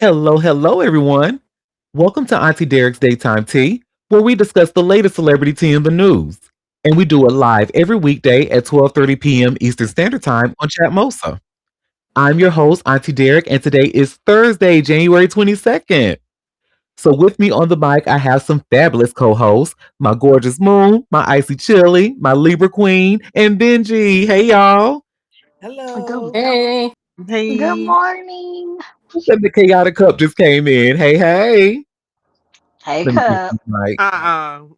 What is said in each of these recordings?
Hello, hello, everyone. Welcome to Auntie Derek's Daytime Tea, where we discuss the latest celebrity tea in the news. And we do it live every weekday at 12:30 p.m. Eastern Standard Time on Chatmosa. I'm your host, Auntie Derek, and today is Thursday, January 22nd. So with me on the mic, I have some fabulous co-hosts, my gorgeous Moon, my icy chili, my Libra Queen, and Benji. Hey, y'all. Good, Hello. Hey, good Hey. morning. And the chaotic cup just came in. Hey, hey. Hey, Let me get Cup. this mic.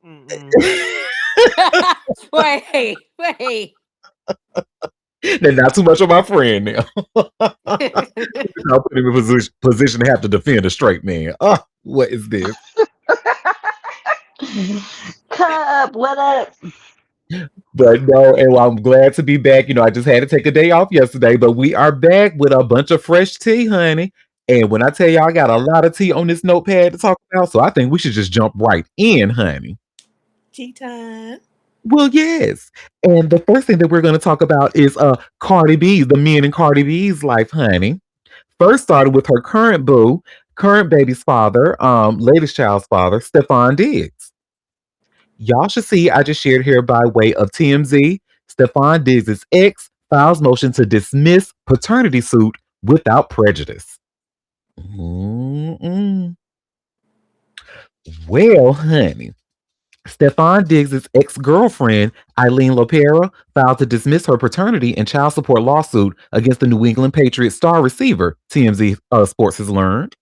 Mm-mm. wait. They're not too much of my friend now. I'll put him in position to have to defend a straight man. Oh, what is this? Cup, what up? But no, and while I'm glad to be back, I just had to take a day off yesterday, but we are back with a bunch of fresh tea, honey. And when I tell y'all, I got a lot of tea on this notepad to talk about, so I think we should just jump right in, honey. Tea time. Well, yes. And the first thing that we're going to talk about is Cardi B, the men in Cardi B's life, honey. First started with her current boo, current baby's father, latest child's father, Stefan Diggs. Y'all should see I just shared here by way of TMZ. Stefan Diggs' ex files motion to dismiss paternity suit without prejudice. Mm-mm. Well, honey, Stefan Diggs' ex-girlfriend, Eileen LaPera, filed to dismiss her paternity and child support lawsuit against the New England Patriots star receiver, TMZ Sports has learned.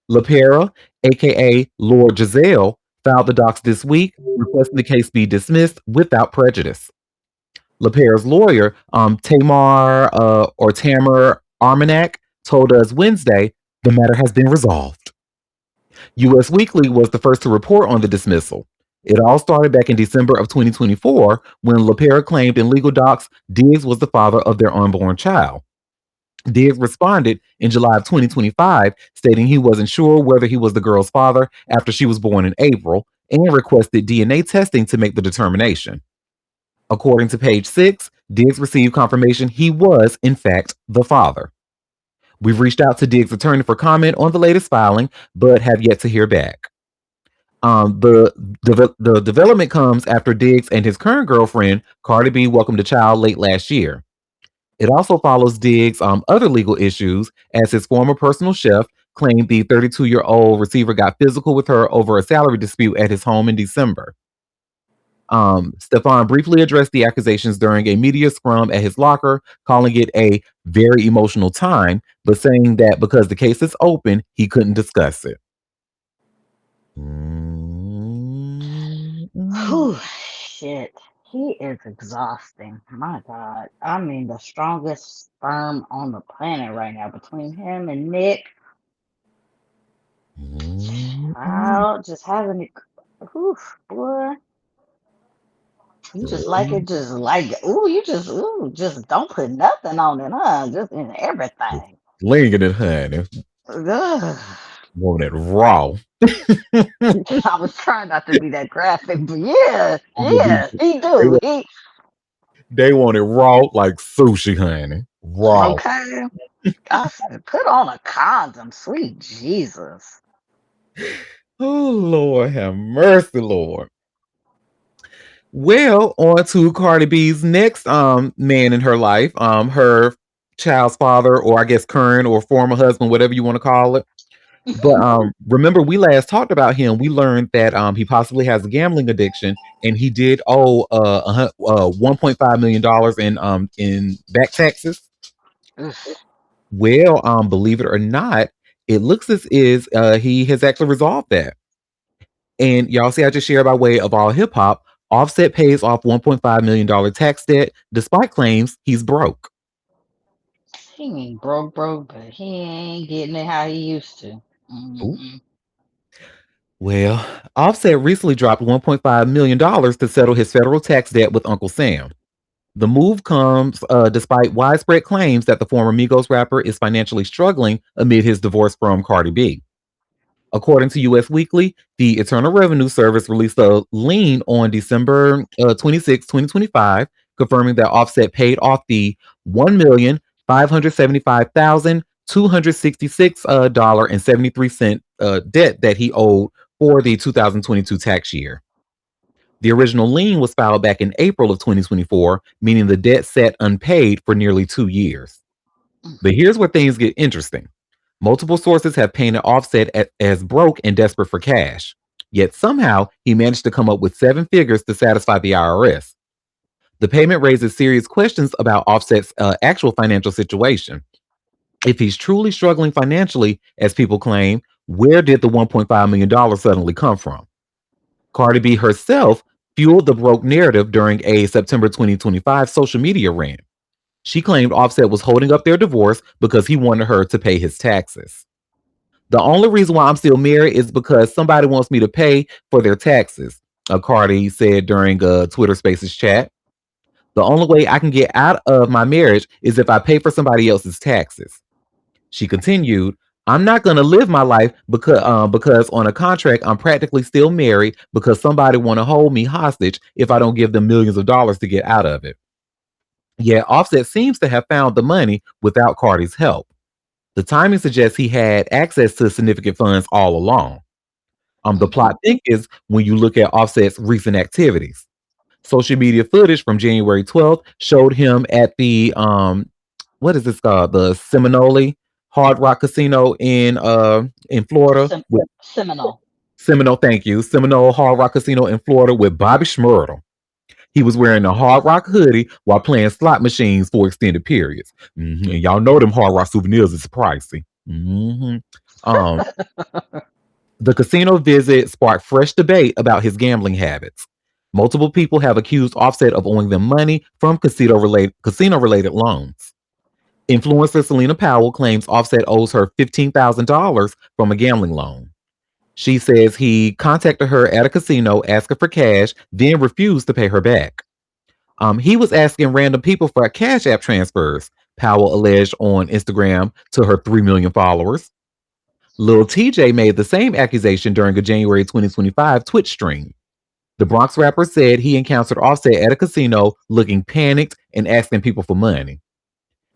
LaPera, aka Lord Giselle, filed the docs this week, requesting the case be dismissed without prejudice. LaPera's lawyer, Tamer Armanac, told us Wednesday the matter has been resolved. US Weekly was the first to report on the dismissal. It all started back in December of 2024 when LaPera claimed in legal docs Diggs was the father of their unborn child. Diggs responded in July of 2025, stating he wasn't sure whether he was the girl's father after she was born in April and requested DNA testing to make the determination. According to page 6, Diggs received confirmation he was, in fact, the father. We've reached out to Diggs' attorney for comment on the latest filing, but have yet to hear back. The development comes after Diggs and his current girlfriend, Cardi B, welcomed a child late last year. It also follows Diggs' other legal issues, as his former personal chef claimed the 32-year-old receiver got physical with her over a salary dispute at his home in December. Stefan briefly addressed the accusations during a media scrum at his locker, calling it a very emotional time, but saying that because the case is open, he couldn't discuss it. Whew, shit. He is exhausting. My God. I mean, the strongest sperm on the planet right now between him and Nick. Wow, just having it. Whew, boy. You just like it, just like, just don't put nothing on it, huh? Just in everything. Slinging it, honey. Ugh. Wanting it raw. I was trying not to be that graphic, but yeah, They he do. they want it raw like sushi, honey. Raw. Okay. I said, put on a condom, sweet Jesus. Oh, Lord, have mercy, Lord. Well, on to Cardi B's next man in her life, her child's father, or I guess current or former husband, whatever you want to call it. But remember, we last talked about him. We learned that he possibly has a gambling addiction, and he did owe $1.5 million in back taxes. Well, believe it or not, it looks as is he has actually resolved that. And y'all see, I just shared by way of all hip hop. Offset pays off $1.5 million tax debt, despite claims he's broke. He ain't broke, but he ain't getting it how he used to. Ooh. Mm-mm. Well, Offset recently dropped $1.5 million to settle his federal tax debt with Uncle Sam. The move comes despite widespread claims that the former Migos rapper is financially struggling amid his divorce from Cardi B. According to US Weekly, the Internal Revenue Service released a lien on December 26, 2025, confirming that Offset paid off the $1,575,200 $266.73 debt that he owed for the 2022 tax year. The original lien was filed back in April of 2024, meaning the debt sat unpaid for nearly 2 years. But here's where things get interesting. Multiple sources have painted Offset as broke and desperate for cash. Yet somehow he managed to come up with seven figures to satisfy the IRS. The payment raises serious questions about Offset's actual financial situation. If he's truly struggling financially, as people claim, where did the $1.5 million suddenly come from? Cardi B herself fueled the broke narrative during a September 2025 social media rant. She claimed Offset was holding up their divorce because he wanted her to pay his taxes. The only reason why I'm still married is because somebody wants me to pay for their taxes, Cardi said during a Twitter Spaces chat. The only way I can get out of my marriage is if I pay for somebody else's taxes. She continued, I'm not going to live my life because on a contract I'm practically still married because somebody want to hold me hostage if I don't give them millions of dollars to get out of it. Yet Offset seems to have found the money without Cardi's help. The timing suggests he had access to significant funds all along. The plot thickens when you look at Offset's recent activities. Social media footage from January 12th showed him at the what is this called? The Seminole Hard Rock Casino in Florida with Seminole. Seminole, thank you. Seminole Hard Rock Casino in Florida with Bobby Schmurtle. He was wearing a Hard Rock hoodie while playing slot machines for extended periods. And y'all know them Hard Rock souvenirs is pricey. Um, the casino visit sparked fresh debate about his gambling habits. Multiple people have accused Offset of owing them money from casino related loans. Influencer Selena Powell claims Offset owes her $15,000 from a gambling loan. She says he contacted her at a casino asking for cash, then refused to pay her back. He was asking random people for cash app transfers, Powell alleged on Instagram to her 3 million followers. Lil TJ made the same accusation during a January 2025 Twitch stream. The Bronx rapper said he encountered Offset at a casino looking panicked and asking people for money.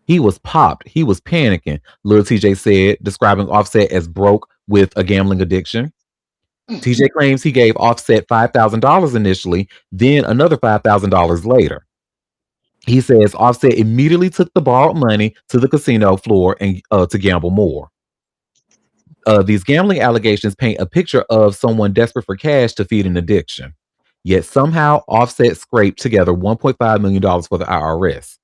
He was popped. He was panicking, Lil TJ said, describing Offset as broke with a gambling addiction. TJ claims he gave Offset $5,000 initially, then another $5,000 later. He says Offset immediately took the borrowed money to the casino floor and to gamble more. These gambling allegations paint a picture of someone desperate for cash to feed an addiction. Yet somehow Offset scraped together $1.5 million for the IRS.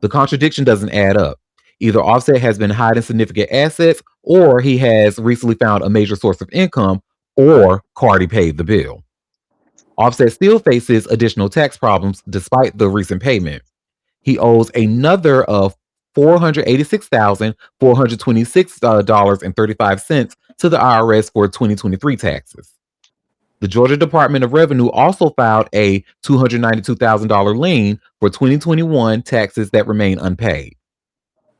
The contradiction doesn't add up. Either Offset has been hiding significant assets, or he has recently found a major source of income, or Cardi paid the bill. Offset still faces additional tax problems despite the recent payment. He owes another $486,426.35 to the IRS for 2023 taxes. The Georgia Department of Revenue also filed a $292,000 lien for 2021 taxes that remain unpaid.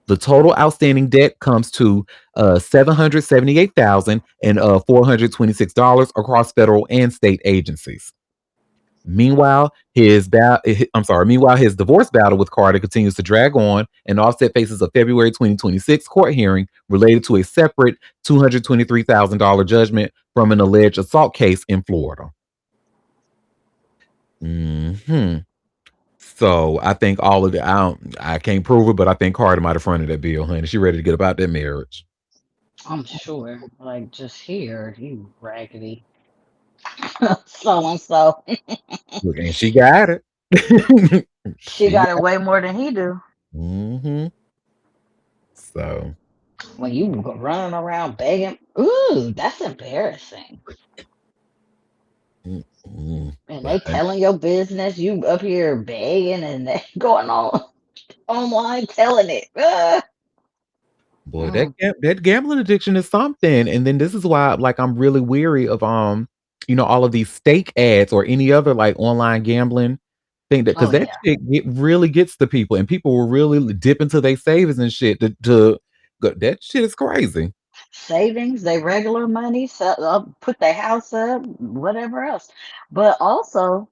The total outstanding debt comes to $778,426 across federal and state agencies. Meanwhile, his divorce battle with Carter continues to drag on, and Offset faces a February 2026 court hearing related to a separate $223,000 judgment from an alleged assault case in Florida. Hmm. So I think all of the I can't prove it, but I think Carter might have fronted that bill, honey. She ready to get about that marriage. I'm sure. Like, just here, you raggedy so and so. Look, and she got it. She She got it way more than he do. mm-hmm. So When you go running around begging, ooh, that's embarrassing. And but they telling your business, you up here begging and they going on online telling it. boy, Mm. that gambling addiction is something. And then this is why, like, I'm really weary of all of these stake ads or any other like online gambling thing that Oh because that yeah. shit really gets to people, and people will really dip into their savings and shit to go. That shit is crazy. Savings, they regular money, sell up, put their house up, whatever else. But also,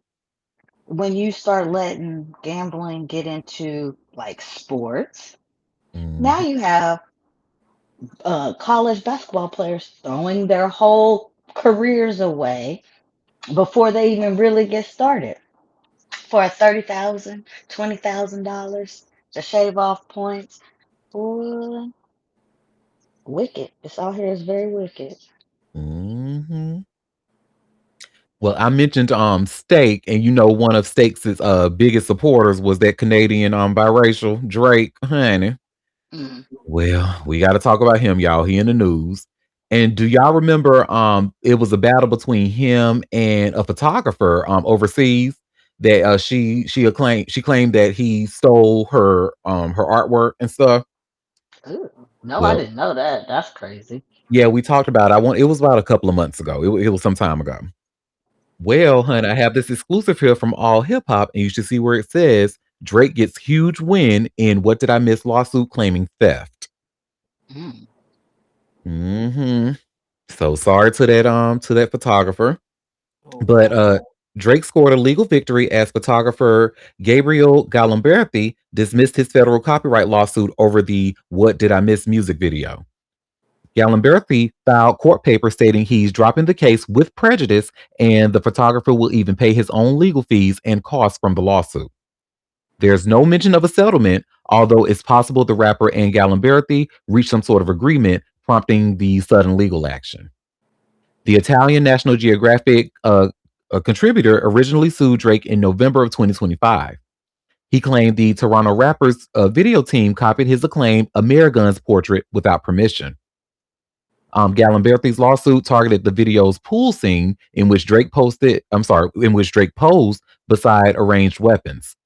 when you start letting gambling get into like sports, now Mhm. you have college basketball players throwing their whole careers away before they even really get started for a $30,000, $20,000 to shave off points. Boy, wicked. This out here is very wicked. Hmm. Well, I mentioned Steak, and one of Steak's biggest supporters was that Canadian biracial Drake, honey. Mm. Well, we got to talk about him, y'all. He in the news. And do y'all remember it was a battle between him and a photographer overseas that she claimed that he stole her artwork and stuff. Ooh. No, I Well, didn't know that. That's crazy. yeah, we talked about it was about a couple of months ago. It was some time ago. Well, honey, I have this exclusive here from All Hip Hop, and you should see where it says Drake gets huge win in What Did I Miss lawsuit claiming theft. Mm. Hmm. So sorry to that photographer, Oh, but wow. Drake scored a legal victory as photographer Gabriel Galimberti dismissed his federal copyright lawsuit over the "What Did I Miss" music video. Galimberti filed court papers stating he's dropping the case with prejudice, and the photographer will even pay his own legal fees and costs from the lawsuit. There's no mention of a settlement, although it's possible the rapper and Galimberti reached some sort of agreement, prompting the sudden legal action. The Italian National Geographic a contributor originally sued Drake in November of 2025. He claimed the Toronto rapper's video team copied his acclaimed Amerigun's portrait without permission. Galimberti's lawsuit targeted the video's pool scene in which Drake posed beside arranged weapons.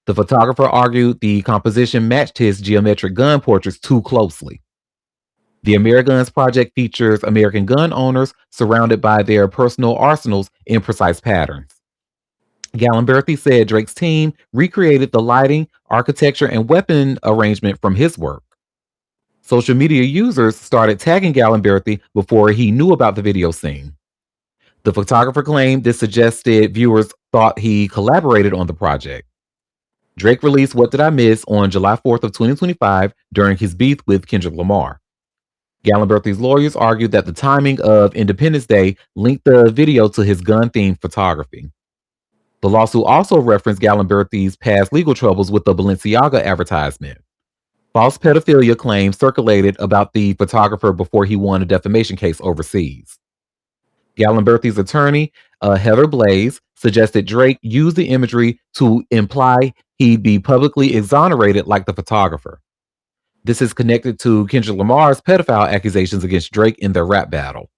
The photographer argued the composition matched his geometric gun portraits too closely. The Ameriguns project features American gun owners surrounded by their personal arsenals in precise patterns. Galimberti said Drake's team recreated the lighting, architecture, and weapon arrangement from his work. Social media users started tagging Galimberti before he knew about the video scene. The photographer claimed this suggested viewers thought he collaborated on the project. Drake released What Did I Miss on July 4th of 2025 during his beef with Kendrick Lamar. Galimberti's lawyers argued that the timing of Independence Day linked the video to his gun-themed photography. The lawsuit also referenced Galimberti's past legal troubles with the Balenciaga advertisement. False pedophilia claims circulated about the photographer before he won a defamation case overseas. Galimberti's attorney, Heather Blaze, suggested Drake use the imagery to imply he'd be publicly exonerated like the photographer. This is connected to Kendrick Lamar's pedophile accusations against Drake in their rap battle.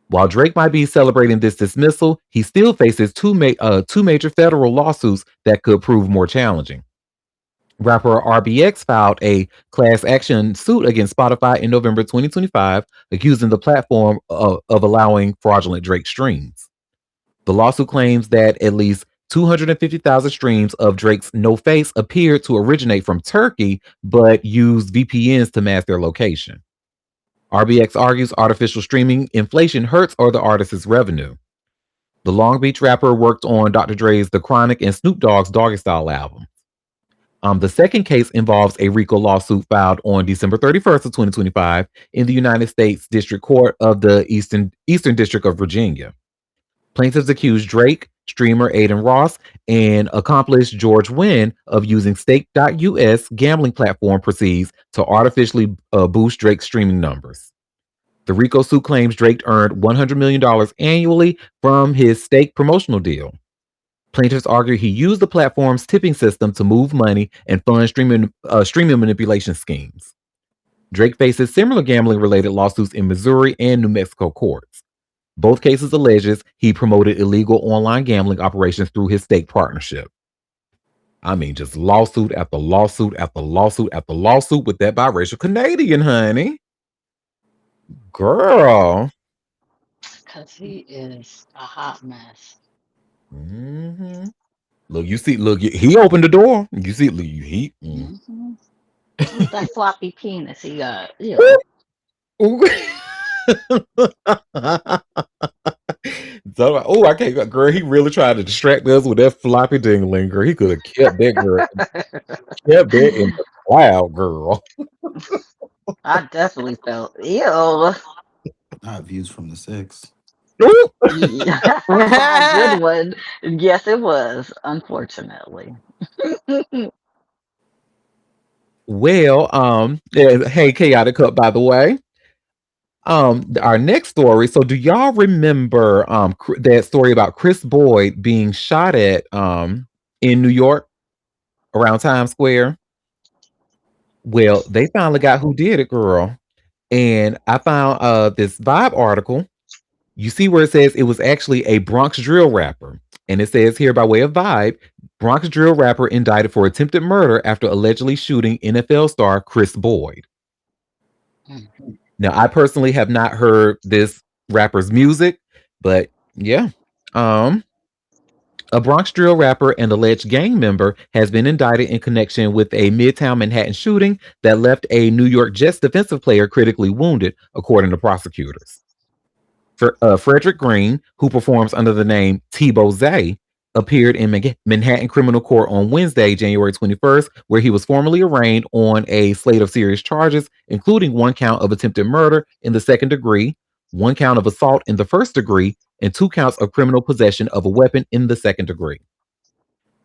While Drake might be celebrating this dismissal, he still faces two major federal lawsuits that could prove more challenging. Rapper RBX filed a class action suit against Spotify in November 2025, accusing the platform of allowing fraudulent Drake streams. The lawsuit claims that at least 250,000 streams of Drake's No Face appeared to originate from Turkey, but used VPNs to mask their location. RBX argues artificial streaming inflation hurts the artist's revenue. The Long Beach rapper worked on Dr. Dre's The Chronic and Snoop Dogg's Doggy Style album. The second case involves a RICO lawsuit filed on December 31st of 2025 in the United States District Court of the Eastern District of Virginia. Plaintiffs accused Drake, streamer Aiden Ross, and accomplice George Wynn of using Stake.us gambling platform proceeds to artificially boost Drake's streaming numbers. The RICO suit claims Drake earned $100 million annually from his Stake promotional deal. Plaintiffs argue he used the platform's tipping system to move money and fund streaming manipulation schemes. Drake faces similar gambling-related lawsuits in Missouri and New Mexico courts. Both cases alleges he promoted illegal online gambling operations through his Stake partnership. I mean, just lawsuit after lawsuit after lawsuit after lawsuit with that biracial Canadian, honey. Girl. Because he is a hot mess. Mm-hmm. Look, he opened the door. You see, he. Mm-hmm. What's that floppy penis he got? Ew. So, I can't, girl. He really tried to distract us with that floppy dingling, girl. He could have kept that girl, kept that in the cloud, girl. I definitely felt ew. Not views from the six. Ooh. Yeah, a good one. Yes, it was. Unfortunately. Well, hey, chaotic cup. By the way, our next story. So, do y'all remember that story about Chris Boyd being shot at in New York around Times Square? Well, they finally got who did it, girl. And I found this Vibe article. You see where it says it was actually a Bronx drill rapper. And it says here by way of Vibe, Bronx drill rapper indicted for attempted murder after allegedly shooting NFL star Chris Boyd. Mm. Now, I personally have not heard this rapper's music, but yeah. Um, a Bronx drill rapper and alleged gang member has been indicted in connection with a Midtown Manhattan shooting that left a New York Jets defensive player critically wounded, according to prosecutors. Frederick Green, who performs under the name Tebow Zay, appeared in Manhattan criminal court on Wednesday, January 21st, where he was formally arraigned on a slate of serious charges, including one count of attempted murder in the second degree, one count of assault in the first degree, and two counts of criminal possession of a weapon in the second degree.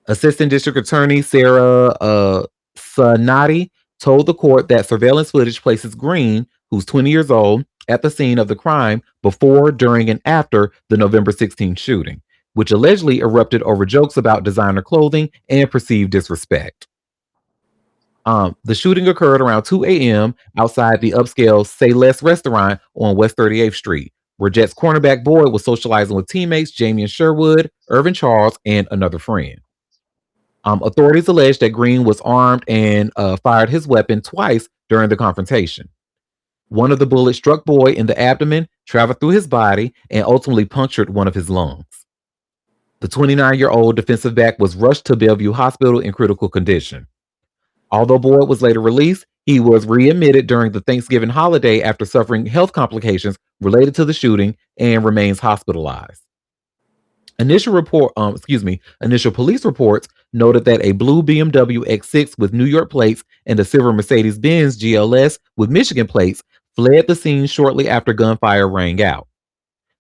Assistant District Attorney Sarah Sanati told the court that surveillance footage places Green, who's 20 years old, at the scene of the crime before, during, and after the November 16th shooting, which allegedly erupted over jokes about designer clothing and perceived disrespect. The shooting occurred around 2 a.m. outside the upscale Say Less restaurant on West 38th Street, where Jets cornerback Boyd was socializing with teammates Jamie and Sherwood, Irvin Charles, and another friend. Authorities allege that Green was armed and fired his weapon twice during the confrontation. One of the bullets struck Boyd in the abdomen, traveled through his body, and ultimately punctured one of his lungs. The 29-year-old defensive back was rushed to Bellevue Hospital in critical condition. Although Boyd was later released, he was readmitted during the Thanksgiving holiday after suffering health complications related to the shooting and remains hospitalized. Initial police reports noted that a blue BMW X6 with New York plates and a silver Mercedes-Benz GLS with Michigan plates fled the scene shortly after gunfire rang out.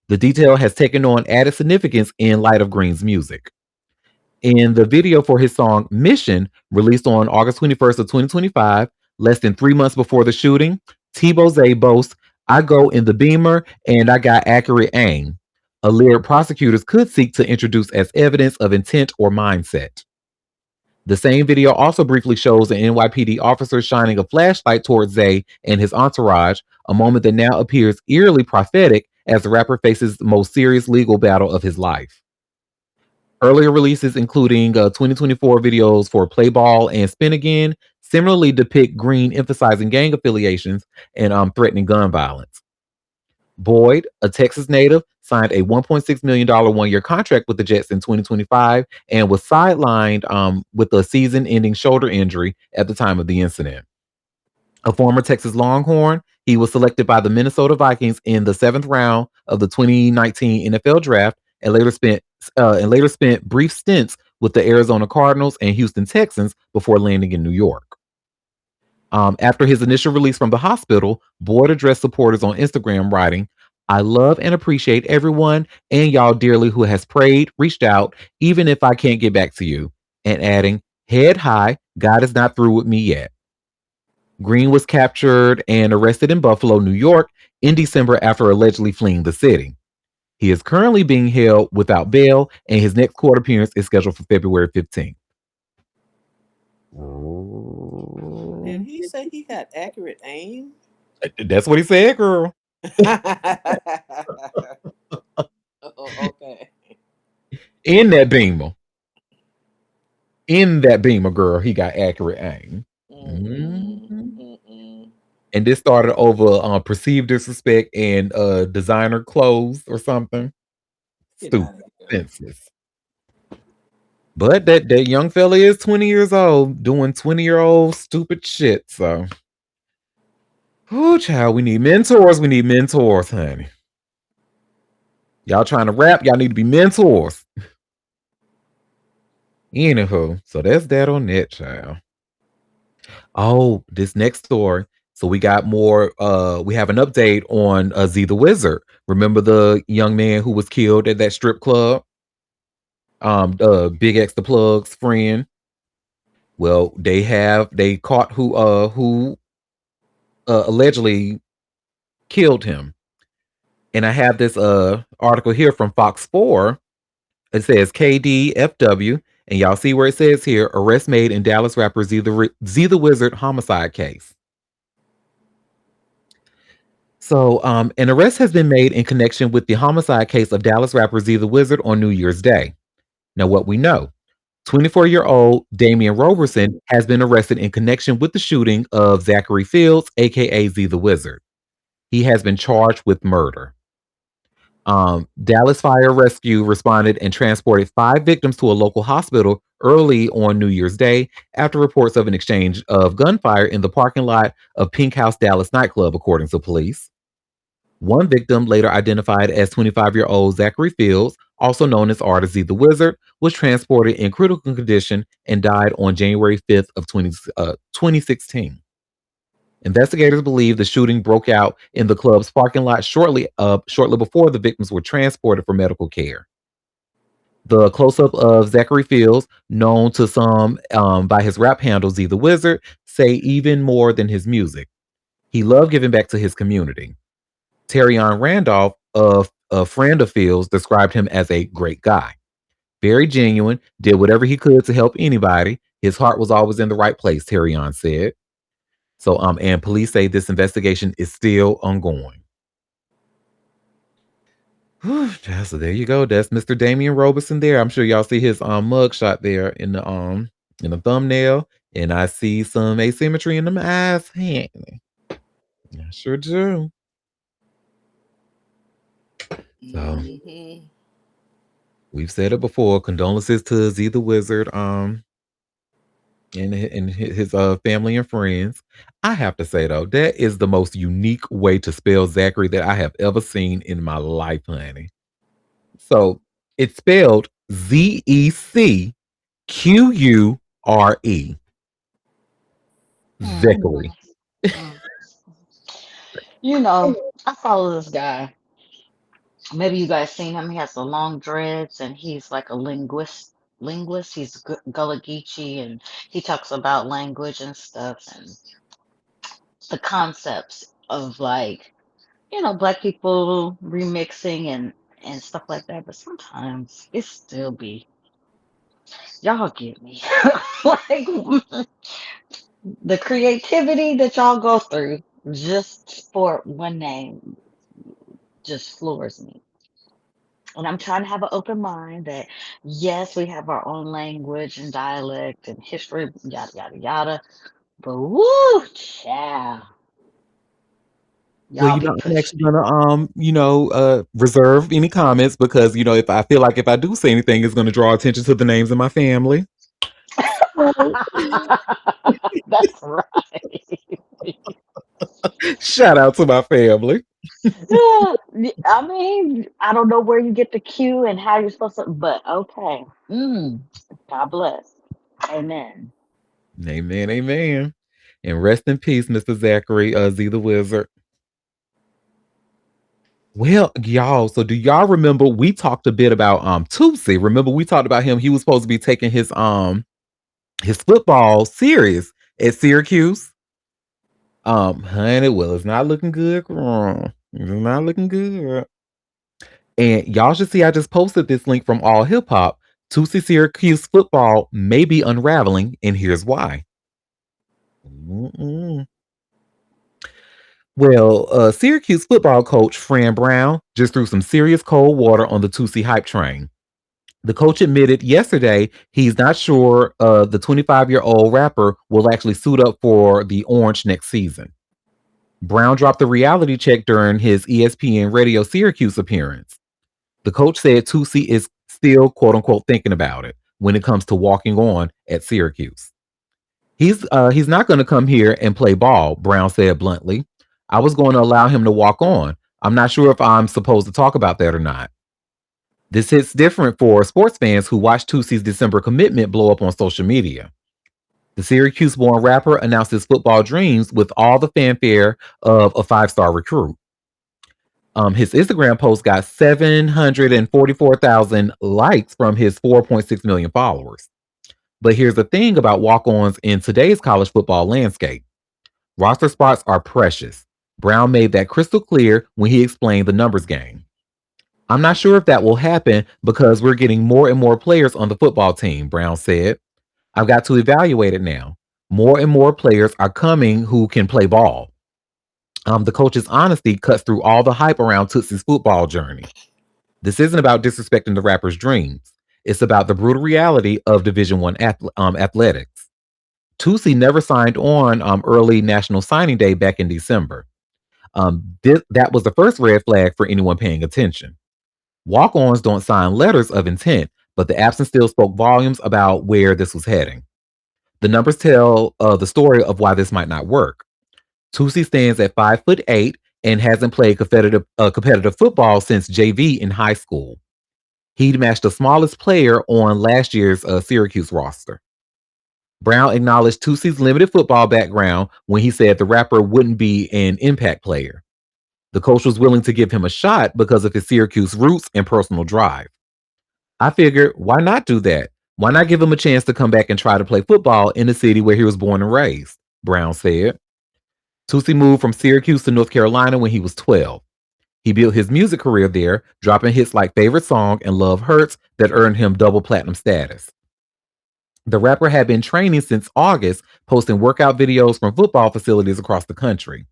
The detail has taken on added significance in light of Green's music. In the video for his song Mission, released on August 21st of 2025, less than 3 months before the shooting, Tebow Zay boasts, "I go in the Beamer and I got accurate aim," a lyric prosecutors could seek to introduce as evidence of intent or mindset. The same video also briefly shows an NYPD officer shining a flashlight towards Zay and his entourage, a moment that now appears eerily prophetic as the rapper faces the most serious legal battle of his life. Earlier releases, including 2024 videos for Play Ball and Spin Again, similarly depict Green emphasizing gang affiliations and threatening gun violence. Boyd, a Texas native, signed a $1.6 million one-year contract with the Jets in 2025 and was sidelined with a season-ending shoulder injury at the time of the incident. A former Texas Longhorn, he was selected by the Minnesota Vikings in the seventh round of the 2019 NFL Draft, and later spent brief stints with the Arizona Cardinals and Houston Texans before landing in New York. After his initial release from the hospital, Boyd addressed supporters on Instagram, writing, "I love and appreciate everyone and y'all dearly who has prayed, reached out, even if I can't get back to you," and adding, "Head high, God is not through with me yet." Green was captured and arrested in Buffalo, New York in December after allegedly fleeing the city. He is currently being held without bail, and his next court appearance is scheduled for February 15th. Did he say he got accurate aim? That's what he said, girl. Oh, okay. In that beamer. In that beamer, girl, he got accurate aim. Mm-mm. Mhm. Mm-mm. And this started over perceived disrespect and designer clothes or something. Get out Stupid. of here. Senseless. But that young fella is 20 years old doing 20-year-old stupid shit. So, oh, child, we need mentors. We need mentors, honey. Y'all trying to rap, y'all need to be mentors. Anywho, so that's that on that, child. Oh, this next story. So we got more. We have an update on Z the Wizard. Remember the young man who was killed at that strip club? Big X the Plug's friend. Well, they caught who allegedly killed him. And I have this article here from Fox 4. It says KDFW, and y'all see where it says here, arrest made in Dallas rapper Z the Wizard homicide case. So, an arrest has been made in connection with the homicide case of Dallas rapper Z the Wizard on New Year's Day. Now, what we know, 24-year-old Damian Roberson has been arrested in connection with the shooting of Zachary Fields, aka Z the Wizard. He has been charged with murder. Dallas Fire Rescue responded and transported 5 victims to a local hospital early on New Year's Day after reports of an exchange of gunfire in the parking lot of Pink House Dallas nightclub, according to police. One victim, later identified as 25-year-old Zachary Fields, also known as Artisy the Wizard, was transported in critical condition and died on January 5th of 2016. Investigators believe the shooting broke out in the club's parking lot shortly before the victims were transported for medical care. The close-up of Zachary Fields, known to some by his rap handle Z the Wizard, say even more than his music. He loved giving back to his community. Terrion Randolph, a friend of Fields, described him as a great guy. Very genuine, did whatever he could to help anybody. His heart was always in the right place, Terrion said. So, and police say this investigation is still ongoing. Whew, so there you go. That's Mr. Damian Roberson there. I'm sure y'all see his mug shot there in the thumbnail. And I see some asymmetry in them eyes. I sure do. So we've said it before. Condolences to Z the Wizard, and his family and friends. I have to say though, that is the most unique way to spell Zachary that I have ever seen in my life, honey. So it's spelled ZECQURE. Zachary. You know, I follow this guy. Maybe you guys seen him. He has the long dreads, and he's like a linguist. He's Gullah Geechee, and he talks about language and stuff, and the concepts of like black people remixing and stuff like that. But sometimes it still be y'all get me like the creativity that y'all go through just for one name just floors me. And I'm trying to have an open mind that yes, we have our own language and dialect and history, yada yada yada. But woo, child, Well, y'all be I'm pushing actually it. gonna reserve any comments because if I feel like if I do say anything, it's gonna draw attention to the names of my family. So, That's right. shout out to my family. I mean, I don't know where you get the cue and how you're supposed to, but okay. God bless. Amen. Amen, amen. And rest in peace, Mr. Zachary Z the Wizard. Well, y'all, so do y'all remember we talked a bit about Tootsie? Remember we talked about him. He was supposed to be taking his football serious at Syracuse. Honey, well, it's not looking good, girl. It's not looking good. And y'all should see I just posted this link from All Hip Hop. Tootsie Syracuse football may be unraveling, and here's why. Mm-mm. Well, Syracuse football coach Fran Brown just threw some serious cold water on the Tootsie hype train. The coach admitted yesterday he's not sure the 25-year-old rapper will actually suit up for the Orange next season. Brown dropped the reality check during his ESPN Radio Syracuse appearance. The coach said Tootsie is still, quote unquote, thinking about it when it comes to walking on at Syracuse. He's not going to come here and play ball, Brown said bluntly. I was going to allow him to walk on. I'm not sure if I'm supposed to talk about that or not. This hits different for sports fans who watched Tootsie's December commitment blow up on social media. The Syracuse-born rapper announced his football dreams with all the fanfare of a five-star recruit. His Instagram post got 744,000 likes from his 4.6 million followers. But here's the thing about walk-ons in today's college football landscape. Roster spots are precious. Brown made that crystal clear when he explained the numbers game. I'm not sure if that will happen because we're getting more and more players on the football team, Brown said. I've got to evaluate it now. More and more players are coming who can play ball. The coach's honesty cuts through all the hype around Tootsie's football journey. This isn't about disrespecting the rapper's dreams. It's about the brutal reality of Division One athletics. Tootsie never signed on early National Signing Day back in December. That was the first red flag for anyone paying attention. Walk-ons don't sign letters of intent, but the absence still spoke volumes about where this was heading. The numbers tell the story of why this might not work. Tootsie stands at 5'8" and hasn't played competitive football since JV in high school. He'd matched the smallest player on last year's Syracuse roster. Brown acknowledged Tootsie's limited football background when he said the rapper wouldn't be an impact player. The coach was willing to give him a shot because of his Syracuse roots and personal drive. I figured, why not do that? Why not give him a chance to come back and try to play football in the city where he was born and raised? Brown said. Tootsie moved from Syracuse to North Carolina when he was 12. He built his music career there, dropping hits like Favorite Song and Love Hurts that earned him double platinum status. The rapper had been training since August, posting workout videos from football facilities across the country.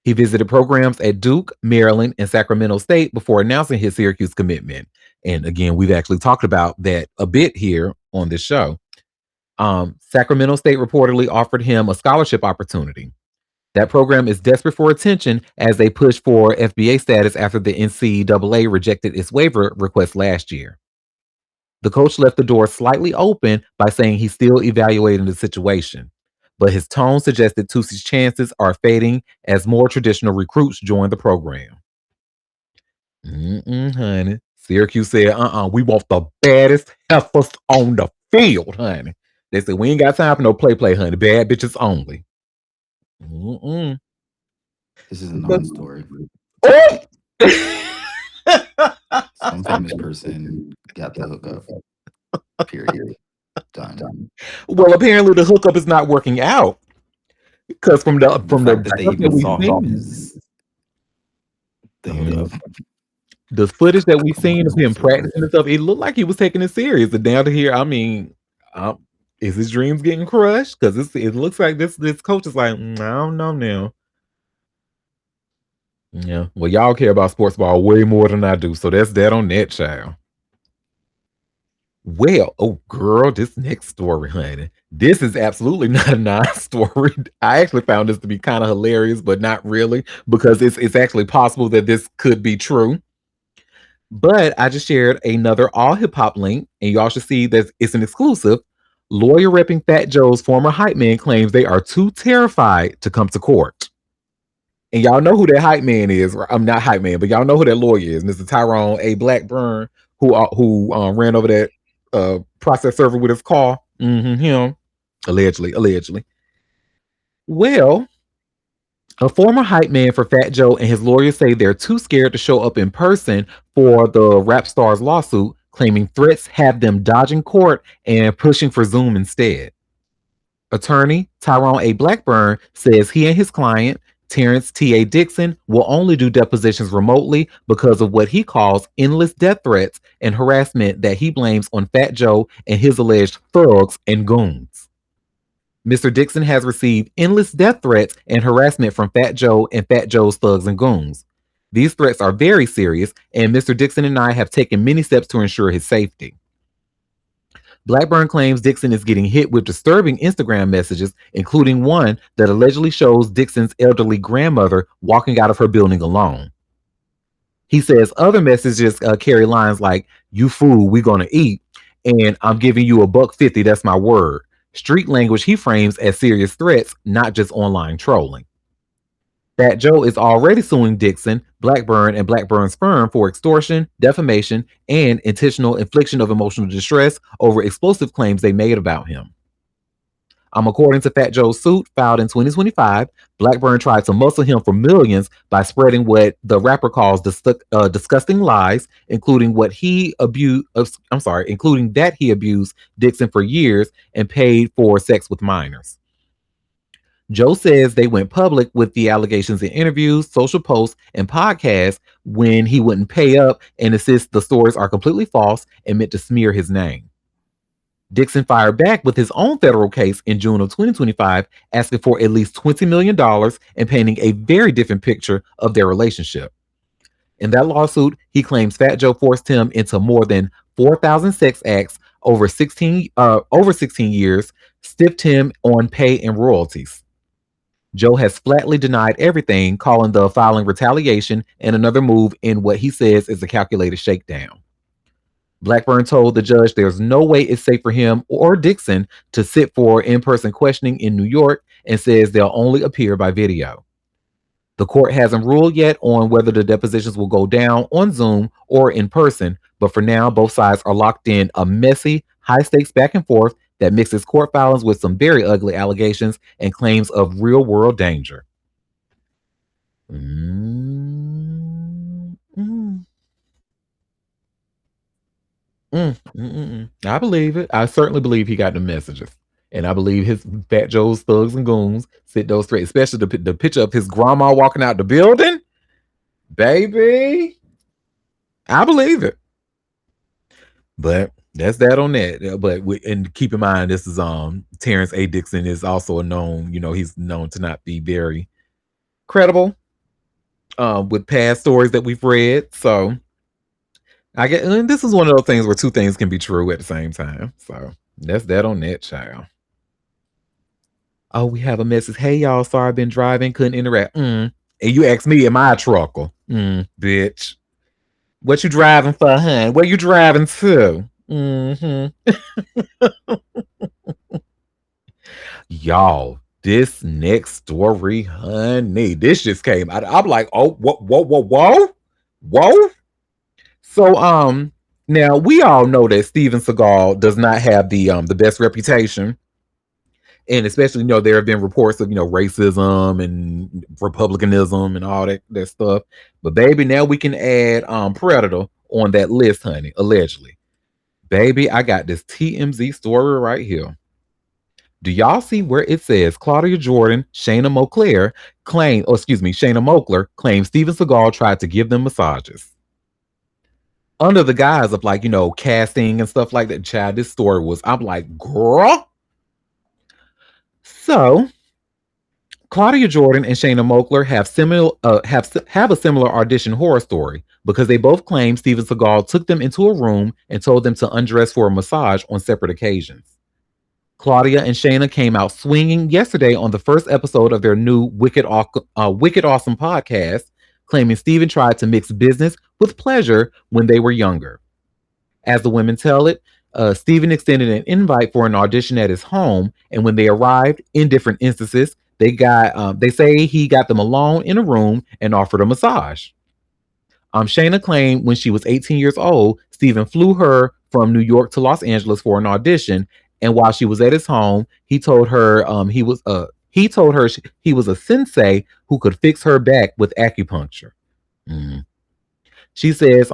He visited programs at Duke, Maryland, and Sacramento State before announcing his Syracuse commitment. And again, we've actually talked about that a bit here on this show. Sacramento State reportedly offered him a scholarship opportunity. That program is desperate for attention as they push for FBA status after the NCAA rejected its waiver request last year. The coach left the door slightly open by saying he's still evaluating the situation, but his tone suggested Tootsie's chances are fading as more traditional recruits join the program. Honey. Syracuse said, we want the baddest heifers on the field, honey. They said, we ain't got time for no play, honey. Bad bitches only. This is a non-story. Oh! Some famous person got the hookup. Period. Done. Well, apparently the hookup is not working out because from the fact that they even saw him is the hookup. The footage that we've seen of him practicing and stuff, it looked like he was taking it serious. And down to here, I mean, is his dreams getting crushed? Because it looks like this coach is like, I don't know now. Yeah, well, y'all care about sports ball way more than I do, so that's that on that, child. Well, oh girl, this next story, honey. This is absolutely not a non-story. I actually found this to be kind of hilarious, but not really, because it's actually possible that this could be true. But I just shared another all hip hop link, and y'all should see that it's an exclusive. Lawyer repping Fat Joe's former hype man claims they are too terrified to come to court. And y'all know who that hype man is. I'm not hype man, but y'all know who that lawyer is, Mr. Tyrone A. Blackburn, who ran over that process server with his car. Him, allegedly. Well, a former hype man for Fat Joe and his lawyers say they're too scared to show up in person for the rap star's lawsuit, claiming threats have them dodging court and pushing for Zoom instead. Attorney Tyrone A. Blackburn says he and his client, Terrence T.A. Dixon, will only do depositions remotely because of what he calls endless death threats and harassment that he blames on Fat Joe and his alleged thugs and goons. Mr. Dixon has received endless death threats and harassment from Fat Joe and Fat Joe's thugs and goons. These threats are very serious, and Mr. Dixon and I have taken many steps to ensure his safety. Blackburn claims Dixon is getting hit with disturbing Instagram messages, including one that allegedly shows Dixon's elderly grandmother walking out of her building alone. He says other messages carry lines like, "You fool, we gonna eat," and "I'm giving you $1.50, that's my word." Street language he frames as serious threats, not just online trolling. Fat Joe is already suing Dixon, Blackburn, and Blackburn's firm for extortion, defamation, and intentional infliction of emotional distress over explosive claims they made about him. According to Fat Joe's suit filed in 2025, Blackburn tried to muscle him for millions by spreading what the rapper calls disgusting lies, including including that he abused Dixon for years and paid for sex with minors. Joe says they went public with the allegations in interviews, social posts, and podcasts when he wouldn't pay up and insists the stories are completely false and meant to smear his name. Dixon fired back with his own federal case in June of 2025, asking for at least $20 million and painting a very different picture of their relationship. In that lawsuit, he claims Fat Joe forced him into more than 4,000 sex acts over 16 years, stiffed him on pay and royalties. Joe has flatly denied everything, calling the filing retaliation and another move in what he says is a calculated shakedown. Blackburn told the judge there's no way it's safe for him or Dixon to sit for in-person questioning in New York and says they'll only appear by video. The court hasn't ruled yet on whether the depositions will go down on Zoom or in person, but for now, both sides are locked in a messy, high-stakes back and forth that mixes court filings with some very ugly allegations and claims of real-world danger. I believe it. I certainly believe he got the messages. And I believe his Fat Joe's thugs and goons sit those straight, especially the picture of his grandma walking out the building. Baby, I believe it. But that's that on that. But and keep in mind, this is Terrence A. Dixon is also a known, he's known to not be very credible with past stories that we've read. So I get, and this is one of those things where two things can be true at the same time. So that's that on that, child. Oh, we have a message. Hey, y'all. Sorry, I've been driving. Couldn't interact. And you asked me, am I a trucker? Bitch. What you driving for, hun? Where you driving to? Y'all, this next story, honey, this just came out. I'm like, oh, whoa. So, now we all know that Steven Seagal does not have the best reputation. And especially, there have been reports of, racism and republicanism and all that stuff. But baby, now we can add Predator on that list, honey, allegedly. Baby, I got this TMZ story right here. Do y'all see where it says Claudia Jordan, Shayna Moukler claims Steven Seagal tried to give them massages? Under the guise of casting and stuff like that. Child, this story was, I'm like, girl. So, Claudia Jordan and Shayna Moukler have a similar audition horror story because they both claim Steven Seagal took them into a room and told them to undress for a massage on separate occasions. Claudia and Shayna came out swinging yesterday on the first episode of their new Wicked Awesome podcast, claiming Steven tried to mix business with pleasure when they were younger. As the women tell it, Steven extended an invite for an audition at his home, and when they arrived, in different instances, they say he got them alone in a room and offered a massage. Shayna claimed when she was 18 years old, Steven flew her from New York to Los Angeles for an audition, and while she was at his home, he told her he was a sensei who could fix her back with acupuncture. She says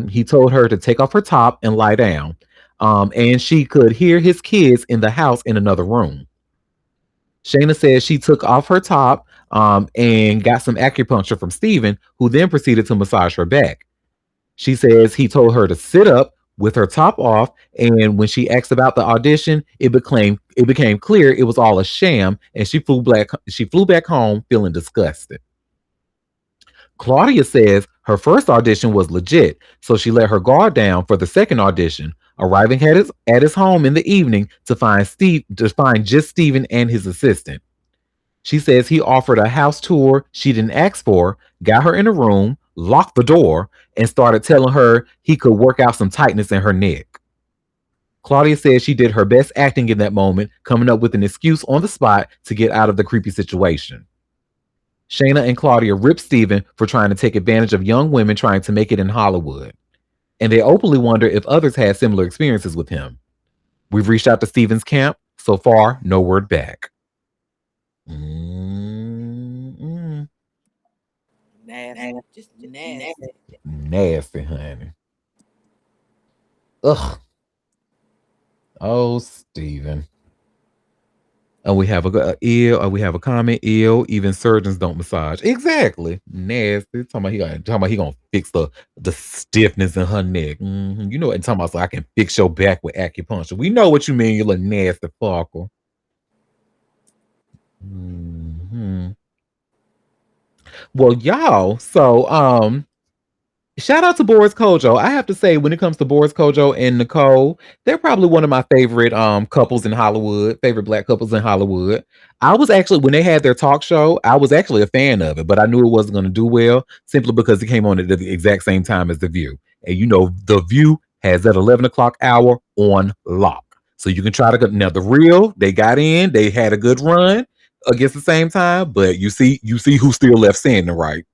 he told her to take off her top and lie down, and she could hear his kids in the house in another room. Shayna says she took off her top and got some acupuncture from Steven, who then proceeded to massage her back. She says he told her to sit up with her top off, and when she asked about the audition, it became clear it was all a sham, and she flew back home feeling disgusted. Claudia says her first audition was legit, so she let her guard down for the second audition, arriving at his home in the evening to find just Steven and his assistant. She says he offered a house tour she didn't ask for, got her in a room, locked the door, and started telling her he could work out some tightness in her neck. Claudia says she did her best acting in that moment, coming up with an excuse on the spot to get out of the creepy situation. Shayna and Claudia ripped Steven for trying to take advantage of young women trying to make it in Hollywood. And they openly wonder if others had similar experiences with him. We've reached out to Steven's camp, So far, no word back. Mm-mm. Nasty. Just nasty. Nasty, honey. Ugh. Oh, Steven. And we have we have a comment, ill, even surgeons don't massage. Exactly. Nasty. Talking about he gonna fix the stiffness in her neck. You know what? And talking about so I can fix your back with acupuncture. We know what you mean, you little nasty fucker. hmm Well, y'all, shout out to Boris Kojo. I have to say, when it comes to Boris Kojo and Nicole, they're probably one of my favorite couples in Hollywood, favorite black couples in Hollywood. I was actually, when they had their talk show, I was actually a fan of it, but I knew it wasn't going to do well simply because it came on at the exact same time as The View. And you know, The View has that 11 o'clock hour on lock. So you can try to go. Now, The Real, they got in, they had a good run against the same time, but you see who still left standing, right?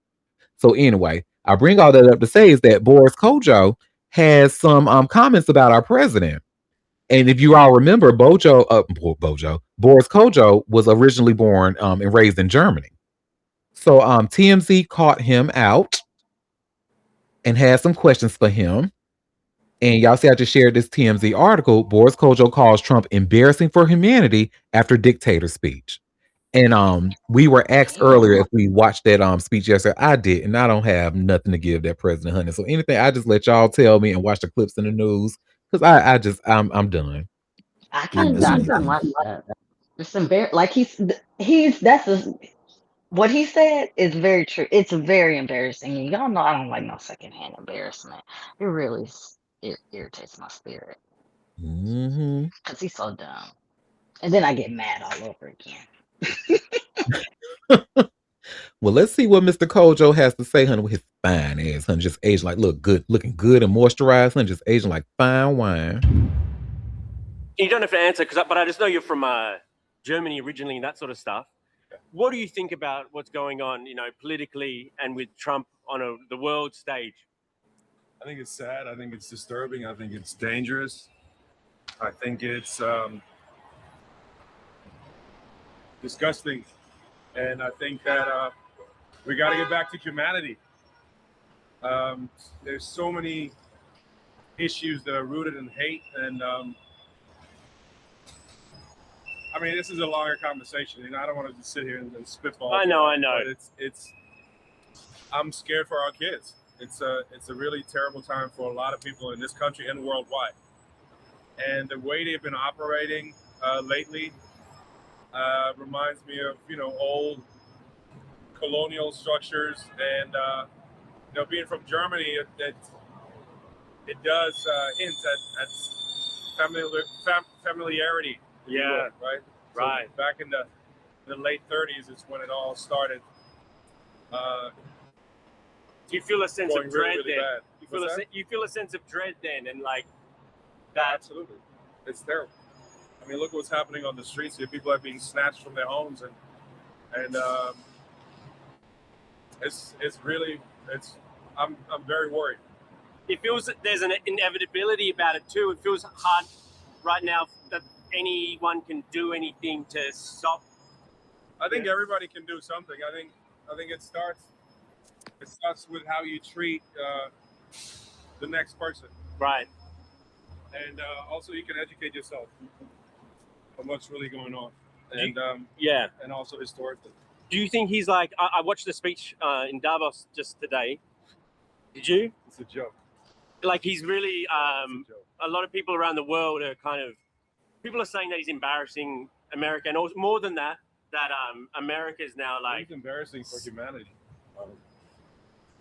So anyway, I bring all that up to say is that Boris Kojo has some comments about our president. And if you all remember, Boris Kojo was originally born and raised in Germany. So TMZ caught him out and had some questions for him. And y'all see, I just shared this TMZ article. Boris Kojo calls Trump embarrassing for humanity after dictator speech. And we were asked earlier Damn. if we watched that speech yesterday. I did, and I don't have nothing to give that President Hunter. So anything, I just let y'all tell me and watch the clips in the news because I'm done. I I'm can't. just I gonna couldn't watch that. It's embarrassing. Like he's that's just, what he said is very true. It's very embarrassing. And y'all know I don't like no secondhand embarrassment. It really it irritates my spirit hmm because he's so dumb. And then I get mad all over again. Well, let's see what Mr. Kojo has to say, honey, with his fine ass, honey, just aging like looking good and moisturized, honey, just aging like fine wine. You don't have to answer, but I just know you're from Germany originally and that sort of stuff. What do you think about what's going on, politically and with Trump on the world stage? I think it's sad. I think it's disturbing. I think it's dangerous. I think it's disgusting. And I think that we got to get back to humanity. There's so many issues that are rooted in hate. And I mean, this is a longer conversation. And I don't want to just sit here and spitball. I know. But it's I'm scared for our kids. It's a really terrible time for a lot of people in this country and worldwide. And the way they've been operating lately reminds me of old colonial structures, and being from Germany, it does hint at familiarity. Yeah. Right. Right. So back in the late 30s is when it all started. Do you feel a sense of dread really then? bad. You feel a sense of dread then, and like that. Absolutely, it's terrible. I mean, look what's happening on the streets here. People are being snatched from their homes, and it's really I'm very worried. It feels that there's an inevitability about it too. It feels hard right now that anyone can do anything to stop. I think everybody can do something. I think it starts with how you treat the next person. Right. And also you can educate yourself on what's really going on. And and also historically. Do you think he's like? I watched the speech in Davos just today. Did you? It's a joke. Like he's really. A lot of people around the world are people are saying that he's embarrassing America, and also, more than that, America is now like. It's embarrassing for humanity.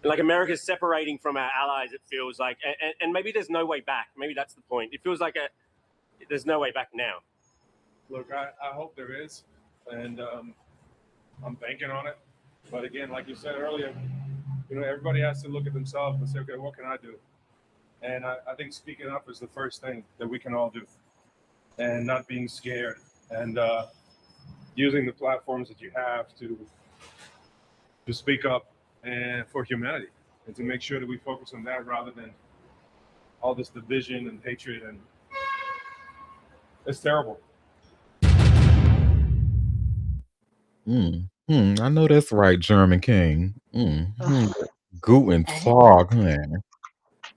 Like America's separating from our allies. It feels like, and maybe there's no way back. Maybe that's the point. It feels like there's no way back now. Look, I hope there is, and I'm banking on it. But again, like you said earlier, everybody has to look at themselves and say, okay, what can I do? And I think speaking up is the first thing that we can all do, and not being scared, and using the platforms that you have to speak up and for humanity, and to make sure that we focus on that rather than all this division and hatred, and it's terrible. I know that's right, German King. Ugh. Guten And, Tag, honey.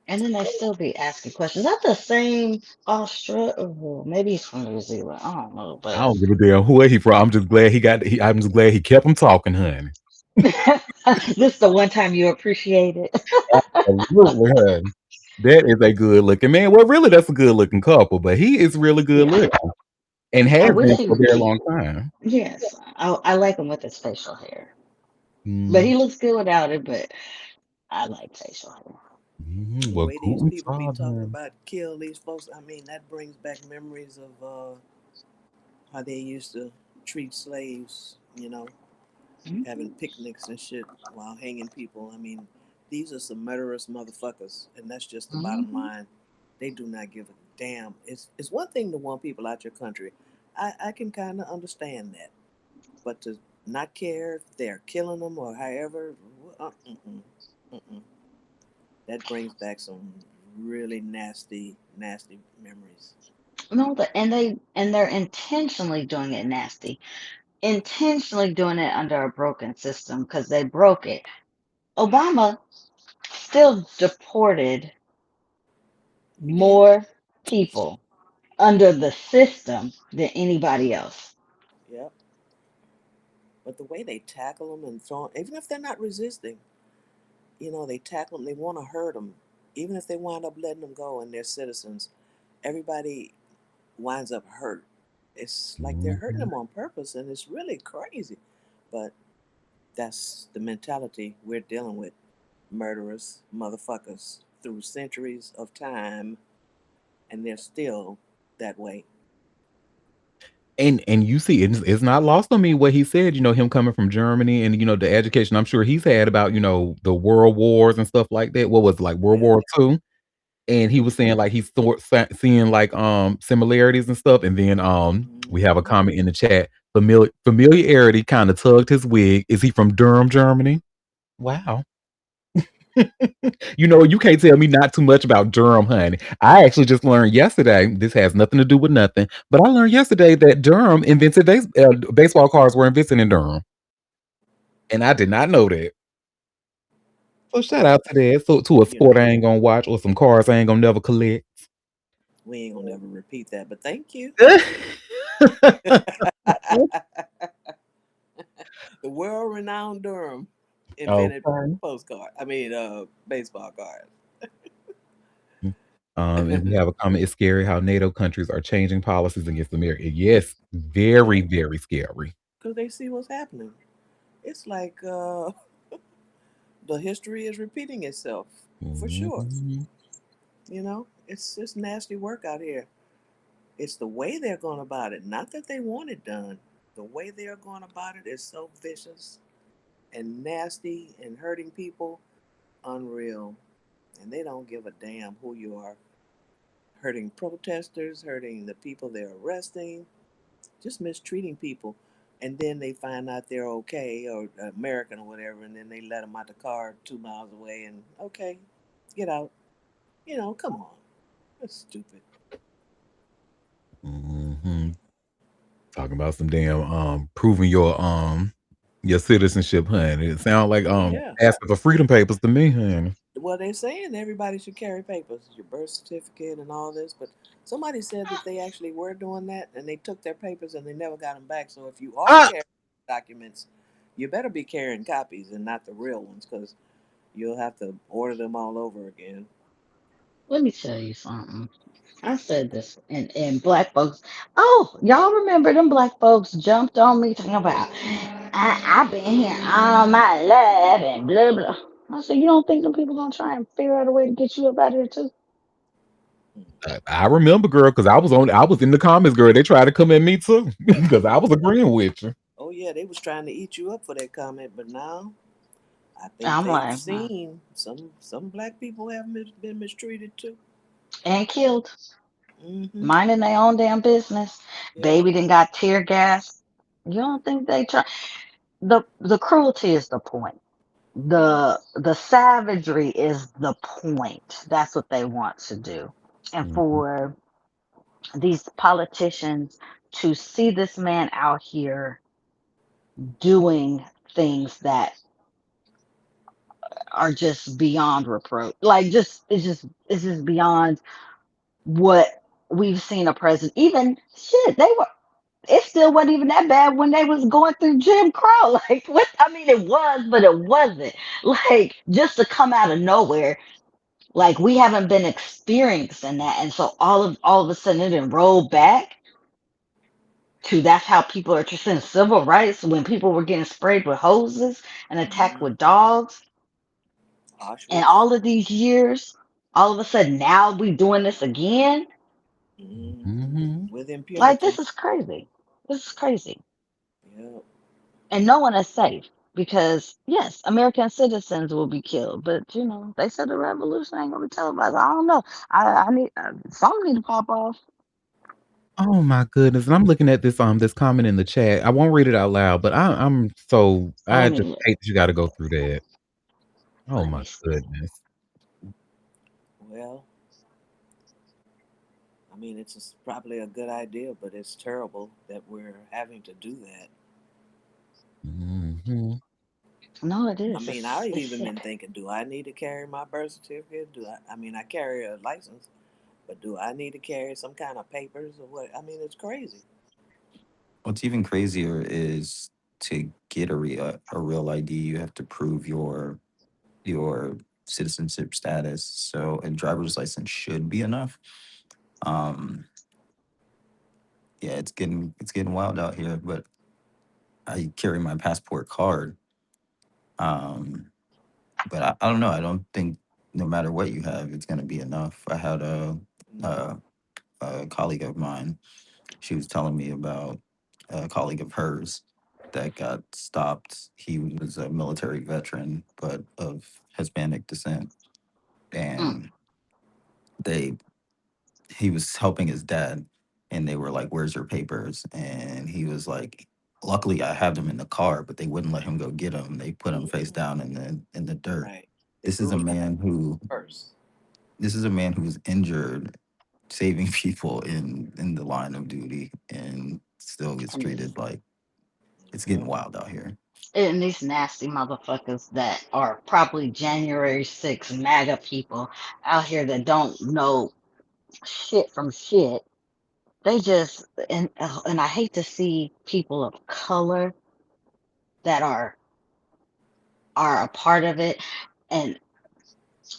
and then they still be asking questions. Is that the same Australia? Oh, maybe he's from New Zealand. I don't know, I but don't give a damn who he from. I'm just glad I'm just glad he kept him talking, honey. this is the one time you appreciate it. Absolutely, honey. That is a good looking man. Well, really, that's a good looking couple, but he is really good Yeah. looking and I has wish been he for a would very keep. long time. Yes, I like him with his facial hair, but Mm, he looks good without it. But I like facial hair. The Well, way these guten people be Tag, talking honey. about kill these folks, I mean, that brings back memories of how they used to treat slaves, having Mhm. picnics and shit while hanging people. I mean, these are some murderous motherfuckers, and that's just the bottom Mhm. line. They do not give a damn. It's one thing to want people out your country. I can kind of understand that, but to not care if they're killing them or however, mm-mm. That brings back some really nasty, nasty memories. No, they're intentionally doing it nasty, intentionally doing it under a broken system because they broke it. Obama still deported He did, more people under the system than anybody else. yep. But the way they tackle them and throw, even if they're not resisting, they tackle them. They want to hurt them, even if they wind up letting them go and they're citizens. Everybody winds up hurt. It's like they're hurting Mhm. them on purpose, and it's really crazy. But that's the mentality we're dealing with. Murderous motherfuckers through centuries of time, and they're still that way. And you see, it's not lost on me what he said. Him coming from Germany, and the education I'm sure he's had about the world wars and stuff like that. What was it, like World Yeah. War II? And he was saying like he's seeing like similarities and stuff. And then we have a Hmm. comment in the chat. Familiarity kind of tugged his wig. Is he from Durham, Germany? Wow. You can't tell me not too much about Durham, honey. I actually just learned yesterday. This has nothing to do with nothing, but I learned yesterday that Durham invented baseball cards were invented in Durham, and I did not know that. So shout out to that. So to a You sport I know, ain't gonna watch or some cars I ain't gonna never collect. we ain't gonna never repeat that, but thank you. The world renowned Durham invented Okay. postcard. I mean, baseball cards. And we have a comment. It's scary how NATO countries are changing policies against America. Yes, very, Yeah, very scary. because they see what's happening. It's like the history is repeating itself for sure. Mhm. It's nasty work out here. It's the way they're going about it, not that they want it done. The way they're going about it is so vicious and nasty and hurting people, unreal. And they don't give a damn who you are. Hurting protesters, hurting the people they're arresting, just mistreating people. And then they find out they're okay or American or whatever, and then they let them out the car 2 miles away and, okay, get out. Come on. That's stupid. Mhm. Talking about some damn proving your citizenship, honey. It sound like Oh, yeah. asking for freedom papers to me, honey. Well, they're saying everybody should carry papers, your birth certificate and all this, but somebody said that they actually were doing that and they took their papers and they never got them back. So if you are Ah, carrying documents, you better be carrying copies and not the real ones because you'll have to order them all over again. Let me tell you something. I said this, and black folks. Oh, y'all remember them black folks jumped on me talking about I've been here all my life and blah blah. I said, you don't think them people gonna try and figure out a way to get you up out of here too? Hmm. I remember, girl, because I was in the comments, girl. They tried to come at me too because I was agreeing with you. Oh yeah, they was trying to eat you up for that comment, but now I think I'm they've like, seen some black people have been mistreated too. and killed, Hmm. minding their own damn business. Yeah. Baby then got tear gas. You don't think they try? The cruelty is the point. Yeah. The savagery is the point. That's what they want to do. And Mhm. for these politicians to see this man out here doing things that are just beyond reproach. Like just it's just beyond what we've seen a president. Even shit, they were. It still wasn't even that bad when they was going through Jim Crow. Like what? I mean, it was, but it wasn't. Like just to come out of nowhere. Like we haven't been experiencing that, and so all of a sudden it didn't roll back to that's how people are just in civil rights when people were getting sprayed with hoses and attacked with Mm-hmm. dogs. And Auschwitz. all of these years, all of a sudden now we doing this again. Mm-hmm. Hmm. With Like this impunity. is crazy. This is crazy. Yep. And no one is safe because yes, American citizens will be killed, but they said the revolution ain't gonna be televised. I don't know. I need something need to pop off. Oh my goodness! And I'm looking at this comment in the chat. I won't read it out loud, but Oh, let I me just look. hate that you got to go through that. Oh Let my me see. goodness! Well, I mean, probably a good idea, but it's terrible that we're having to do that. Hmm. No, it I is. mean, I've It's even sick. been thinking, do I need to carry my birth certificate? Do I? I mean, I carry a license, but do I need to carry some kind of papers or what? I mean, it's crazy. What's even crazier is to get a real ID, you have to prove your citizenship status. So a driver's license should be enough. Um, yeah, it's getting wild out here. But I carry my passport card. Um, but I don't know. I don't think no matter what you have, it's gonna be enough. I had No. a, a colleague of mine. She was telling me about a colleague of hers that got stopped. He was a military veteran, but of Hispanic descent, Mm, and they he was helping his dad, and they were like, "Where's your papers?" And he was like, "Luckily, I have them in the car, but they wouldn't let him go get them. They put him face Mm-mm. down in the dirt." Right. They This is a brutalize man who first. this is a man who was injured saving people in the line of duty and still gets and treated like it's getting Yep. wild out here. these nasty motherfuckers that are probably January 6th MAGA people out here that don't know shit from shit. They just and I hate to see people of color that are a part of it. And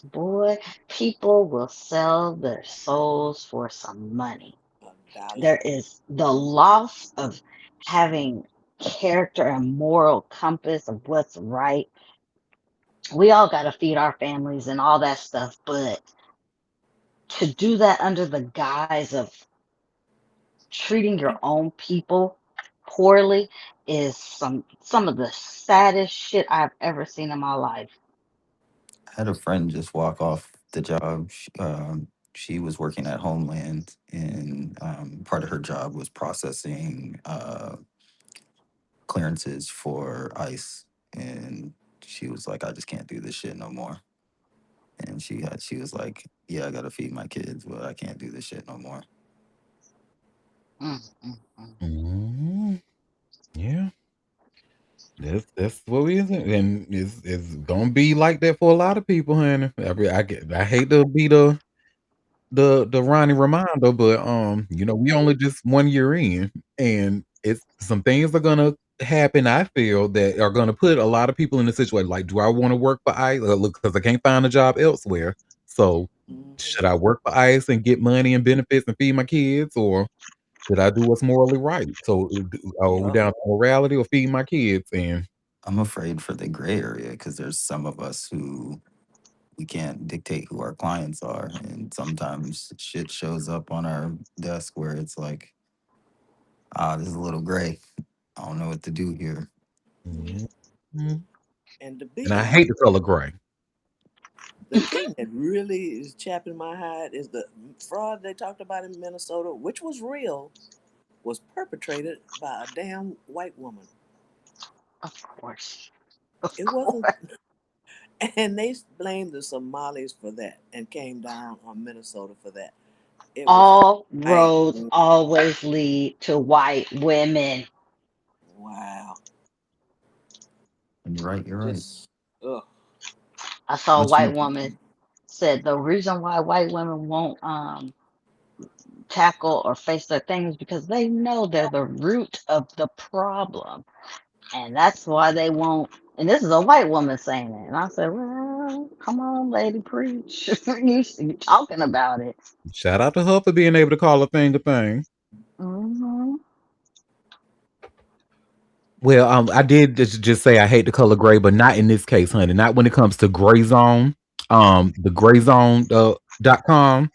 boy, people will sell their souls for some money. $1. There is the loss of having character and moral compass of what's right. We all got to feed our families and all that stuff, but to do that under the guise of treating your own people poorly is some of the saddest shit I've ever seen in my life. I had a friend just walk off the job. She was working at Homeland, and part of her job was processing clearances for ICE. And she was like, "I just can't do this shit no more." And she was like, "Yeah, I gotta feed my kids, but I can't do this shit no more." Mm, mm, mm. Hmm. Yeah, that's what we is, and it's gonna be like that for a lot of people, honey. I hate to be the Ronnie reminder, but we only just 1 year in, and it's some things are gonna happen. I feel that are gonna put a lot of people in a situation like, do I want to work for ICE? Look, because I can't find a job elsewhere. So, should I Mm-hmm. work for ICE and get money and benefits and feed my kids, or should I do what's morally right? So, are we Yep. down to morality or feed my kids? And I'm afraid for the gray area because there's some of us who we can't dictate who our clients are, and sometimes shit shows up on our desk where it's like, this is a little gray. I don't know what to do here. mhm. And And I hate the color gray. the thing that really is chapping my hide is the fraud they talked about in Minnesota, which was real, was perpetrated by a damn white woman. Of course. Of It wasn't, course. and they blamed the Somalis for that and came down on Minnesota for that. It was a All white roads woman. always lead to white women. Wow. You're right. You're right. Just, ugh. I saw a Once white you, woman said the reason why white women won't tackle or face their things because they know they're the root of the problem. And that's why they won't. And this is a white woman saying it. And I said, well, come on, lady, preach. You talking about it. Shout out to her for being able to call a thing a thing. Hmm. Well, I did just say I hate the color gray, but not in this case, honey. Not when it comes to gray zone. The grayzone .com.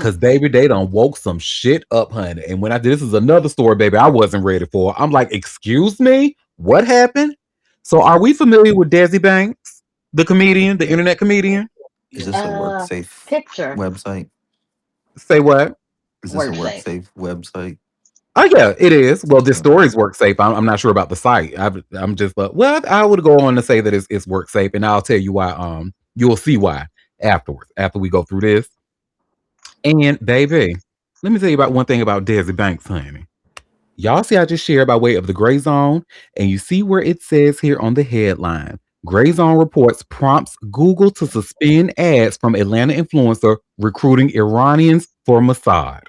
Cause baby, they done woke some shit up, honey. And when I did, this is another story, baby, I wasn't ready for. I'm like, excuse me, what happened? So, are we familiar with Desi Banks, the comedian, the internet comedian? is this a Yes. work safe Picture website? Say what? Is this a work work safe. safe website? Oh yeah, it is. Well, this Okay. story's work safe. I'm not sure about the site. I'm just, well, I would go on to say that it's work safe, and I'll tell you why. You'll see why afterwards after we go through this. And baby, let me tell you about one thing about Desi Banks, honey. Y'all see, I just shared by way of the gray zone, and you see where it says here on the headline Gray Zone reports prompts Google to suspend ads from Atlanta influencer recruiting Iranians for Mossad.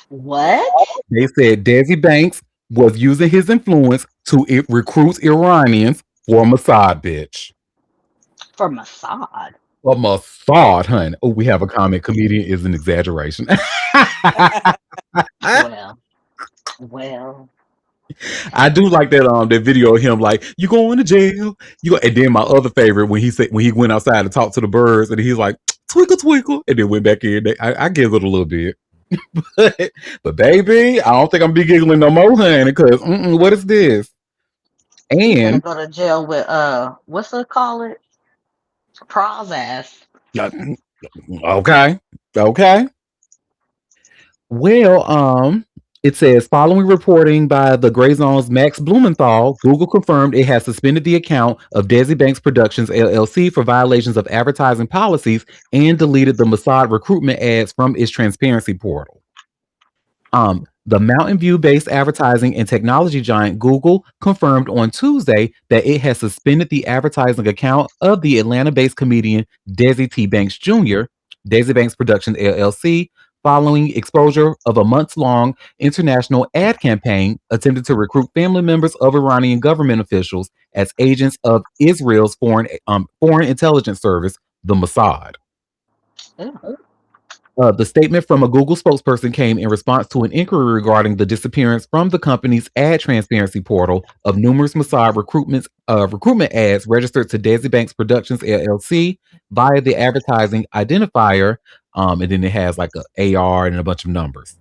What? They said Desi Banks was using his influence to recruit Iranians for Mossad, bitch. For Mossad. For Mossad, honey. Oh, we have a comment. Comedian is an exaggeration. Well, well. I do like that video of him like, you going to jail. And then my other favorite when he said when he went outside to talk to the birds and he's like, twinkle twinkle, and then went back in. I giggled a little bit. but baby, I don't think I'm be giggling no more, honey, because what is this? He finna And go to jail with what's it call it? Pros ass. yeah, okay. Okay. Well, it says following reporting by the Gray Zone's Max Blumenthal, Google confirmed it has suspended the account of Desi Banks Productions LLC for violations of advertising policies and deleted the Mossad recruitment ads from its transparency portal. The Mountain View-based advertising and technology giant Google confirmed on Tuesday that it has suspended the advertising account of the Atlanta-based comedian Desi T. Banks Jr., Desi Banks Productions LLC, following exposure of a months-long international ad campaign attempted to recruit family members of Iranian government officials as agents of Israel's foreign intelligence service, the Mossad. Ew. The statement from a Google spokesperson came in response to an inquiry regarding the disappearance from the company's ad transparency portal of numerous Mossad recruitment ads registered to Desi Banks Productions LLC via the advertising identifier, and then it has like a AR and a bunch of numbers.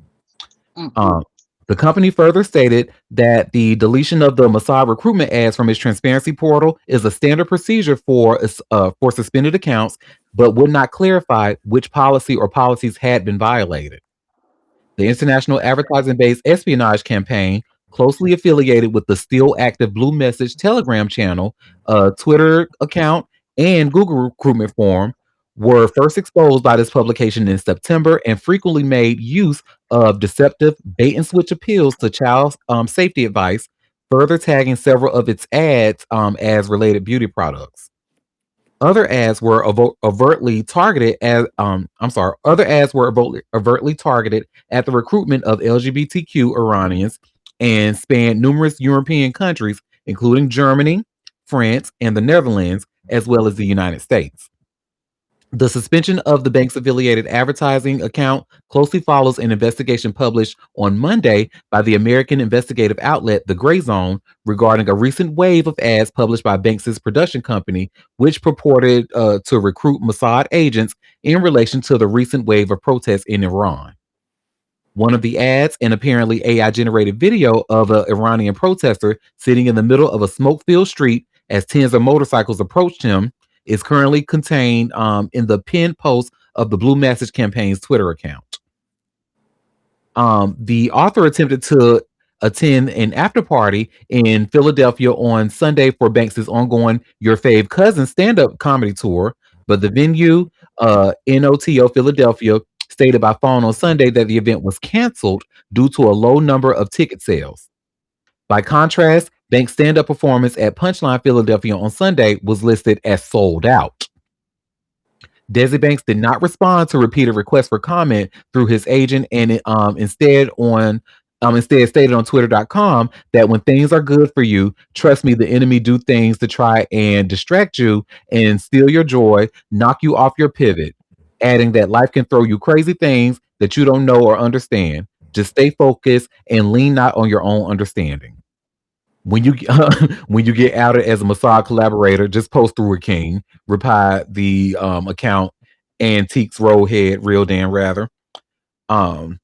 Mm-hmm. The company further stated that the deletion of the Mossad recruitment ads from its transparency portal is a standard procedure for suspended accounts, but would not clarify which policy or policies had been violated. The international advertising-based espionage campaign, closely affiliated with the still active Blue Message Telegram channel, Twitter account, and Google recruitment forum, were first exposed by this publication in September and frequently made use of deceptive bait and switch appeals to child safety advice, further tagging several of its ads as related beauty products. Other ads were overtly targeted at overtly targeted at the recruitment of LGBTQ Iranians and spanned numerous European countries, including Germany, France, and the Netherlands, as well as the United States. The suspension of the bank's affiliated advertising account closely follows an investigation published on Monday by the American investigative outlet The Gray Zone regarding a recent wave of ads published by Banks' production company, which purported to recruit Mossad agents in relation to the recent wave of protests in Iran. One of the ads, an apparently AI generated video of an Iranian protester sitting in the middle of a smoke filled street as tens of motorcycles approached him, is currently contained in the pinned post of the Blue Message campaign's Twitter account. The author attempted to attend an after party in Philadelphia on Sunday for Banks's ongoing Your Fave Cousin stand-up comedy tour, but the venue, NOTO Philadelphia, stated by phone on Sunday that the event was canceled due to a low number of ticket sales. By contrast, Banks' stand-up performance at Punchline Philadelphia on Sunday was listed as sold out. Desi Banks did not respond to repeated requests for comment through his agent, and instead stated on Twitter.com that when things are good for you, trust me, the enemy do things to try and distract you and steal your joy, knock you off your pivot. Adding that life can throw you crazy things that you don't know or understand. Just stay focused and lean not on your own understanding. When you when you get outed as a Mossad collaborator, just post through a king. Replied the account Antiques Roadhead, real Dan rather. Um,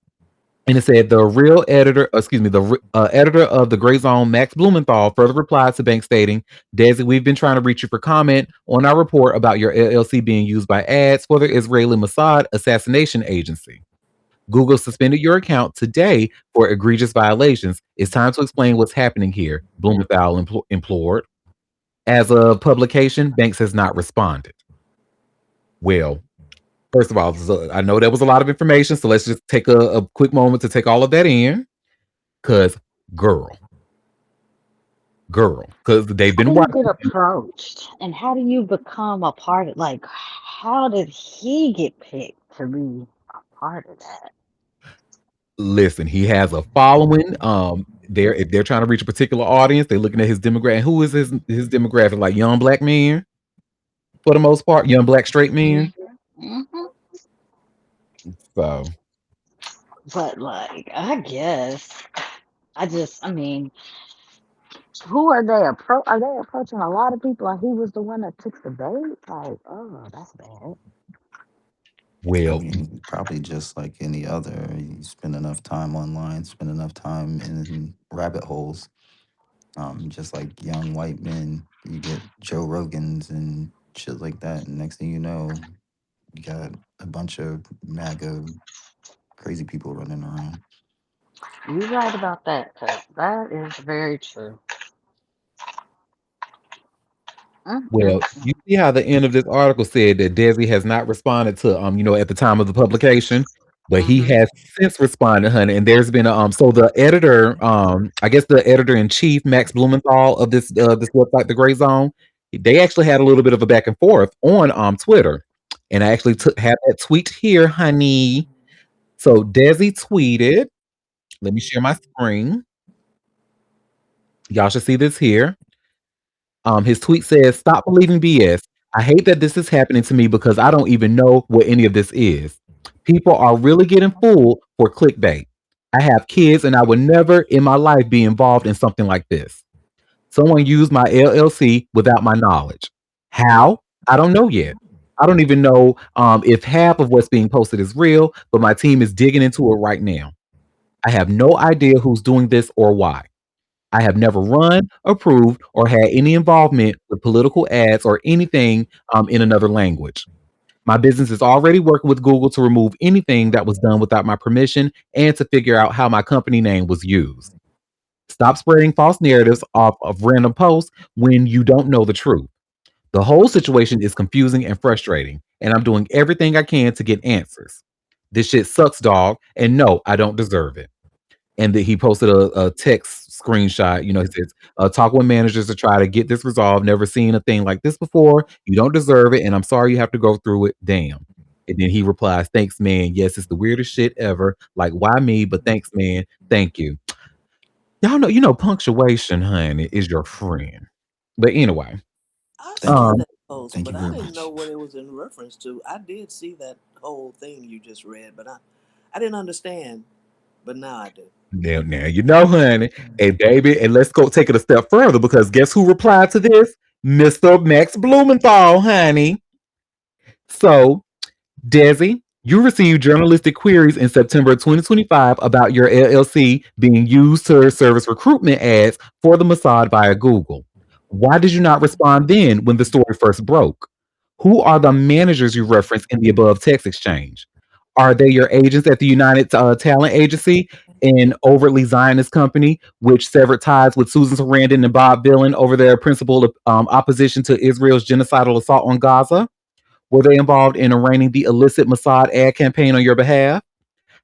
and it said the real editor, excuse me, the editor of the Gray Zone, Max Blumenthal, further replied to Bank stating, "Desi, we've been trying to reach you for comment on our report about your LLC being used by ads for the Israeli Mossad assassination agency. Google suspended your account today for egregious violations. It's time to explain what's happening here," Blumenthal implored. As of publication, Banks has not responded. Well, first of all, I know that was a lot of information, so let's just take a quick moment to take all of that in. Because, girl, because they've How been do you watching. get approached? And how do you become a part of, like, how did he get picked to be a part of that? Listen, he has a following. If they're trying to reach a particular audience, they're looking at his demographic. Who is his demographic? Like young black men, for the most part, young black straight men. Hmm. So, But, like, I guess, I mean, who are they Are they approaching a lot of people and he was the one that took the bait? Like, oh, that's bad. I well, mean, probably just like any other. You spend enough time online, spend enough time in rabbit holes. Just like young white men, you get Joe Rogans and shit like that, and next thing you know, you got a bunch of MAGA crazy people running around. You're right about that, cause that is very true. Well, you see how the end of this article said that Desi has not responded to at the time of the publication, but he Mm-hmm. has since responded, honey. And there's been a so the editor, I guess the editor in chief, Max Blumenthal of this website, The Gray Zone, they actually had a little bit of a back and forth on Twitter. And I actually have that tweet here, honey. So Desi tweeted, let me share my screen. Y'all should see this here. His tweet says, "Stop believing BS. I hate that this is happening to me because I don't even know what any of this is. People are really getting fooled for clickbait. I have kids and I would never in my life be involved in something like this. Someone used my LLC without my knowledge. How? I don't know yet. I don't even know if half of what's being posted is real, but my team is digging into it right now. I have no idea who's doing this or why. I have never run, approved, or had any involvement with political ads or anything in another language. My business is already working with Google to remove anything that was done without my permission and to figure out how my company name was used. Stop spreading false narratives off of random posts when you don't know the truth. The whole situation is confusing and frustrating, and I'm doing everything I can to get answers. This shit sucks, dog, and no, I don't deserve it." And that he posted a text screenshot. He says, "Talk with managers to try to get this resolved. Never seen a thing like this before. You don't deserve it, and I'm sorry you have to go through it. Damn." And then he replies, "Thanks, man. Yes, it's the weirdest shit ever. Like, why me? But thanks, man. Thank you." Y'all know, punctuation, honey, is your friend. But anyway, I Thank saw you. um, that post, Thank you but I very didn't know much. what it was in reference to. I did see that whole thing you just read, but I didn't understand. But now I do. now honey, and baby, and let's go take it a step further because guess who replied to this? Mr. Max Blumenthal, honey. So Desi, you received journalistic queries in September 2025 about your LLC being used to service recruitment ads for the Mossad via Google. Why did you not respond then when the story first broke? Who are the managers you referenced in the above text exchange? Are they your agents at the United Talent Agency, an overtly Zionist company which severed ties with Susan Sarandon and Bob Dylan over their principal opposition to Israel's genocidal assault on Gaza? Were they involved in arranging the illicit Mossad ad campaign on your behalf?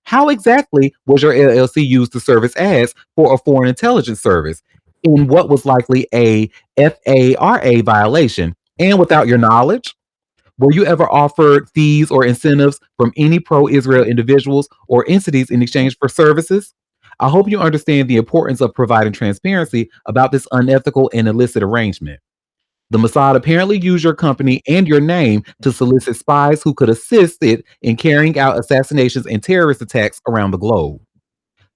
How exactly was your LLC used to service ads for a foreign intelligence service? in what was likely a FARA violation and without your knowledge? Were you ever offered fees or incentives from any pro Israel individuals or entities in exchange for services? I hope you understand the importance of providing transparency about this unethical and illicit arrangement. The Mossad apparently used your company and your name to solicit spies who could assist it in carrying out assassinations and terrorist attacks around the globe.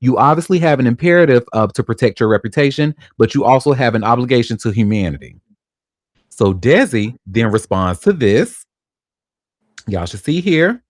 You obviously have an imperative to protect your reputation, but you also have an obligation to humanity. So Desi then responds to this. Y'all should see here.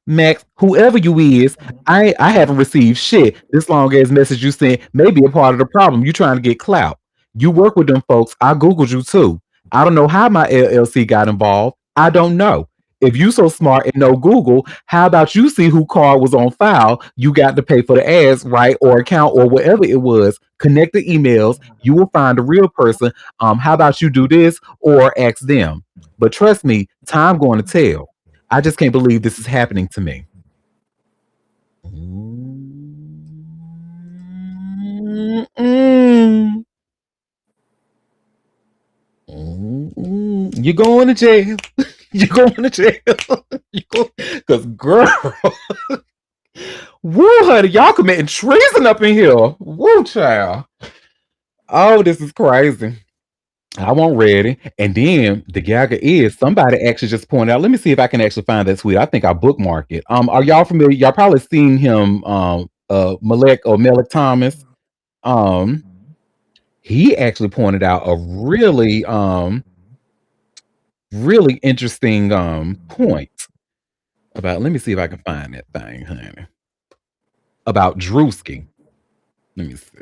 Max, whoever you is, I haven't received shit. This long ass message you sent may be a part of the problem. You trying to get clout. You work with them folks. I Googled you too. I don't know how my LLC got involved. I don't know. If you so smart and know Google, how about you see who card was on file? You got to pay for the ads, right? Or account or whatever it was. Connect the emails. You will find the real person. How about you do this or ask them? But trust me, time going to tell. I just can't believe this is happening to me. Mm-mm. Mm-mm. You're going to jail. You're going to jail. Because, girl, woo, honey, y'all committing treason up in here. Woo, child. Oh, this is crazy. I won't read it. And then the gagger is somebody actually just pointed out. Let me see if I can actually find that tweet. I think I bookmark it. Are y'all familiar? Y'all probably seen him, Malik Thomas. Um, he actually pointed out a really interesting point about. Let me see if I can find that thing, honey. About Drewski. Let me see.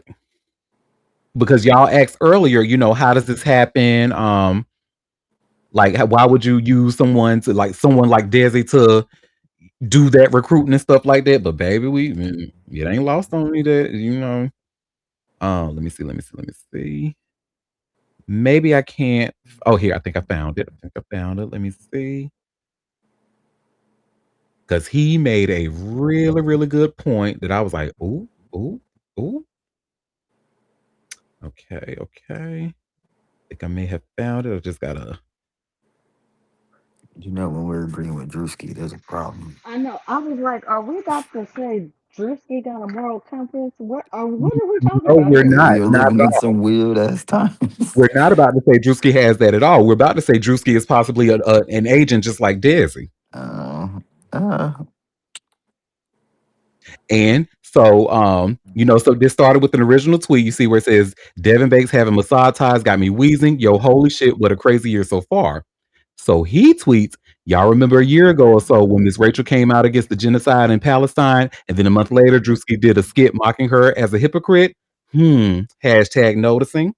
Because y'all asked earlier, how does this happen? Like, why would you use someone like Desi to do that recruiting and stuff like that? But baby, it ain't lost on me that. Let me see. Let me see. Maybe I can't. Oh, here, I think I found it. Let me see. Because he made a really, really good point that I was like, ooh, ooh, ooh. Okay, okay. I think I may have found it. I just gotta. When we're agreeing with Drewski, there's a problem. I know. I was like, are we about to say Drewski got a moral compass? What are we talking No, about we're here? not. We are Not living at in all. some weird ass times. We're not about to say Drewski has that at all. We're about to say Drewski is possibly an agent just like Desi. uh, uh, And so, so this started with an original tweet. You see where it says, Devin Banks having massage ties got me wheezing. Yo, holy shit, what a crazy year so far. So he tweets, y'all remember a year ago or so when Miss Rachel came out against the genocide in Palestine, and then a month later, Drewski did a skit mocking her as a hypocrite? Hashtag noticing.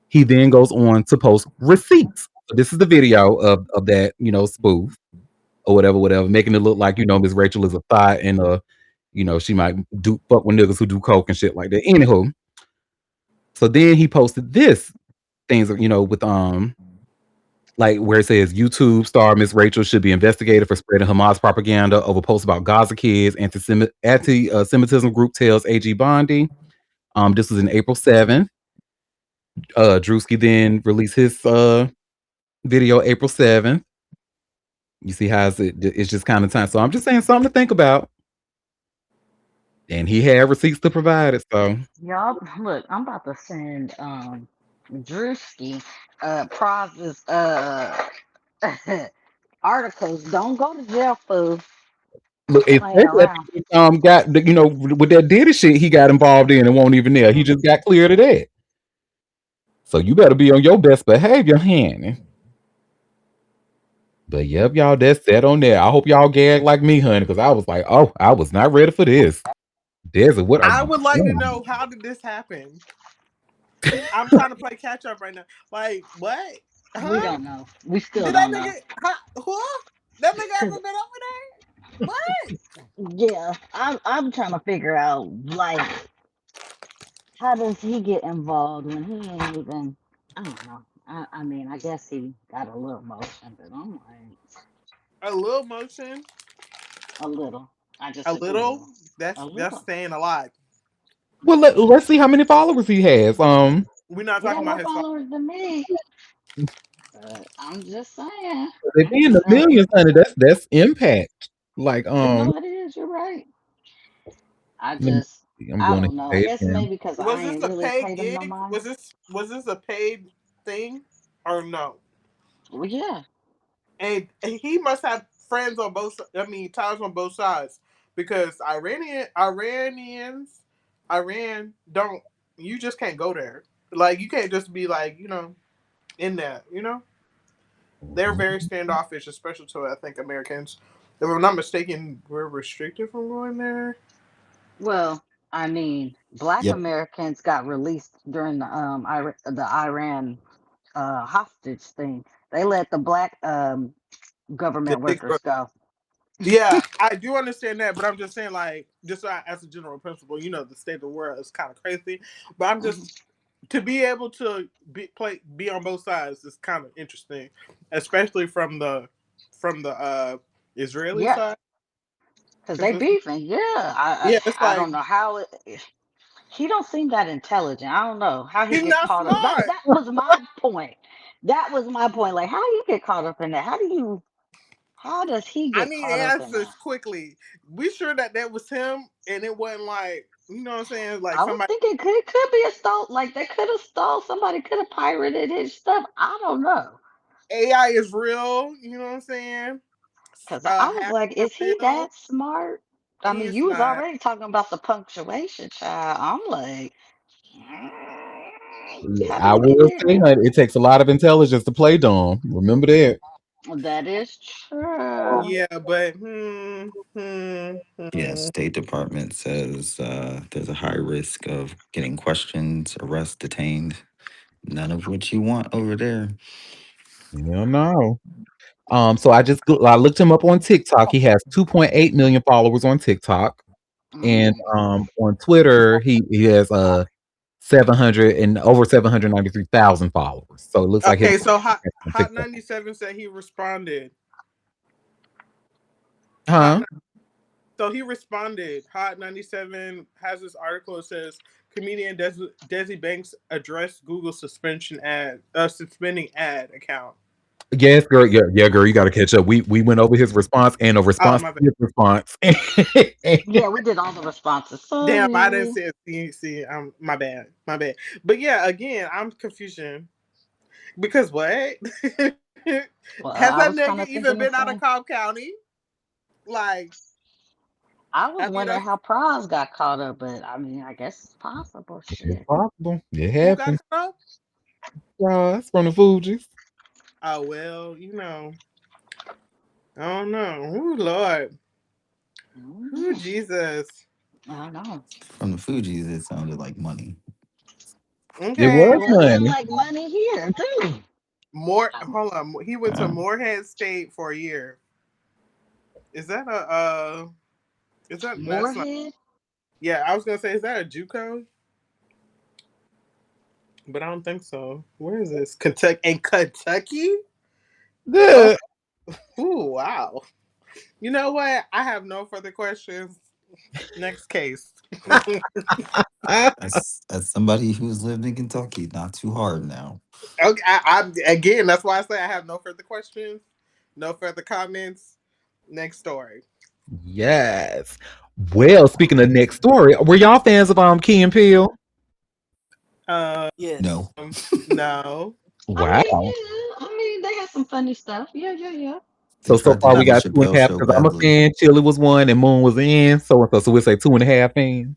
He then goes on to post receipts. So this is the video of that, spoof or whatever, making it look like, Miss Rachel is a thought and she might do fuck with niggas who do coke and shit like that. Anywho, so then he posted this things, with like where it says YouTube star Miss Rachel should be investigated for spreading Hamas propaganda over posts about Gaza kids. Anti-Semitism group tells AG Bondi. This was in April 7th. Drewski then released his video April 7th. You see how it's just kind of time. So I'm just saying something to think about. And he had receipts to provide it. So Y'all, look, I'm about to send Drewski prizes articles. Don't go to jail for look, playing especially around. got with that Diddy shit he got involved in and won't even there. He just got cleared of that. So you better be on your best behavior, honey. But yep, y'all, that's set on there. I hope y'all gag like me, honey, because I was like, oh, I was not ready for this. Desert, what are I you would like to doing? know, how did this happen? I'm trying to play catch up right now. Like, what? We Huh? don't know. We still Did that don't know. nigga? Huh? Who? That nigga Cause ever been over there? What? yeah, I'm trying to figure out like how does he get involved when he ain't even. I don't know. I mean, I guess he got a little motion, but I'm like A little motion. a little. I A just a little. little, a That's little. saying a lot. Well, let's see how many followers he has. We're not He talking got more about his phone. followers than me. I'm just saying. They I'm be in the just saying. millions, honey. That's impact. Like, No, it is. You're right. I let me just, see. I'm I going to don't know. I page guess him. maybe because I Was this ain't a really paid paid him no gig? mind. Was this a paid thing or no? Well, yeah. And he must have friends on both. I mean, ties on both sides because Iran don't. You just can't go there. Like you can't just be like in that. They're very standoffish, especially to I think Americans. If I'm not mistaken, we're restricted from going there. Well, I mean, Black Yep. Americans got released during the Iran hostage thing. They let the black The government big workers go. Yeah, I do understand that, but I'm just saying, like, just as a general principle, the state of the world is kind of crazy. But I'm Mhm. just to be able to be on both sides is kind of interesting, especially from the Israeli Yeah, side. because Because they beefing. Yeah, yeah, it's I don't like know how he don't seem that intelligent. I don't know how he he's get not caught up. That smart. that was my point. That was my point. Like, how you get caught up in that? How does he I get need caught up in answers that? quickly. We sure that was him, and it wasn't like what I'm saying, like I would somebody think it could be a stole. Like they could have stole. Somebody could have pirated his stuff. I don't know. AI is real. You know what I'm saying? Cause I was Hackers like, are is he real. that smart? I mean, It's you was not. already talking about the punctuation, child. I'm like, how did I he get will say, there? honey, it takes a lot of intelligence to play dumb. Remember that. That is true. Yeah, but Yeah, State Department says there's a high risk of getting questions, arrest, detained. None of what you want over there. You know. So I looked him up on TikTok. He has 2.8 million followers on TikTok, and Mm. on Twitter he has 700 and over 793,000 followers. So it looks like he has okay. So on Hot TikTok. 97 said he responded. Hot Huh? so he responded. Hot 97 has this article. It says comedian Desi Banks addressed Google suspending ad account. Yes, girl. Yeah, yeah, girl. You got to catch up. We went over his response and a Oh response to my bad. his response. Yeah, we did all the responses. Damn, I didn't Sorry. see it. See, my bad, my bad. But yeah, again, I'm confusion because what Well, has I that was nigga kind of even thinking the been out of same. Cobb County? Like, I was I mean, wondering how Prize got caught up, but I mean, I guess it's possible. It's Shit. possible. It who got happens. caught up? It's from the Fugees. Oh well, I don't know. Oh Lord, oh Mhm. Jesus. I know. From the Fugees, it sounded like money. It Okay, was Well, it sounds money. like money here too. more. Um, Hold on, he went to Uh, Moorhead State for a year. Is that a Is that that's not? Moorhead. Yeah, I was gonna say, is that a JUCO? But I don't think so. Where is this? Kentucky and Kentucky? Oh, Yeah. ooh, wow. You know what? I have no further questions. Next case. Okay, as somebody who's lived in Kentucky, not too hard now. again, that's why I say I have no further questions, no further comments. Next story. Yes. Well, speaking of next story, were y'all fans of Key and Peele? Um, No. no. I mean, Wow. yeah. I mean, they had some funny stuff. Yeah, yeah, yeah. They So tried to far do we the got two and Chappelle a half show because I'm a badly. fan. Chili was one and Moon was in. So we'll say 2.5 fans.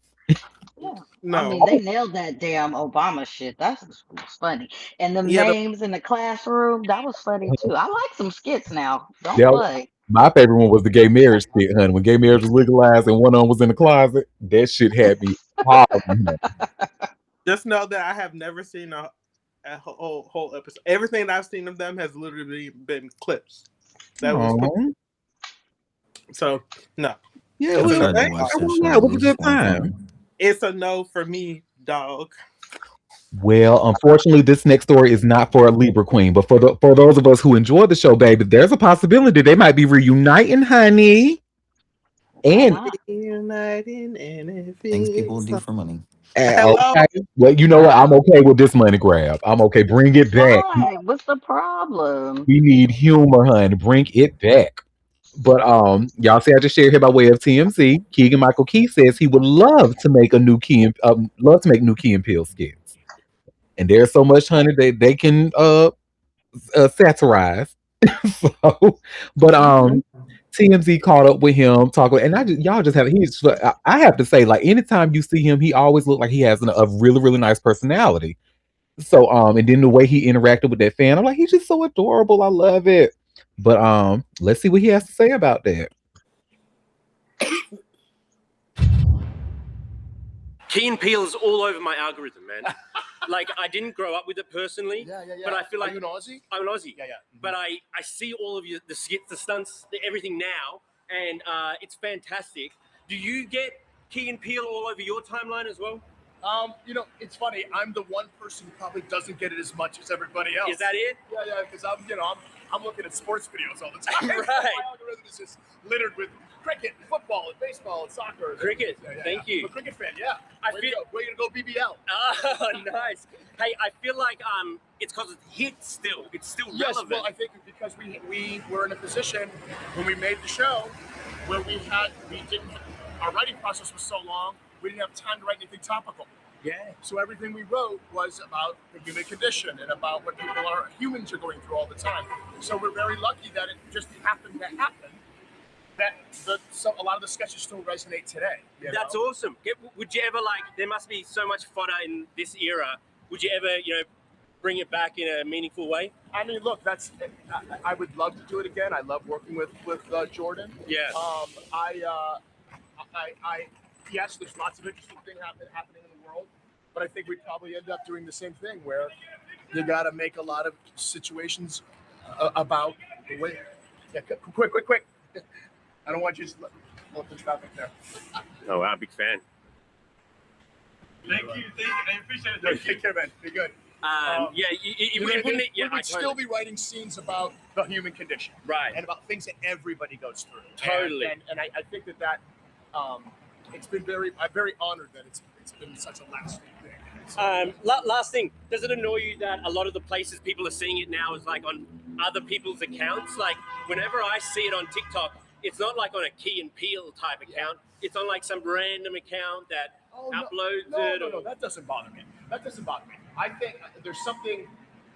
Yeah. I No. mean, they nailed that damn Obama shit. Was funny. And the Yeah, names in the classroom, that was funny too. I like some skits now. Don't That, play. my favorite one was the gay marriage shit, honey. When gay marriage was legalized and one of them was in the closet, that shit had me hollering. just know that I have never seen a whole episode. Everything that I've seen of them has literally been clips that was put. Oh, So no, yeah, it's I've a no. tried to I watch their won't lie, it shows. was It a was good just one time. fun. It's a no for me, dog. Well, unfortunately, this next story is not for a Libra queen, but for those of us who enjoy the show, baby, there's a possibility they might be reuniting, honey. And Uniting and it Things people feels do so. for money. Hello. okay, well, you know what? I'm okay with this money grab. I'm okay. Bring it back. Why? What's the problem? We need humor, honey. Bring it back. But y'all see, I just shared here by way of TMC. Keegan Michael Key says he would love to make a new love to make new Key and Peele skits. And there's so much, honey, they can satirize. So, but TMZ caught up with him talking, and y'all just have I have to say, like anytime you see him, he always look like he has a really really nice personality. So and then the way he interacted with that fan, I'm like, he's just so adorable. I love it. But let's see what he has to say about that. Key and Peele's all over my algorithm, man. Like I didn't grow up with it personally, but I feel like Are you an Aussie? I'm an Aussie. Yeah. But I see all of the skits, the stunts, everything now, and it's fantastic. Do you get Key and Peele all over your timeline as well? It's funny. I'm the one person who probably doesn't get it as much as everybody else. Is that it? Yeah, because I'm looking at sports videos all the time. Right. My algorithm is just littered with cricket, and football, and baseball, and soccer. Cricket. Thank you. I'm a cricket fan. Yeah. I feel. Way to go, BBL. Oh, nice. Hey, I feel like it's because it's hit still. It's still Yes, relevant. well, I think because we were in a position when we made the show where our writing process was so long, we didn't have time to write anything topical. Yeah. So everything we wrote was about the human condition and about what humans are going through all the time. So we're very lucky that it just happened to happen. That a lot of the sketches still resonate today. That's awesome. Would you ever there must be so much fodder in this era. Would you ever, bring it back in a meaningful way? I mean, look, I would love to do it again. I love working with Jordan. Yeah. Yes, there's lots of interesting things happening in the world, but I think we'd probably end up doing the same thing where you got to make a lot of situations about the way. Yeah, quick. I don't want you to let the traffic there. Oh, wow, big fan. Thank you. I appreciate it. Take care, man. Be good. We'd still be writing scenes about the human condition, right, and about things that everybody goes through. Totally. And I think that it's been I'm very honored that it's been such a lasting thing. So, last thing, does it annoy you that a lot of the places people are seeing it now is like on other people's accounts? Like whenever I see it on TikTok, it's not like on a Key and Peele type account. It's on like some random account that uploads it. No, that doesn't bother me. I think there's something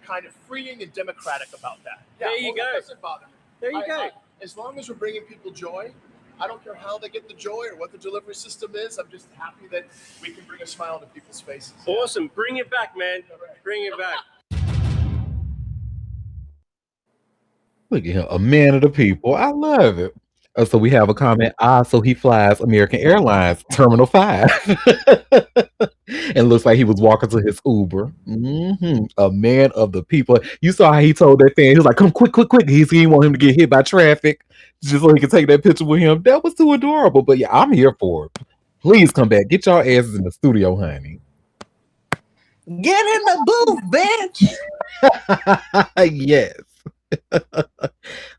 kind of freeing and democratic about that. There you go. That doesn't bother me. There you go. As long as we're bringing people joy, I don't care how they get the joy or what the delivery system is. I'm just happy that we can bring a smile to people's faces. Awesome. Bring it back, man. Bring it back. Look at him, a man of the people. I love it. So we have a comment. So he flies American Airlines Terminal 5. And looks like he was walking to his Uber. A man of the people. You saw how he told that fan, he was like, come quick. He didn't want him to get hit by traffic just so he could take that picture with him. That was too adorable. But yeah, I'm here for it. Please come back. Get y'all asses in the studio, honey. Get in the booth, bitch. Yes.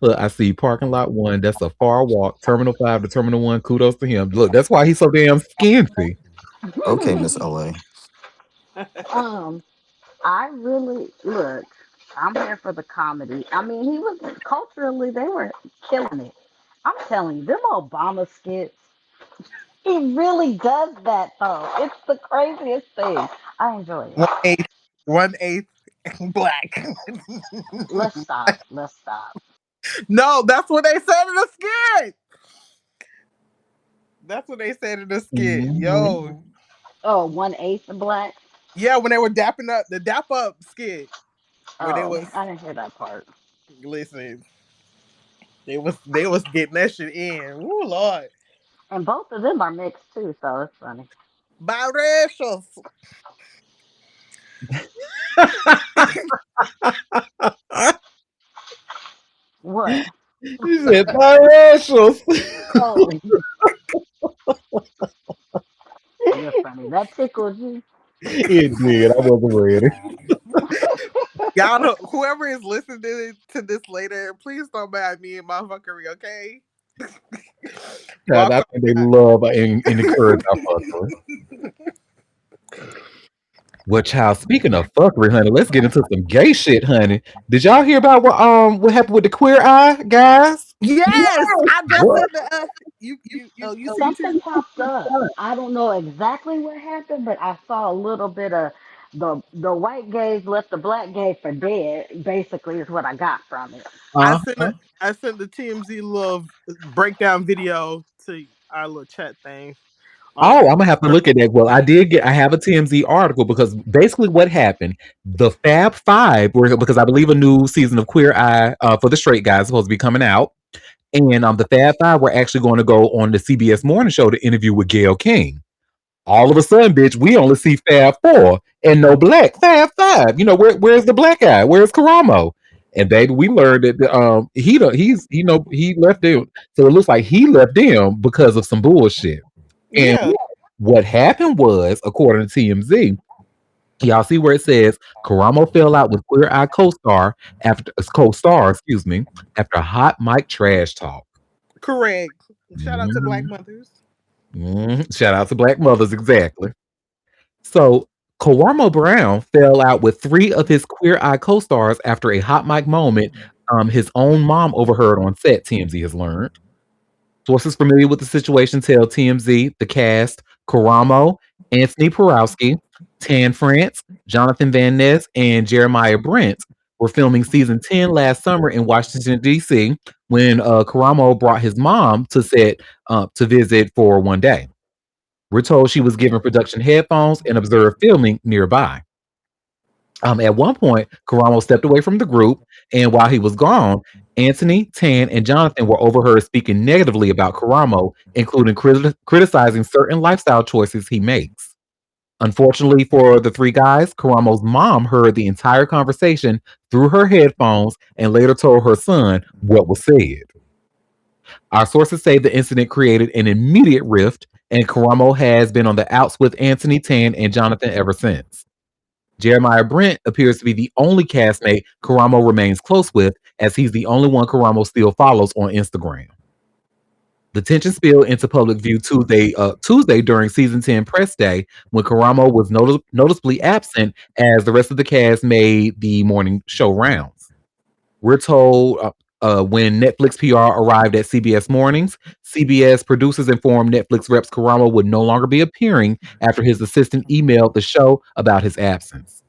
Look, I see parking lot 1. That's a far walk. Terminal 5 to Terminal 1. Kudos to him. Look, that's why he's so damn skinty. Okay, Miss LA. I really look. I'm here for the comedy. I mean, he was culturally, they were killing it. I'm telling you, them Obama skits. He really does that though. It's the craziest thing. I enjoy it. 1/8 black. Let's stop. No, that's what they said in the skit. That's what they said in the skit. Yo. Oh, 1/8 black. Yeah, when they were dapping up the dap up skit. I didn't hear that part. Listen, they was getting that shit in. Ooh, Lord. And both of them are mixed too, so it's funny. Biracial. What? You said biracials. Oh. You're funny. That tickled you. It did. I wasn't ready. Y'all know, whoever is listening to this later, please don't mind me and my fuckery, okay? Child, I Welcome think they back. love and encourage our fuckery. Well, child, speaking of fuckery, honey, let's get into some gay shit, honey. Did y'all hear about what happened with the Queer Eye guys? Yes, I just What? said that. You see it too. Something popped up. I don't know exactly what happened, but I saw a little bit of the white gays left the black gay for dead. Basically, is what I got from it. I Uh sent huh. a, I sent the TMZ little breakdown video to our little chat thing on Oh, I'm gonna have to Facebook. look at that. Well, I have a TMZ article because basically what happened, the Fab Five were because I believe a new season of Queer Eye for the straight guys is supposed to be coming out. And the Fab Five were actually going to go on the CBS morning show to interview with Gayle King. All of a sudden, bitch, we only see Fab Four and no black Fab Five. You know, where's the black guy? Where's Karamo? And baby, we learned that he left them. So it looks like he left them because of some bullshit. And Yeah, what happened was, according to TMZ, y'all see where it says Karamo fell out with Queer Eye co-star, excuse me, after a hot mic trash talk. correct. Shout out to Black Mhm. Mothers. Shout out to Black mothers, exactly. So Kawarmo Brown fell out with three of his Queer Eye co-stars after a hot mic moment his own mom overheard on set, TMZ has learned. Sources familiar with the situation tell TMZ the cast, Karamo, Anthony Porowski, Tan France, Jonathan Van Ness, and Jeremiah Brent were filming season 10 last summer in Washington, D.C. when Karamo brought his mom to set to visit for one day. We're told she was given production headphones and observed filming nearby. At one point, Karamo stepped away from the group, and while he was gone, Anthony, Tan, and Jonathan were overheard speaking negatively about Karamo, including criticizing certain lifestyle choices he makes. Unfortunately for the three guys, Karamo's mom heard the entire conversation through her headphones and later told her son what was said. Our sources say the incident created an immediate rift, and Karamo has been on the outs with Anthony, Tan, and Jonathan ever since. Jeremiah Brent appears to be the only castmate Karamo remains close with, as he's the only one Karamo still follows on Instagram. The tension spilled into public view Tuesday during season 10 press day when Karamo was noticeably absent as the rest of the cast made the morning show rounds. We're told when Netflix PR arrived at CBS Mornings, CBS producers informed Netflix reps Karamo would no longer be appearing after his assistant emailed the show about his absence.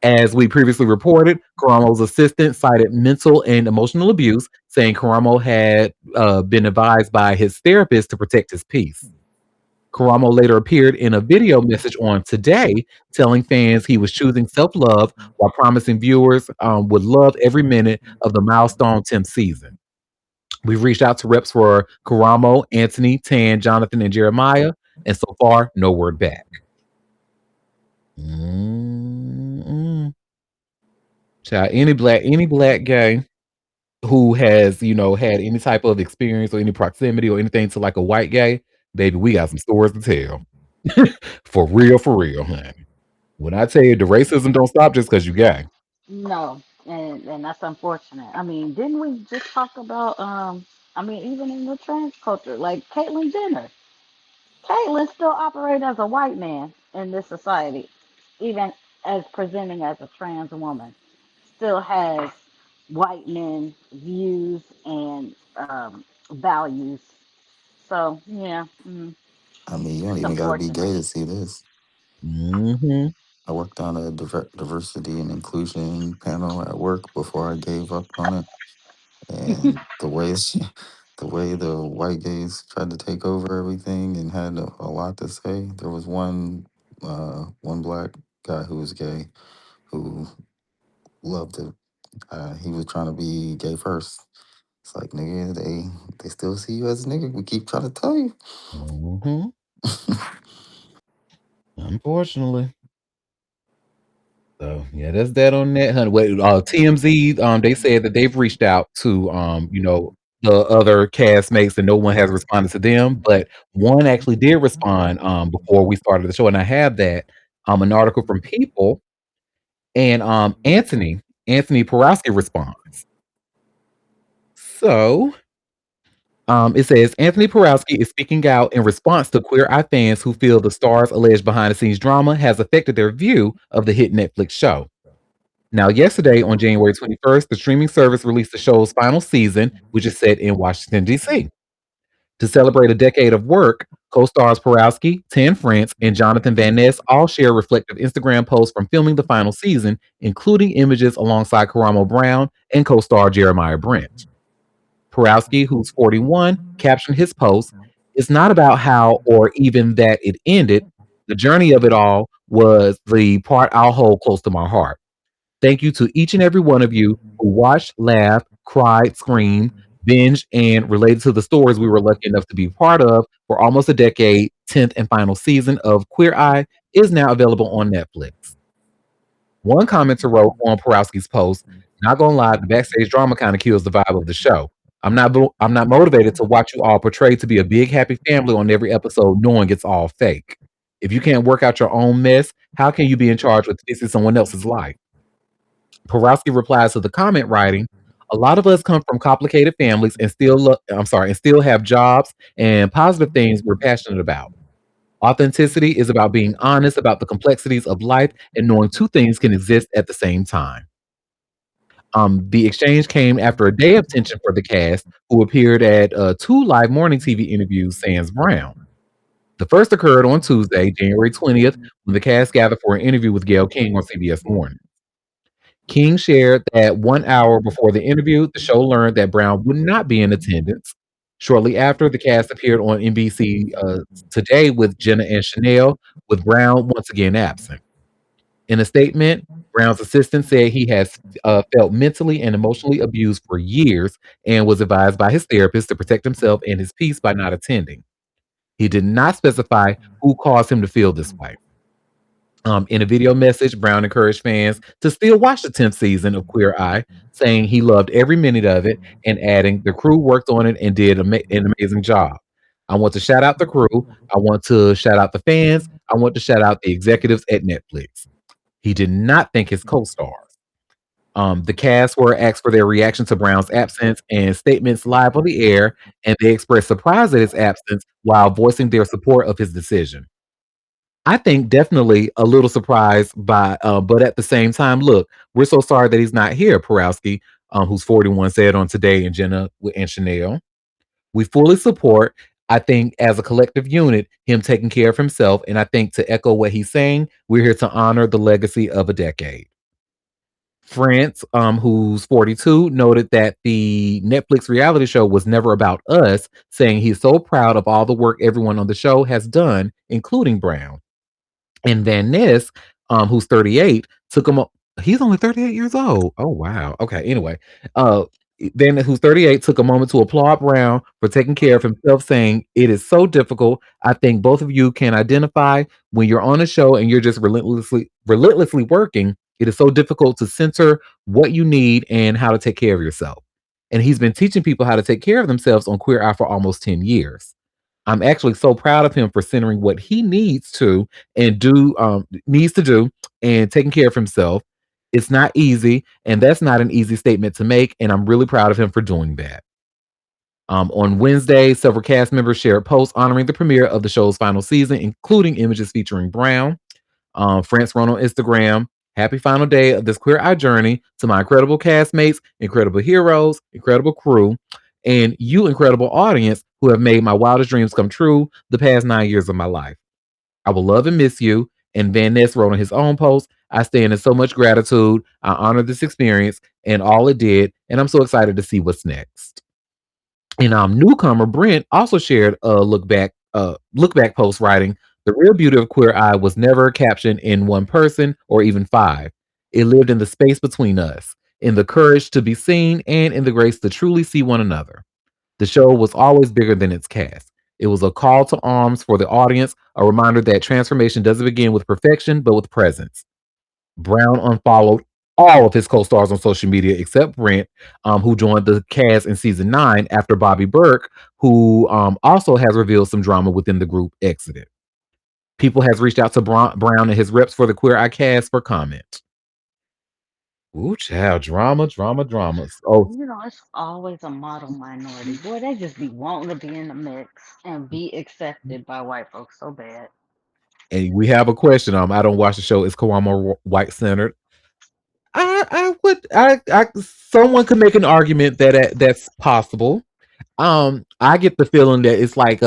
As we previously reported, Karamo's assistant cited mental and emotional abuse, saying Karamo had been advised by his therapist to protect his peace. Karamo later appeared in a video message on Today, telling fans he was choosing self love while promising viewers would love every minute of the milestone 10th season. We've reached out to reps for Karamo, Anthony, Tan, Jonathan, and Jeremiah, and so far, no word back. Mm-mm. Child, any black guy who has, had any type of experience or any proximity or anything to like a white guy, baby, we got some stories to tell. For real, honey. When I tell you the racism don't stop just because you gay. No, and that's unfortunate. I mean, didn't we just talk about I mean, even in the trans culture, like Caitlyn Jenner. Caitlyn still operates as a white man in this society, even as presenting as a trans woman. Still has white men views and values. So yeah, I mean, you don't it's even got to be unfortunate. gay to see this. Hmm. I worked on a diversity and inclusion panel at work before I gave up on it, and the way the white gays tried to take over everything and had a lot to say. There was one black guy who was gay who loved it. He was trying to be gay first. It's like, nigga, they still see you as a nigga. We keep trying to tell you. Hmm. Unfortunately. So yeah, that's that on that, honey. Wait, TMZ, they said that they've reached out to the other castmates and no one has responded to them, but one actually did respond before we started the show, and I have that an article from People and Anthony Porowski responds. So It says Anthony Porowski is speaking out in response to Queer Eye fans who feel the star's alleged behind the scenes drama has affected their view of the hit Netflix show. Now, yesterday on January 21st, the streaming service released the show's final season, which is set in Washington, D.C. To celebrate a decade of work, co stars Porowski, Tan France, and Jonathan Van Ness all share reflective Instagram posts from filming the final season, including images alongside Karamo Brown and co star Jeremiah Brent. Porowski, who's 41, captioned his post, "It's not about how or even that it ended. The journey of it all was the part I'll hold close to my heart. Thank you to each and every one of you who watched, laughed, cried, screamed, binged, and related to the stories we were lucky enough to be part of for almost a decade. 10th and final season of Queer Eye is now available on Netflix." One commenter wrote on Porowski's post, "Not gonna lie, the backstage drama kind of kills the vibe of the show. I'm not motivated to watch you all portrayed to be a big happy family on every episode, knowing it's all fake. If you can't work out your own mess, how can you be in charge with fixing someone else's life?" Porowski replies to the comment writing, "A lot of us come from complicated families and and still have jobs and positive things we're passionate about. Authenticity is about being honest about the complexities of life and knowing two things can exist at the same time." The exchange came after a day of tension for the cast, who appeared at two live morning TV interviews sans Brown. The first occurred on Tuesday, January 20th, when the cast gathered for an interview with Gayle King on CBS Morning. King shared that 1 hour before the interview, the show learned that Brown would not be in attendance. Shortly after, the cast appeared on NBC Today with Jenna and Chanel, with Brown once again absent. In a statement, Brown's assistant said he has felt mentally and emotionally abused for years and was advised by his therapist to protect himself and his peace by not attending. He did not specify who caused him to feel this way. In a video message, Brown encouraged fans to still watch the 10th season of Queer Eye, saying he loved every minute of it and adding, "The crew worked on it and did an amazing job. I want to shout out the crew. I want to shout out the fans. I want to shout out the executives at Netflix." He did not thank his co stars. The cast were asked for their reaction to Brown's absence and statements live on the air, and they expressed surprise at his absence while voicing their support of his decision. I think definitely a little surprised by, but at the same time, look, we're so sorry that he's not here, Porowski, who's 41, said on Today and Jenna and Chanel. We fully support, I think, as a collective unit, him taking care of himself. And I think to echo what he's saying, we're here to honor the legacy of a decade. France, who's 42, noted that the Netflix reality show was never about us, saying he's so proud of all the work everyone on the show has done, including Brown. And Van Ness, who's 38, took him. He's only 38 years old. Oh wow. Okay. Anyway, uh, Van Ness, who's 38, took a moment to applaud Brown for taking care of himself, saying, "It is so difficult. I think both of you can identify when you're on a show and you're just relentlessly working. It is so difficult to censor what you need and how to take care of yourself." And he's been teaching people how to take care of themselves on Queer Eye for almost 10 years. I'm actually so proud of him for centering what he needs to do and taking care of himself. It's not easy, and that's not an easy statement to make, and I'm really proud of him for doing that. On Wednesday, several cast members shared posts honoring the premiere of the show's final season, including images featuring Brown. France wrote on Instagram, "Happy final day of this Queer Eye journey to my incredible castmates, incredible heroes, incredible crew, and you, incredible audience, who have made my wildest dreams come true the past 9 years of my life. I will love and miss you." And Van Ness wrote on his own post, "I stand in so much gratitude. I honor this experience and all it did, and I'm so excited to see what's next." And newcomer Brent also shared a look back post writing, "The real beauty of Queer Eye was never captioned in one person or even five. It lived in the space between us, in the courage to be seen, and in the grace to truly see one another. The show was always bigger than its cast. It was a call to arms for the audience, a reminder that transformation doesn't begin with perfection, but with presence." Brown unfollowed all of his co-stars on social media except Brent, who joined the cast in season 9 after Bobby Burke, who also has revealed some drama within the group, exited. People has reached out to Brown and his reps for the Queer Eye cast for comment. Ooh, child, drama, drama, dramas. Oh, It's always a model minority. Boy, they just be wanting to be in the mix and be accepted by white folks so bad. and we have a question. I don't watch the show. Is Kawama white centered? Someone could make an argument that's possible. I get the feeling that it's like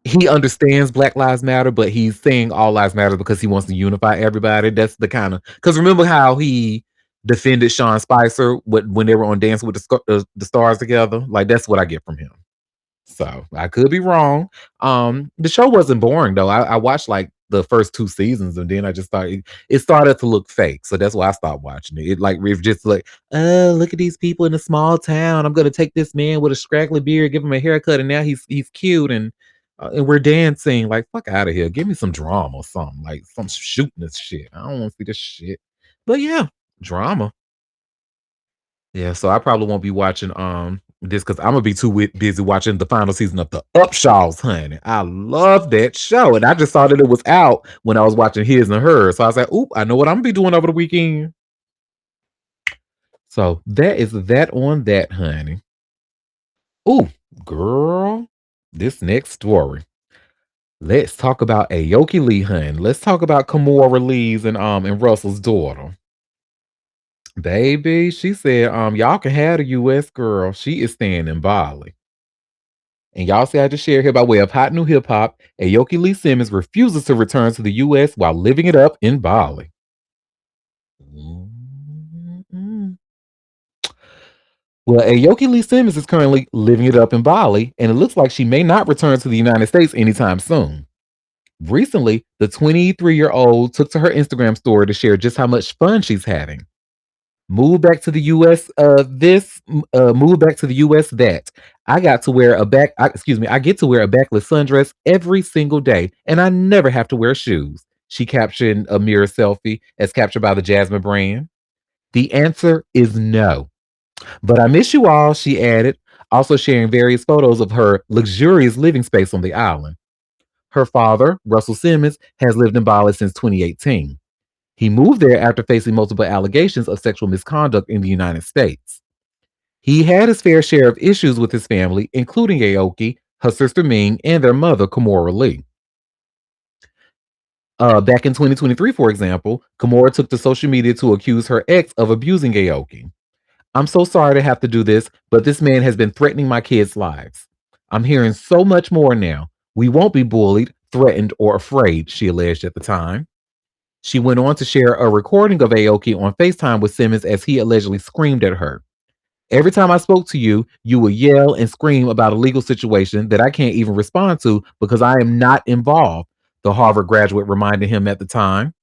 he understands Black Lives Matter, but he's saying all lives matter because he wants to unify everybody. That's the kind of because remember how he defended Sean Spicer when they were on Dancing with the Stars together. Like that's what I get from him. So I could be wrong. The show wasn't boring though. I watched like the first two seasons, and then I just thought it started to look fake. So that's why I stopped watching it. It like we've just like, oh, look at these people in a small town. I'm gonna take this man with a scraggly beard, give him a haircut, and now he's cute and we're dancing. Like fuck out of here. Give me some drama or something like some shooting this shit. I don't want to see this shit. But yeah, drama. Yeah, so I probably won't be watching this because I'm gonna be too busy watching the final season of the Upshaws, honey. I love that show, and I just saw that it was out when I was watching His and Hers. So I was like, "Oop, I know what I'm gonna be doing over the weekend." So that is that on that, honey. Ooh, girl, this next story. Let's talk about Aoki Lee, honey. Let's talk about Kimora Lee's and Russell's daughter. Baby, she said, y'all can have the US girl. She is staying in Bali. And y'all see I just shared here by way of hot new hip hop. Aoki Lee Simmons refuses to return to the US while living it up in Bali. Mm-mm. Well, Aoki Lee Simmons is currently living it up in Bali, and it looks like she may not return to the United States anytime soon. Recently, the 23-year-old took to her Instagram story to share just how much fun she's having. Move back to the US. Move back to the US. That I got to wear a back. Excuse me. I get to wear a backless sundress every single day, and I never have to wear shoes. She captioned a mirror selfie as captured by the Jasmine brand. The answer is no. But I miss you all. She added, also sharing various photos of her luxurious living space on the island. Her father, Russell Simmons, has lived in Bali since 2018. He moved there after facing multiple allegations of sexual misconduct in the United States. He had his fair share of issues with his family, including Aoki, her sister Ming, and their mother, Kimora Lee. Back in 2023, for example, Kimora took to social media to accuse her ex of abusing Aoki. I'm so sorry to have to do this, but this man has been threatening my kids' lives. I'm hearing so much more now. We won't be bullied, threatened, or afraid, she alleged at the time. She went on to share a recording of Aoki on FaceTime with Simmons as he allegedly screamed at her. Every time I spoke to you, you would yell and scream about a legal situation that I can't even respond to because I am not involved, the Harvard graduate reminded him at the time.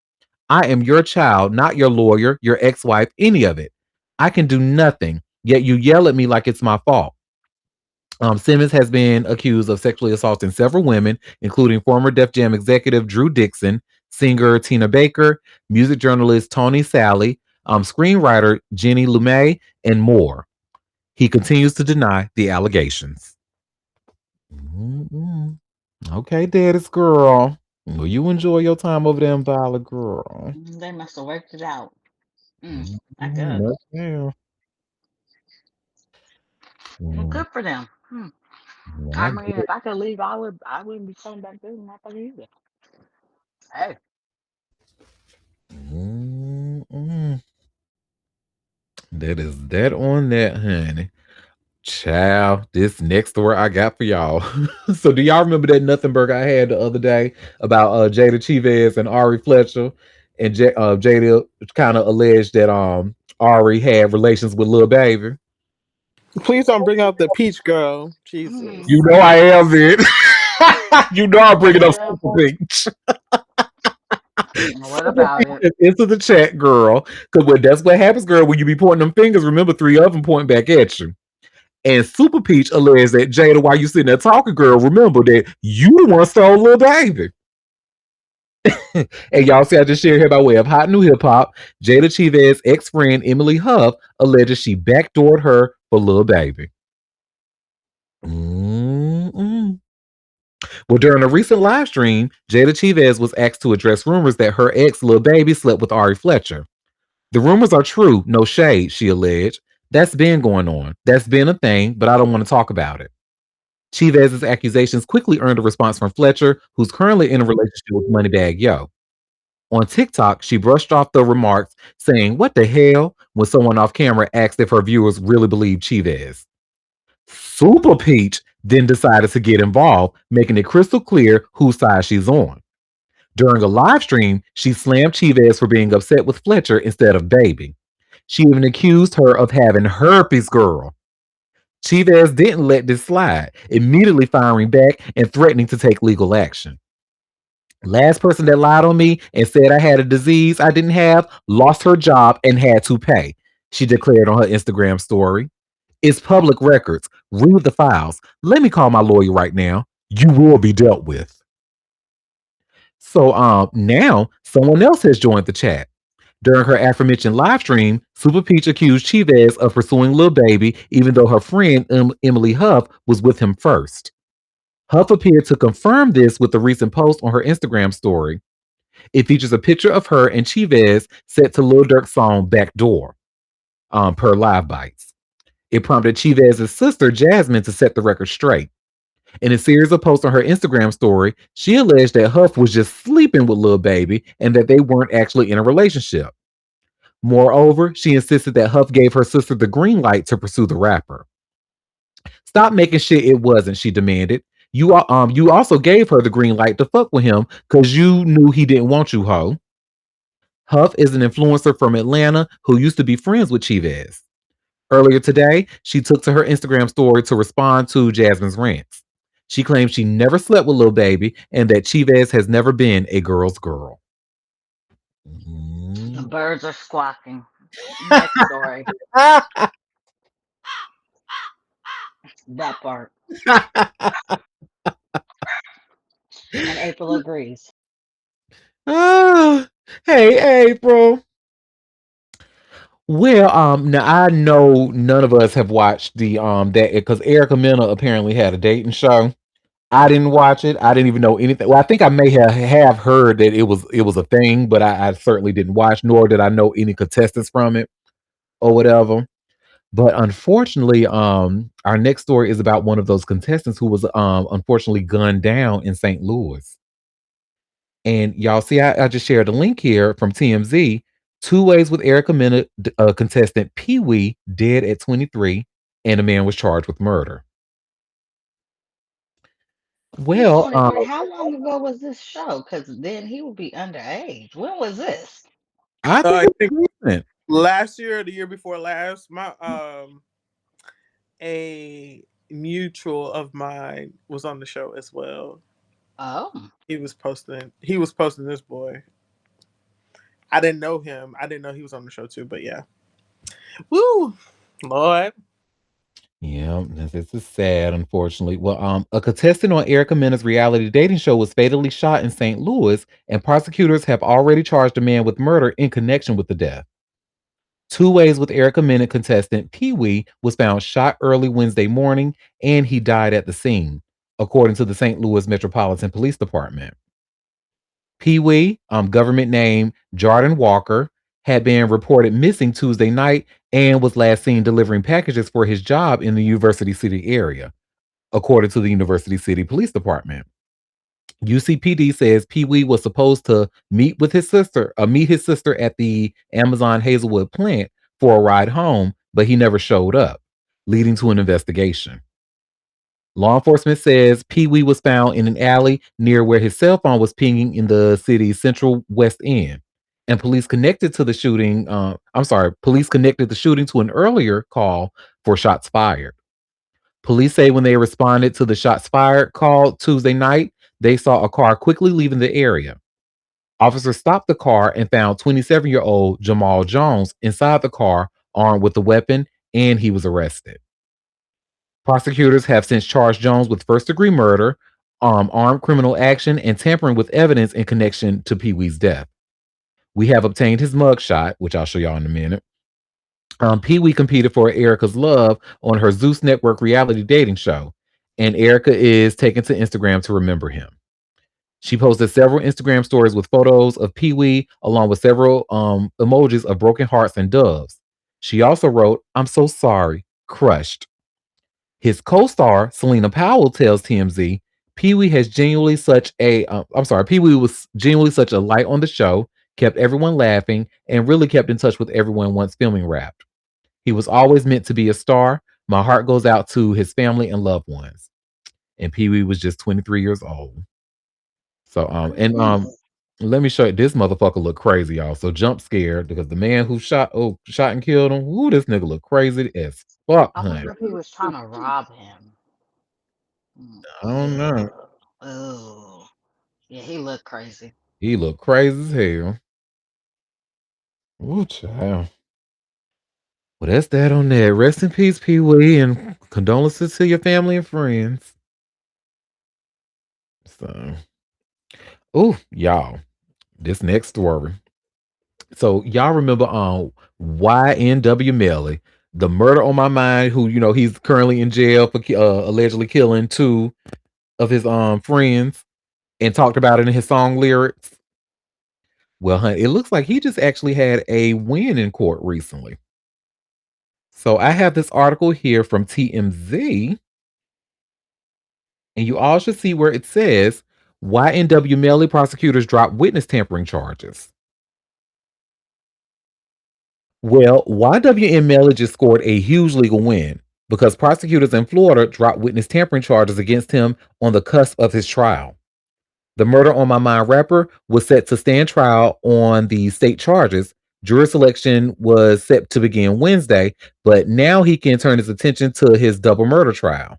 I am your child, not your lawyer, your ex wife, any of it. I can do nothing, yet you yell at me like it's my fault. Simmons has been accused of sexually assaulting several women, including former Def Jam executive Drew Dixon, singer Tina Baker, music journalist Tony Sally, screenwriter Jenny Lumet, and more. He continues to deny the allegations. Mm-mm. Okay, daddy's girl. Will you enjoy your time over there in Violet, girl? They must have worked it out. I guess. Mm-mm. Yeah. Well, Mm, good for them. I I mean, get if I could leave, I would. I wouldn't be coming back there. Not for either. Hey, Mm-mm. That is that on that, honey. Child, this next story I got for y'all. So, do y'all remember that nothing burger I had the other day about Jada Chivez and Ari Fletcher? And Jada kind of alleged that Ari had relations with Lil Baby. Please don't bring out the peach girl. mm, You Jesus. know I am it. You know I'm bringing up yeah. Super Peach. What Super about Peach it? is into the chat, girl. Because that's what happens, girl, when you be pointing them fingers. Remember, three of them pointing back at you. And Super Peach alleged that Jada, while you sitting there talking, girl, remember that you the one stole Lil Baby. And y'all see, I just shared here by way of hot new hip hop. Jada Chivez's ex friend Emily Huff alleges she backdoored her for Lil Baby. Mm-mm. Well, during a recent live stream, Jada Chivez was asked to address rumors that her ex Lil Baby slept with Ari Fletcher. The rumors are true, no shade, she alleged. That's been going on. That's been a thing, but I don't want to talk about it. Chivez's accusations quickly earned a response from Fletcher, who's currently in a relationship with Moneybag Yo. On TikTok, she brushed off the remarks, saying, "What the hell?" when someone off camera asked if her viewers really believe Chivez. Super Peach then decided to get involved, making it crystal clear whose side she's on. During a live stream, she slammed Chivez for being upset with Fletcher instead of Baby. She even accused her of having herpes, girl. Chivez didn't let this slide, immediately firing back and threatening to take legal action. Last person that lied on me and said I had a disease I didn't have lost her job and had to pay, she declared on her Instagram story. It's public records. Read the files. Let me call my lawyer right now. You will be dealt with. So now someone else has joined the chat. During her aforementioned live stream, Super Peach accused Chivez of pursuing Lil Baby, even though her friend Emily Huff was with him first. Huff appeared to confirm this with a recent post on her Instagram story. It features a picture of her and Chivez set to Lil Durk's song Backdoor, per Live Bites. It prompted Chivez's sister, Jasmine, to set the record straight. In a series of posts on her Instagram story, she alleged that Huff was just sleeping with Lil Baby and that they weren't actually in a relationship. Moreover, she insisted that Huff gave her sister the green light to pursue the rapper. Stop making shit it wasn't, she demanded. You also gave her the green light to fuck with him because you knew he didn't want you, ho. Huff is an influencer from Atlanta who used to be friends with Chivez. Earlier today, she took to her Instagram story to respond to Jasmine's rants. She claims she never slept with Lil Baby and that Chivez has never been a girl's girl. The birds are squawking. Next story. That part. And April agrees. Oh, hey, April. Well, now I know none of us have watched the that because Erica Mena apparently had a dating show. I didn't watch it. I didn't even know anything. Well, I think I may have heard that it was a thing, but I certainly didn't watch, nor did I know any contestants from it or whatever. But unfortunately, our next story is about one of those contestants who was unfortunately gunned down in St. Louis. And y'all see, I just shared a link here from TMZ. Two Ways with Erica Mena contestant Pee Wee dead at 23, and a man was charged with murder. He's Well, 23. How long ago was this show? Because then he would be underage. When was this? I think I think it's recent. last year or the year before last, my a mutual of mine was on the show as well. Oh. He was posting this boy. I didn't know him. I didn't know he was on the show too, but yeah. Woo! Lord. Yeah, this is sad, unfortunately. Well, a contestant on Erica Mena's reality dating show was fatally shot in St. Louis, and prosecutors have already charged a man with murder in connection with the death. Two Ways with Erica Mena contestant Pee Wee was found shot early Wednesday morning, and he died at the scene, according to the St. Louis Metropolitan Police Department. Pee Wee, government name Jordan Walker, had been reported missing Tuesday night and was last seen delivering packages for his job in the University City area, according to the University City Police Department. UCPD says Pee Wee was supposed to meet his sister at the Amazon Hazelwood plant for a ride home, but he never showed up, leading to an investigation. Law enforcement says Pee Wee was found in an alley near where his cell phone was pinging in the city's central west end. And police connected the shooting to an earlier call for shots fired. Police say when they responded to the shots fired call Tuesday night, they saw a car quickly leaving the area. Officers stopped the car and found 27-year-old Jamal Jones inside the car, armed with a weapon, and he was arrested. Prosecutors have since charged Jones with first-degree murder, armed criminal action, and tampering with evidence in connection to Pee Wee's death. We have obtained his mugshot, which I'll show y'all in a minute. Pee Wee competed for Erica's Love on her Zeus Network reality dating show, and Erica is taken to Instagram to remember him. She posted several Instagram stories with photos of Pee Wee, along with several emojis of broken hearts and doves. She also wrote, "I'm so sorry, crushed." His co-star Selena Powell tells TMZ, Pee Wee has genuinely such a Pee Wee was genuinely such a light on the show, kept everyone laughing, and really kept in touch with everyone once filming wrapped. He was always meant to be a star. My heart goes out to his family and loved ones. And Pee Wee was just 23 years old. So let me show you, this motherfucker look crazy, y'all. So jump scared because the man who shot and killed him, ooh, this nigga look crazy as fuck, I honey. wonder if he was trying to rob him. I don't know. Oh, yeah, he looked crazy. He look crazy as hell. Ooh, child. Well, that's that on that. Rest in peace, Pee Wee, and condolences to your family and friends. So, ooh, y'all, this next story. So, y'all remember YNW Melly, the murder on my mind, who, he's currently in jail for allegedly killing two of his friends and talked about it in his song lyrics. Well, honey, it looks like he just actually had a win in court recently. So I have this article here from TMZ, and you all should see where it says YNW Melly prosecutors drop witness tampering charges. Well, YWN Melly just scored a huge legal win because prosecutors in Florida dropped witness tampering charges against him on the cusp of his trial. The Murder on My Mind rapper was set to stand trial on the state charges. Jury selection was set to begin Wednesday, but now he can turn his attention to his double murder trial.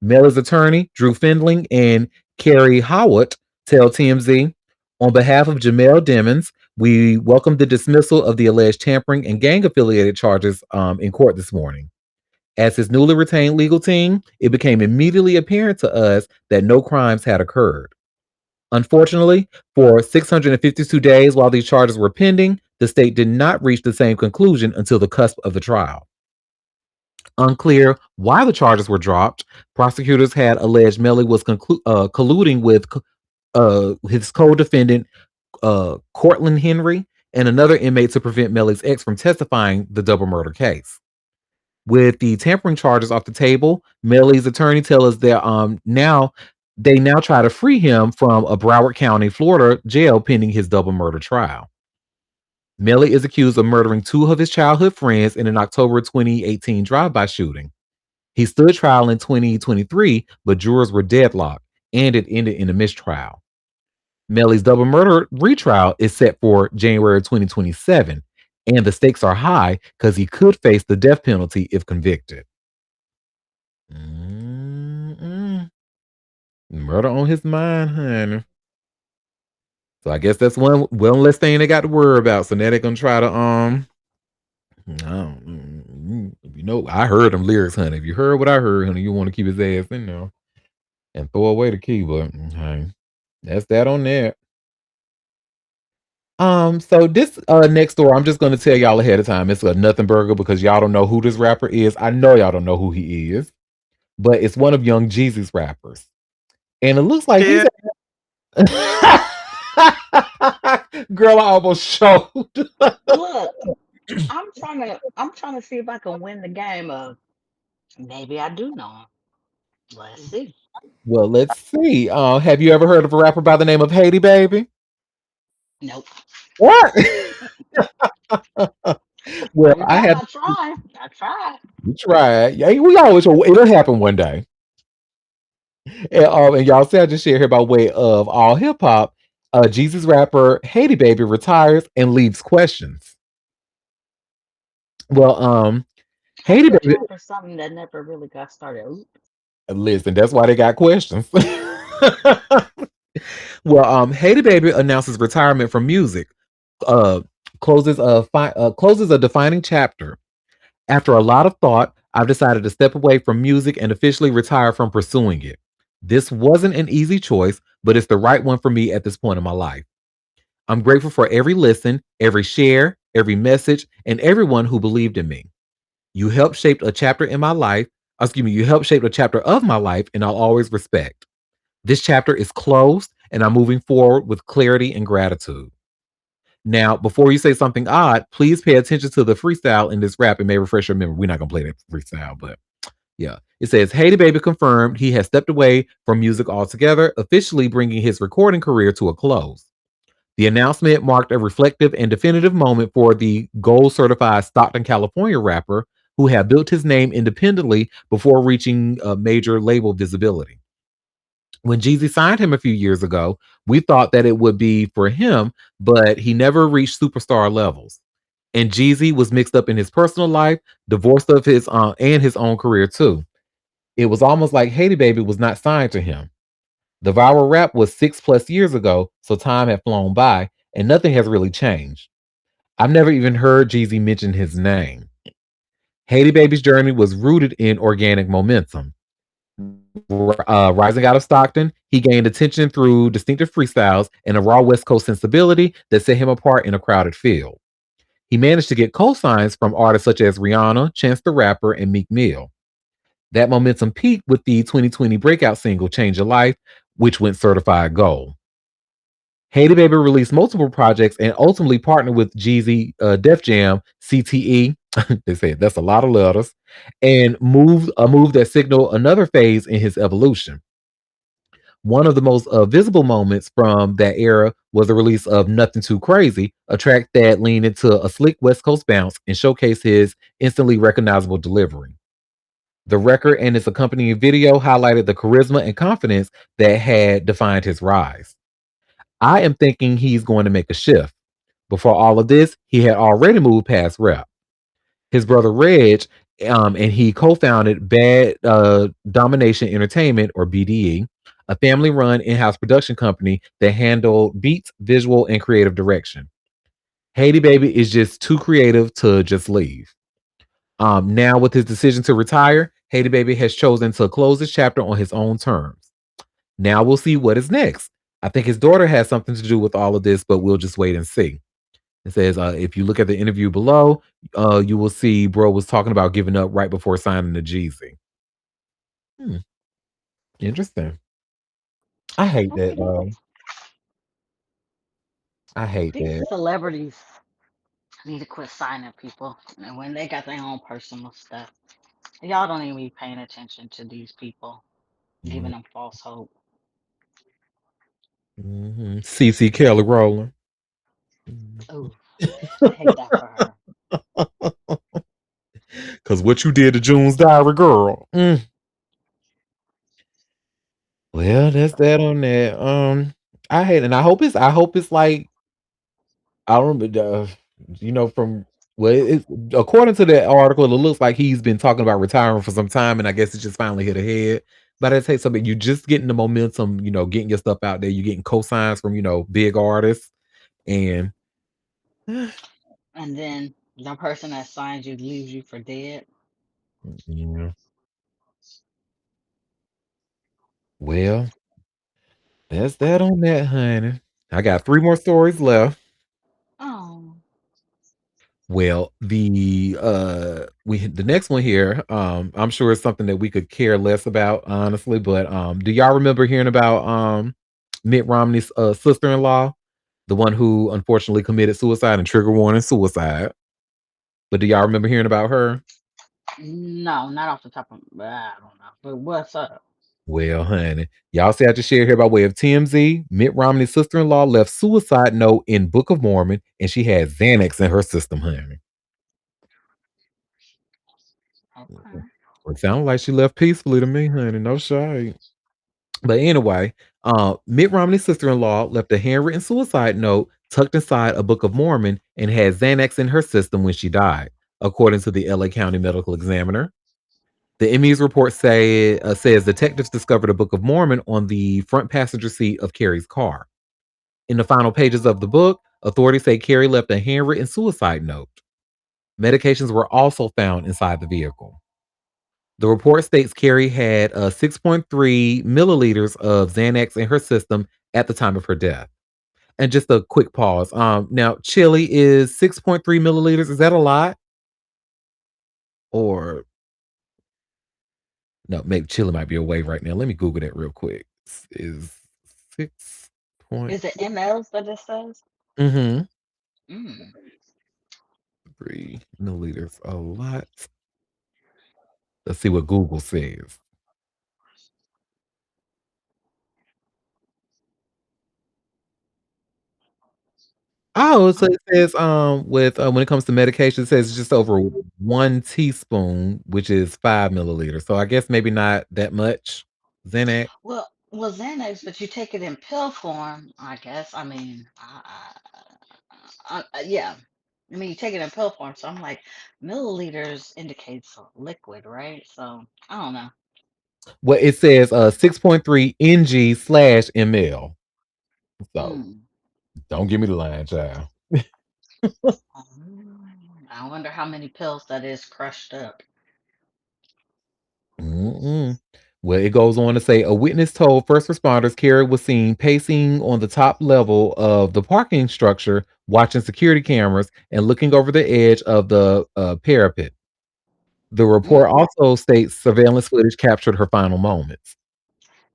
Melly's attorney, Drew Findling, and Carrie Howard tell TMZ, on behalf of Jamel Demons, we welcome the dismissal of the alleged tampering and gang-affiliated charges in court this morning. As his newly retained legal team, it became immediately apparent to us that no crimes had occurred. Unfortunately, for 652 days while these charges were pending, the state did not reach the same conclusion until the cusp of the trial. Unclear why the charges were dropped. Prosecutors had alleged Melly was colluding with his co-defendant, Cortland Henry, and another inmate to prevent Melly's ex from testifying the double murder case. With the tampering charges off the table, Melly's attorney tells us that they now try to free him from a Broward County, Florida jail pending his double murder trial. Melly is accused of murdering two of his childhood friends in an October 2018 drive-by shooting. He stood trial in 2023, but jurors were deadlocked, and it ended in a mistrial. Melly's double murder retrial is set for January 2027, and the stakes are high because he could face the death penalty if convicted. Murder on his mind, honey. So I guess that's one less thing they got to worry about. So now they're gonna try to I heard them lyrics, honey. If you heard what I heard, honey, you want to keep his ass in there and throw away the key, but hey, that's that on that. So this next story, I'm just gonna tell y'all ahead of time. It's a nothing burger because y'all don't know who this rapper is. I know y'all don't know who he is, but it's one of Young Jeezy's rappers, and it looks like he's. Girl, I almost showed. Look, I'm trying to see if I can win the game of maybe I do know him. Let's see. Well, let's see. Have you ever heard of a rapper by the name of Haiti Baby? Nope. What? Well, Every I time have. I try. I try. You try. Yeah, we always. It'll happen one day. And y'all see, I just shared here by way of all hip hop. Jesus rapper Haiti Baby retires and leaves questions. Well, How Haiti you Baby. retire for something that never really got started? Ooh. Listen, that's why they got questions. Well, Haiti Baby announces retirement from music. Uh, closes a defining chapter. After a lot of thought, I've decided to step away from music and officially retire from pursuing it. This wasn't an easy choice, but it's the right one for me at this point in my life. I'm grateful for every listen, every share, every message, and everyone who believed in me. You helped shape a chapter in my life. You helped shape a chapter of my life, and I'll always respect. This chapter is closed, and I'm moving forward with clarity and gratitude. Now, before you say something odd, please pay attention to the freestyle in this rap. It may refresh your memory. We're not gonna play that freestyle, but yeah. It says, Haiti Baby confirmed he has stepped away from music altogether, officially bringing his recording career to a close. The announcement marked a reflective and definitive moment for the gold certified Stockton, California rapper who had built his name independently before reaching major label visibility. When Jeezy signed him a few years ago, we thought that it would be for him, but he never reached superstar levels. And Jeezy was mixed up in his personal life, divorced of his and his own career too. It was almost like Haiti Baby was not signed to him. The viral rap was 6+ years ago, so time had flown by, and nothing has really changed. I've never even heard Jeezy mention his name. Haiti Baby's journey was rooted in organic momentum. Rising out of Stockton, he gained attention through distinctive freestyles and a raw West Coast sensibility that set him apart in a crowded field. He managed to get cosigns from artists such as Rihanna, Chance the Rapper, and Meek Mill. That momentum peaked with the 2020 breakout single Change Your Life, which went certified gold. Haiti Baby released multiple projects and ultimately partnered with Jeezy, Def Jam, CTE. They said that's a lot of letters, and moved a move that signaled another phase in his evolution. One of the most visible moments from that era was the release of Nothing Too Crazy, a track that leaned into a slick West Coast bounce and showcased his instantly recognizable delivery. The record and its accompanying video highlighted the charisma and confidence that had defined his rise. I am thinking he's going to make a shift. Before all of this, he had already moved past rap. His brother Reg and he co-founded Bad Domination Entertainment, or BDE, a family-run in-house production company that handled beats, visual, and creative direction. Haiti Baby is just too creative to just leave. Now, with his decision to retire, Haiti Baby has chosen to close his chapter on his own terms. Now we'll see what is next. I think his daughter has something to do with all of this, but we'll just wait and see. It says, if you look at the interview below, you will see bro was talking about giving up right before signing the Jeezy. Hmm, interesting. I hate Okay, that. okay. I hate These that. celebrities need to quit signing people, and when they got their own personal stuff, y'all don't even be paying attention to these people, giving them false hope. Mm-hmm. CC Kelly Rowland. Ooh, I hate that for her. Because what you did to June's Diary, girl. Well, that's that on that. I hate it. And I hope it's like I don't remember, from well, according to that article, it looks like he's been talking about retiring for some time, and I guess it just finally hit ahead. But I say something, you just getting the momentum, getting your stuff out there. You're getting cosigns from big artists, and And then the person that signs you leaves you for dead. yeah, well, that's that on that, honey. I got three more stories left. Oh, Well, the next one here, I'm sure it's something that we could care less about, honestly. But do y'all remember hearing about Mitt Romney's sister-in-law, the one who unfortunately committed suicide and trigger warning suicide? But do y'all remember hearing about her? no, not off the top of I don't know. But what's up? Well, honey, y'all see I just shared here by way of TMZ. Mitt Romney's sister-in-law left suicide note in Book of Mormon, and she had Xanax in her system, honey. Okay. It sounded like she left peacefully to me, honey. No shade. But anyway, Mitt Romney's sister-in-law left a handwritten suicide note tucked inside a Book of Mormon and had Xanax in her system when she died, according to the LA County Medical Examiner. The ME's report says detectives discovered a Book of Mormon on the front passenger seat of Carrie's car. In the final pages of the book, authorities say Carrie left a handwritten suicide note. Medications were also found inside the vehicle. The report states Carrie had 6.3 milliliters of Xanax in her system at the time of her death. And just a quick pause. Now, chili is 6.3 milliliters. Is that a lot? Or no, maybe chili might be a wave right now. Let me Google that real quick. Is six? Is it mLs that it says? Mm-hmm. Mm. 3 milliliters, a lot. Let's see what Google says. Oh, so Oh, it says with when it comes to medication, it says just over 1 teaspoon, which is 5 milliliters. So I guess maybe not that much. Xanax. well, Xanax, but you take it in pill form, I guess. I mean, yeah. I mean, you take it in pill form, so I'm like, milliliters indicates a liquid, right? So I don't know. Well, it says 6.3 ng/ml. So Mm. don't give me the line, child. I wonder how many pills that is crushed up. Mm-mm. Well, it goes on to say a witness told first responders Carrie was seen pacing on the top level of the parking structure, watching security cameras and looking over the edge of the parapet. The report Mm. also states surveillance footage captured her final moments.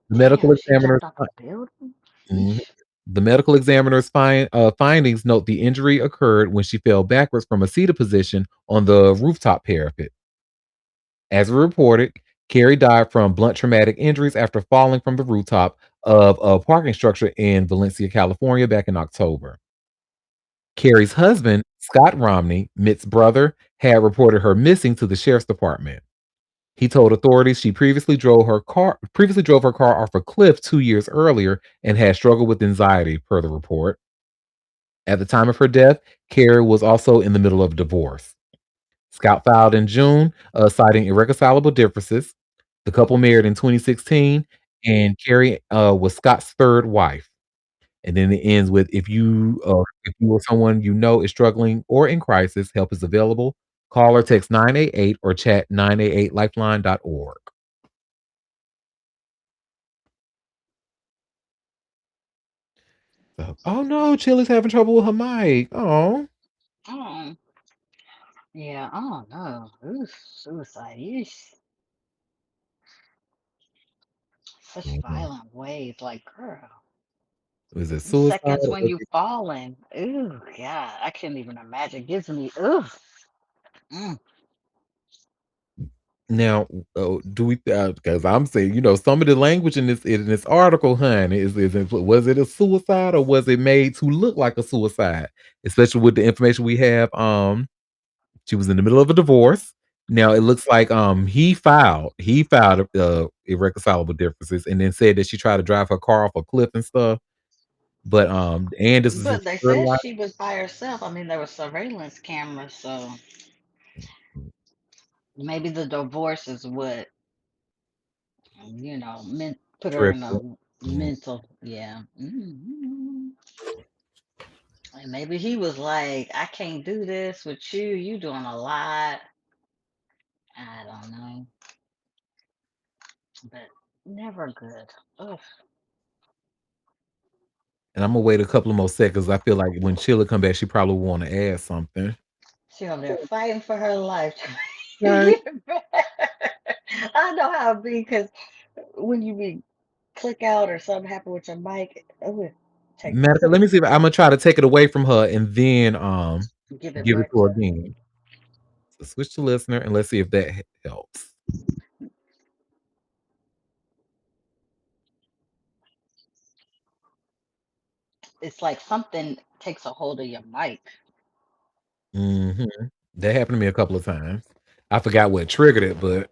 The medical Damn, she examiner's jumped off a building? Mhm. Eesh. The medical examiner's findings note the injury occurred when she fell backwards from a seated position on the rooftop parapet. As reported, Carrie died from blunt traumatic injuries after falling from the rooftop of a parking structure in Valencia, California, back in October. Carrie's husband, Scott Romney, Mitt's brother, had reported her missing to the sheriff's department. He told authorities she previously drove her car off a cliff 2 years earlier and had struggled with anxiety, per the report. At the time of her death, Carrie was also in the middle of a divorce. Scott filed in June, citing irreconcilable differences. The couple married in 2016, and Carrie was Scott's third wife. And then it ends with if you or someone you know is struggling or in crisis, help is available. Call or text 988 or chat 988lifeline.org. So, oh no, Chili's having trouble with her mic. Oh. Oh, yeah, I don't know. Oof, suicide. Yeesh. Such Mhm. violent ways. Like, girl, Is it them suicide seconds or when is you it falling. Ooh, God, I can't even imagine. Gives me, ooh. Mm. now? Do we? Because I'm saying, some of the language in this article, honey, was it a suicide or was it made to look like a suicide? Especially with the information we have. She was in the middle of a divorce. Now it looks like he filed irreconcilable differences and then said that she tried to drive her car off a cliff and stuff. But and this is his But they third said wife. she was by herself. I mean, there was surveillance cameras, so maybe the divorce is what, put her in a Triple. Mm. mental, yeah. And maybe he was like, I can't do this with you. You doing a lot. I don't know, but never good. Ugh. And I'm gonna wait a couple of more seconds. I feel like when Sheila come back, she probably want to add something. She over there fighting for her life. to Okay. get it back. I know how it be because when you be click out or something happen with your mic, it take a Matter, let me see if I'm gonna try to take it away from her and then give it give it back to her to. again. So switch to listener and let's see if that helps. It's like something takes a hold of your mic. Hmm. That happened to me a couple of times. I forgot what triggered it, but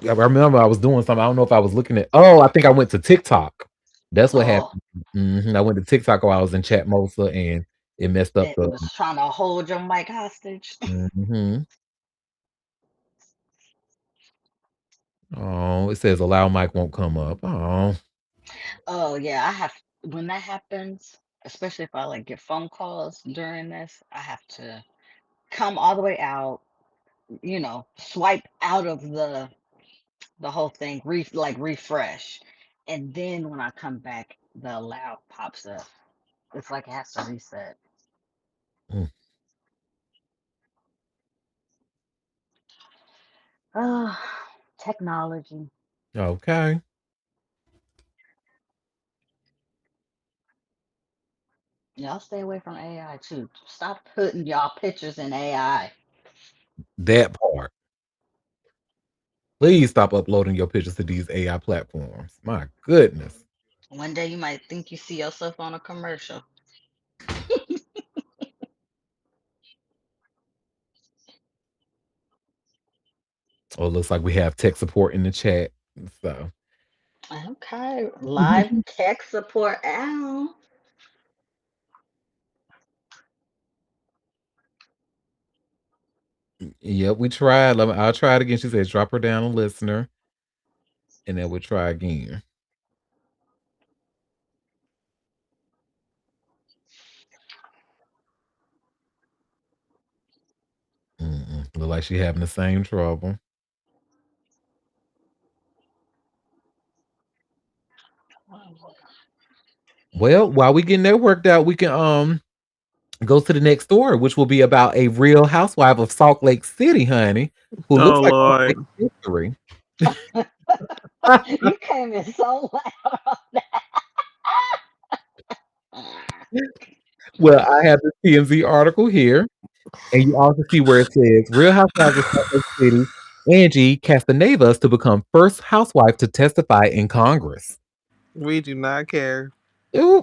I remember I was doing something. I don't know if I was looking at. Oh, I think I went to TikTok. That's what Oh, happened. I went to TikTok while I was in Chatmosa, and it messed up it the. was trying to hold your mic hostage. Hmm. Oh, it says allow mic won't come up. Oh, Oh yeah, I have when that happens, especially if I like get phone calls during this, I have to come all the way out, swipe out of the whole thing, refresh. And then when I come back, the allow pops up. It's like it has to reset. mm, Oh, technology. okay. Y'all stay away from AI too. Stop putting y'all pictures in AI. That part. Please stop uploading your pictures to these AI platforms. My goodness. One day you might think you see yourself on a commercial. Oh, it looks like we have tech support in the chat. So, Okay, live tech support out. yep, we tried. I'll try it again. She says, drop her down a listener, and then we'll try again. Look like she having the same trouble. Well, while we getting that worked out, we can go to the next story, which will be about a real housewife of Salt Lake City, honey, who looks Oh like she's Lord. making history. You came in so loud on that. Well, I have the TMZ article here, and you also see where it says Real Housewives of Salt Lake City, Angie Castanevas to become first housewife to testify in Congress. We do not care. Ooh.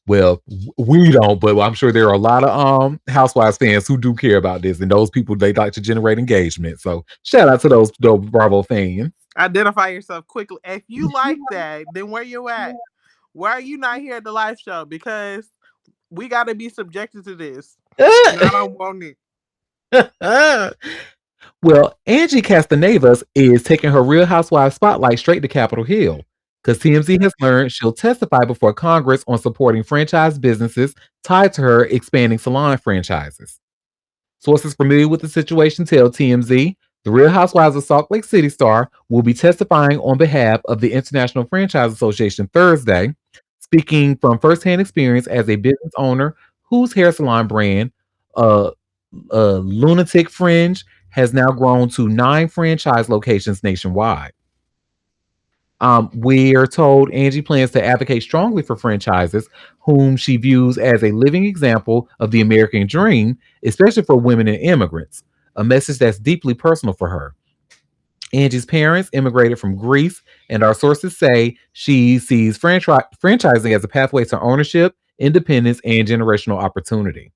Well, we don't, but I'm sure there are a lot of Housewives fans who do care about this, and those people they like to generate engagement. So shout out to those Bravo fans. Identify yourself quickly. If you like that, then where you at? Why are you not here at the live show? Because we got to be subjected to this. And I don't want it. Well, Angie Castanevas is taking her Real Housewives spotlight straight to Capitol Hill because TMZ has learned she'll testify before Congress on supporting franchise businesses tied to her expanding salon franchises. Sources familiar with the situation tell TMZ the Real Housewives of Salt Lake City star will be testifying on behalf of the International Franchise Association Thursday, speaking from firsthand experience as a business owner whose hair salon brand, uh, Lunatic Fringe, has now grown to 9 franchise locations nationwide. We are told Angie plans to advocate strongly for franchises, whom she views as a living example of the American dream, especially for women and immigrants, a message that's deeply personal for her. Angie's parents immigrated from Greece, and our sources say she sees franchising as a pathway to ownership, independence, and generational opportunity.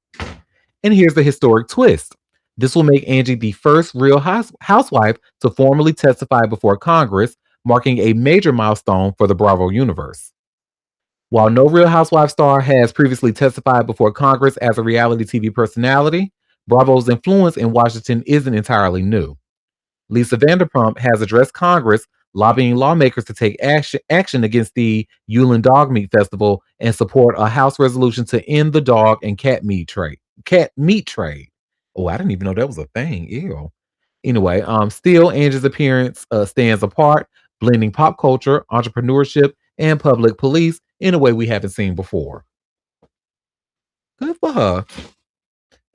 And here's the historic twist. This will make Angie the first real housewife to formally testify before Congress, marking a major milestone for the Bravo universe. While no Real Housewife star has previously testified before Congress as a reality TV personality, Bravo's influence in Washington isn't entirely new. Lisa Vanderpump has addressed Congress, lobbying lawmakers to take action against the Yulin Dog Meat Festival and support a House resolution to end the dog and cat meat trade. Cat meat trade. Oh, I didn't even know that was a thing. Ew. Anyway, still Angie's appearance stands apart, blending pop culture, entrepreneurship, and public police in a way we haven't seen before. Good for her.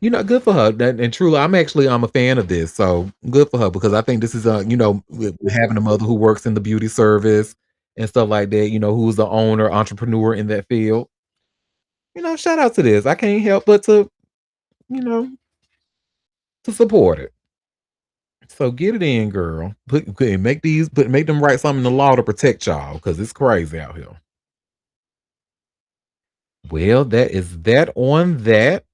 Good for her. And truly, I'm a fan of this. So good for her because I think this is with having a mother who works in the beauty service and stuff like that. Who's the owner, entrepreneur in that field. Shout out to this. I can't help but to you know to support it. So get it in, girl. Make them write something in the law to protect y'all because it's crazy out here. Well, that is that on that.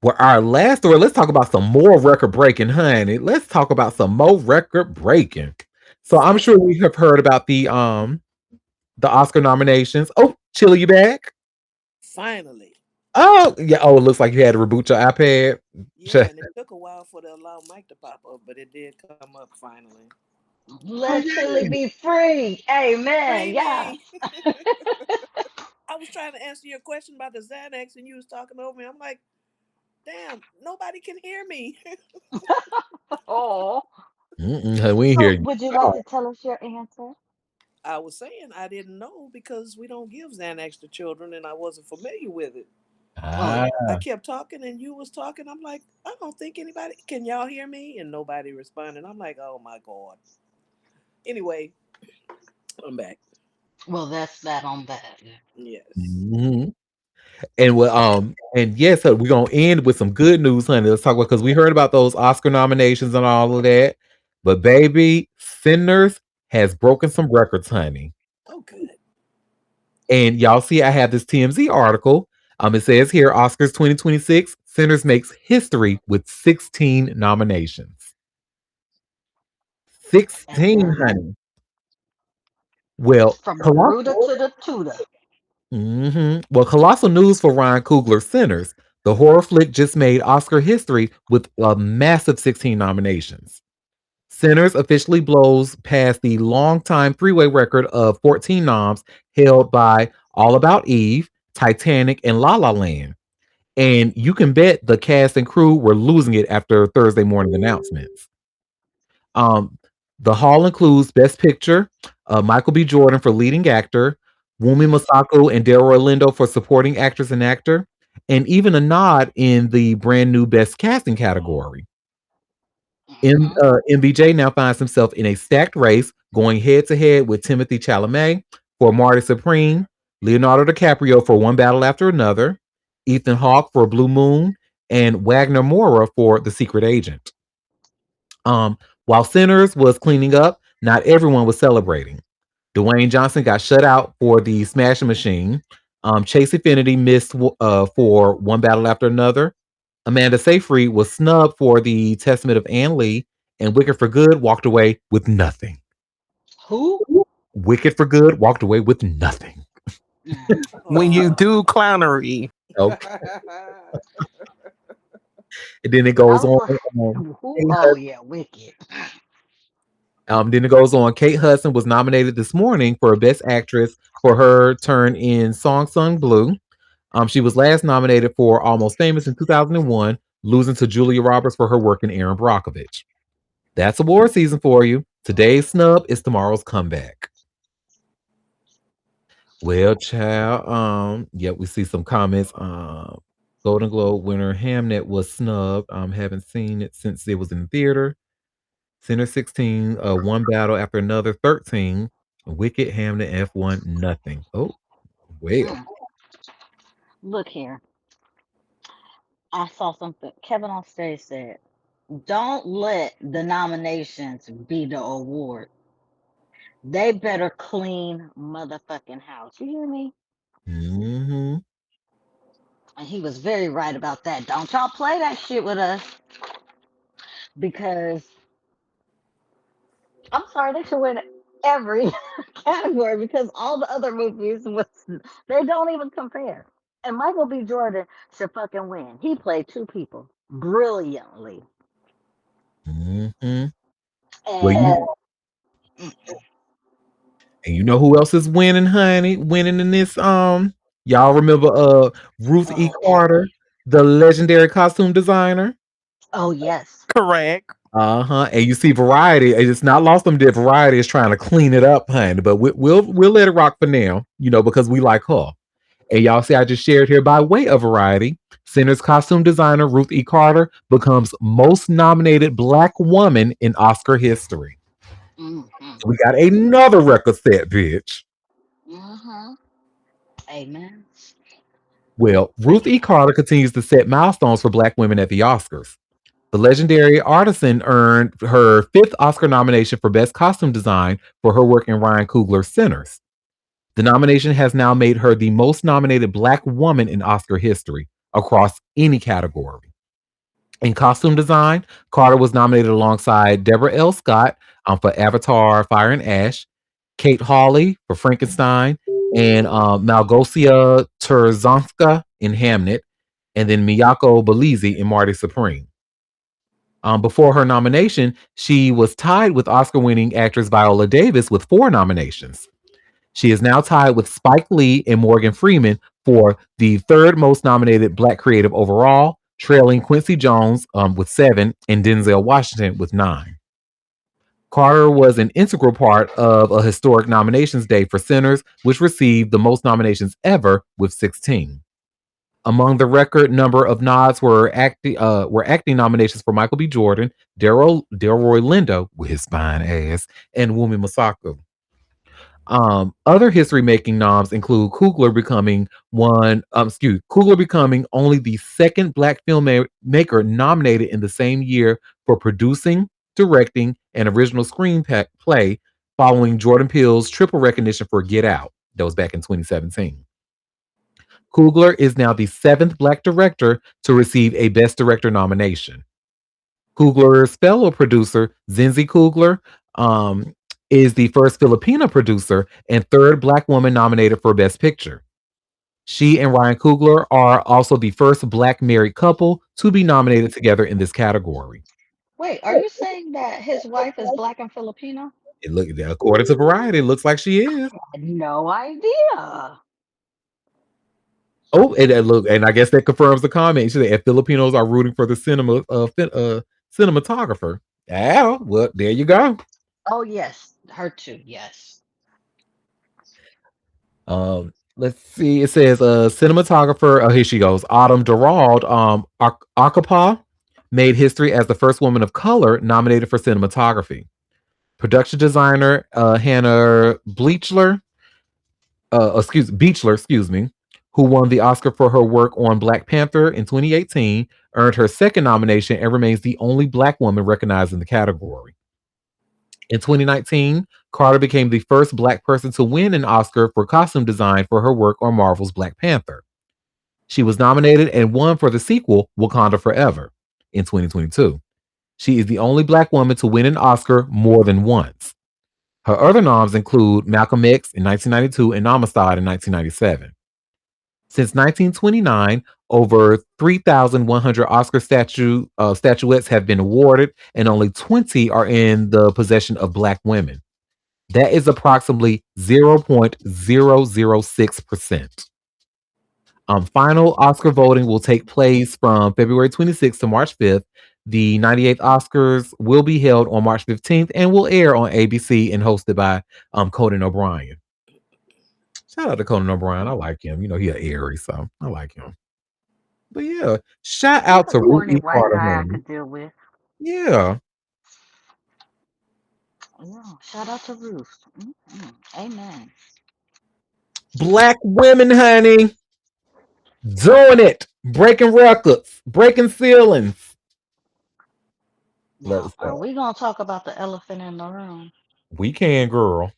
Well, our last story, let's talk about some more record breaking, honey. Let's talk about some more record breaking. So I'm sure we have heard about the Oscar nominations. Oh, Chili, you back? Finally. Oh, yeah. Oh, it looks like you had to reboot your iPad. Yeah, and it took a while for the allow mic to pop up, but it did come up finally. Let Chili be free. Amen. Free Yes. me. I was trying to answer your question about the Xanax and you was talking over me. I'm like, damn, nobody can hear me. Oh. We ain't hear So, you. would you like to tell us your answer? I was saying I didn't know because we don't give Xanax to children and I wasn't familiar with it. Oh, Ah, And I kept talking and you was talking. I'm like, I don't think anybody can y'all hear me? And nobody responded. I'm like, oh my God. Anyway, I'm back. well, that's that on that. Yes. mhm. And yes, we're gonna end with some good news, honey. Let's talk about because we heard about those Oscar nominations and all of that. But baby, Sinners has broken some records, honey. Oh, good. And y'all see, I have this TMZ article. It says here, Oscars 2026, Sinners makes history with 16 nominations. And 16, honey. Well, from the rooter colossal. to the tutor. Well, colossal news for Ryan Coogler's Sinners. The horror flick just made Oscar history with a massive 16 nominations. Sinners officially blows past the longtime three-way record of 14 noms held by All About Eve, Titanic, and La La Land. And you can bet the cast and crew were losing it after Thursday morning announcements. Um, the hall includes Best Picture, Michael B. Jordan for leading actor, Wumi Masako and Delroy Lindo for supporting actress and actor, and even a nod in the brand new Best Casting category. Mhm. MBJ now finds himself in a stacked race, going head to head with Timothy Chalamet for Marty Supreme, Leonardo DiCaprio for One Battle After Another, Ethan Hawke for Blue Moon, and Wagner Moura for The Secret Agent. Um, while Sinners was cleaning up, not everyone was celebrating. Dwayne Johnson got shut out for The Smashing Machine. Chase Affinity missed for One Battle After Another. Amanda Seyfried was snubbed for The Testament of Anne Lee, and Wicked for Good walked away with nothing. Who? Wicked for Good walked away with nothing. When you do clownery. Okay. And then it goes I was on. like, who? Kate Oh yeah, Wicked. Then it goes on. Kate Hudson was nominated this morning for Best Actress for her turn in Song Sung Blue. She was last nominated for Almost Famous in 2001, losing to Julia Roberts for her work in Aaron Brockovich. That's award season for you. Today's snub is tomorrow's comeback. Well, child, yeah, we see some comments. Golden Globe winner Hamnet was snubbed. Haven't seen it since it was in theater. Center 16, one battle after another 13. Wicked, Hamnet, F1, nothing. Oh, well. Mm. Look here. I saw something. Kevin on stage said, "Don't let the nominations be the award. They better clean motherfucking house." You hear me? Mm-hmm. And he was very right about that. Don't y'all play that shit with us because I'm sorry, they should win every category because all the other movies was they don't even compare. And Michael B. Jordan should fucking win. He played two people brilliantly. Mm-hmm. Well, And you and you know who else is winning, honey? Winning in this y'all remember Ruth E. Carter, the legendary costume designer? oh yes. Correct. Uh-huh. And you see Variety, and it's not lost on that Variety is trying to clean it up, honey. But we'll let it rock for now, because we like her. And y'all see, I just shared here by way of Variety. Center's costume designer Ruth E. Carter becomes most nominated Black woman in Oscar history. Mm-hmm. We got another record set, bitch. Mm-hmm. Amen. Well, Ruth E. Carter continues to set milestones for Black women at the Oscars. The legendary artisan earned her fifth Oscar nomination for Best Costume Design for her work in Ryan Coogler's Sinners. The nomination has now made her the most nominated Black woman in Oscar history across any category. In costume design, Carter was nominated alongside Deborah L. Scott for Avatar Fire and Ash, Kate Hawley for Frankenstein, and Malgosia Terzanska in Hamnet, and then Miyako Belize in Marty Supreme. Before her nomination, she was tied with Oscar winning actress Viola Davis with 4 nominations. She is now tied with Spike Lee and Morgan Freeman for the third most nominated Black creative overall, trailing Quincy Jones with 7 and Denzel Washington with 9. Carter was an integral part of a historic nominations day for Sinners, which received the most nominations ever with 16. Among the record number of nods were acting nominations for Michael B. Jordan, Delroy Lindo with his fine ass, and Wumi Masako. Other history-making noms include Coogler becoming only the second black filmmaker nominated in the same year for producing, directing, and original screenplay, following Jordan Peele's triple recognition for Get Out. That was back in 2017. Coogler is now the seventh black director to receive a Best Director nomination. Coogler's fellow producer, Zinzi Coogler, um, is the first Filipino producer and third black woman nominated for Best Picture. She and Ryan Coogler are also the first black married couple to be nominated together in this category. Wait, are you saying that his wife is black and Filipino? According to Variety, it looks like she is. I had no idea. Oh, and I guess that confirms the comment. She said, "And Filipinos are rooting for the cinematographer." Oh, well, there you go. Oh yes, her too. Yes. Let's see. It says cinematographer. Oh, here she goes. Autumn Durald, Akapa, made history as the first woman of color nominated for cinematography. Production designer Hannah Beechler, excuse me, who won the Oscar for her work on Black Panther in 2018, earned her second nomination and remains the only black woman recognized in the category. In 2019, Carter became the first black person to win an Oscar for costume design for her work on Marvel's Black Panther. She was nominated and won for the sequel, Wakanda Forever, in 2022. She is the only black woman to win an Oscar more than once. Her other noms include Malcolm X in 1992 and Amistad in 1997. Since 1929, over 3,100 Oscar statuettes have been awarded, and only 20 are in the possession of black women. That is approximately 0.006%. Final Oscar voting will take place from February 26th to March 5th. The 98th Oscars will be held on March 15th and will air on ABC and hosted by Conan O'Brien. Shout out to Conan O'Brien. I like him. You know, he an Aries, so I like him. But yeah, shout He's out a to Ruth corny E. white Carter, guy I honey. could deal with. Yeah. Yeah. Shout out to Ruth. Amen. Black women, honey. Doing it. Breaking records. Breaking ceilings. Now, Let's are go. we gonna talk about the elephant in the room? We can, girl.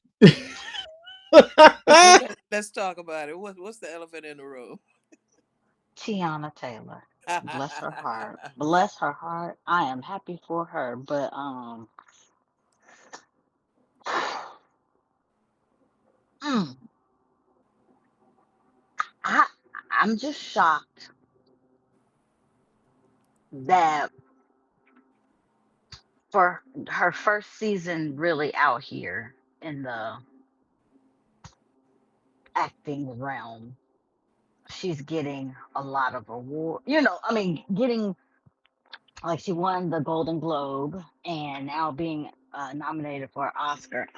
Let's talk about it. What's the elephant in the room? Tiana Taylor. Bless her heart. Bless her heart. I am happy for her, but mm, I I'm just shocked that for her first season really out here in the acting realm, she's getting a lot of award. I mean, getting like she won the Golden Globe and now being nominated for an Oscar.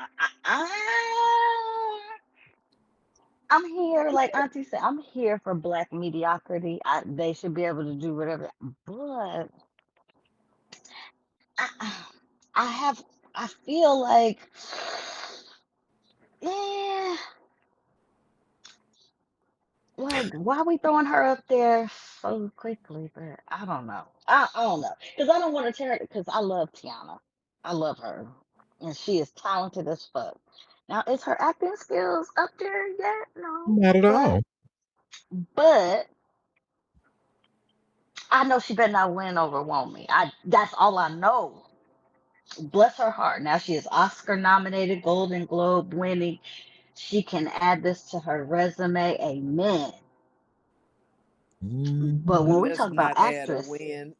I'm here, like Auntie said, I'm here for black mediocrity. They should be able to do whatever. But I, I have, I feel yeah, like why are we throwing her up there so quickly? But I don't know. I don't know because I don't want to tear it because I love Tiana. I love her, and she is talented as fuck. Now, is her acting skills up there yet? No, Not at but all. but I know she better not win over Woman. That's all I know. Bless her heart. Now she is Oscar nominated, Golden Globe winning. She can add this to her resume. Amen. But when Mhm. we Let's talk about not add a actress, win.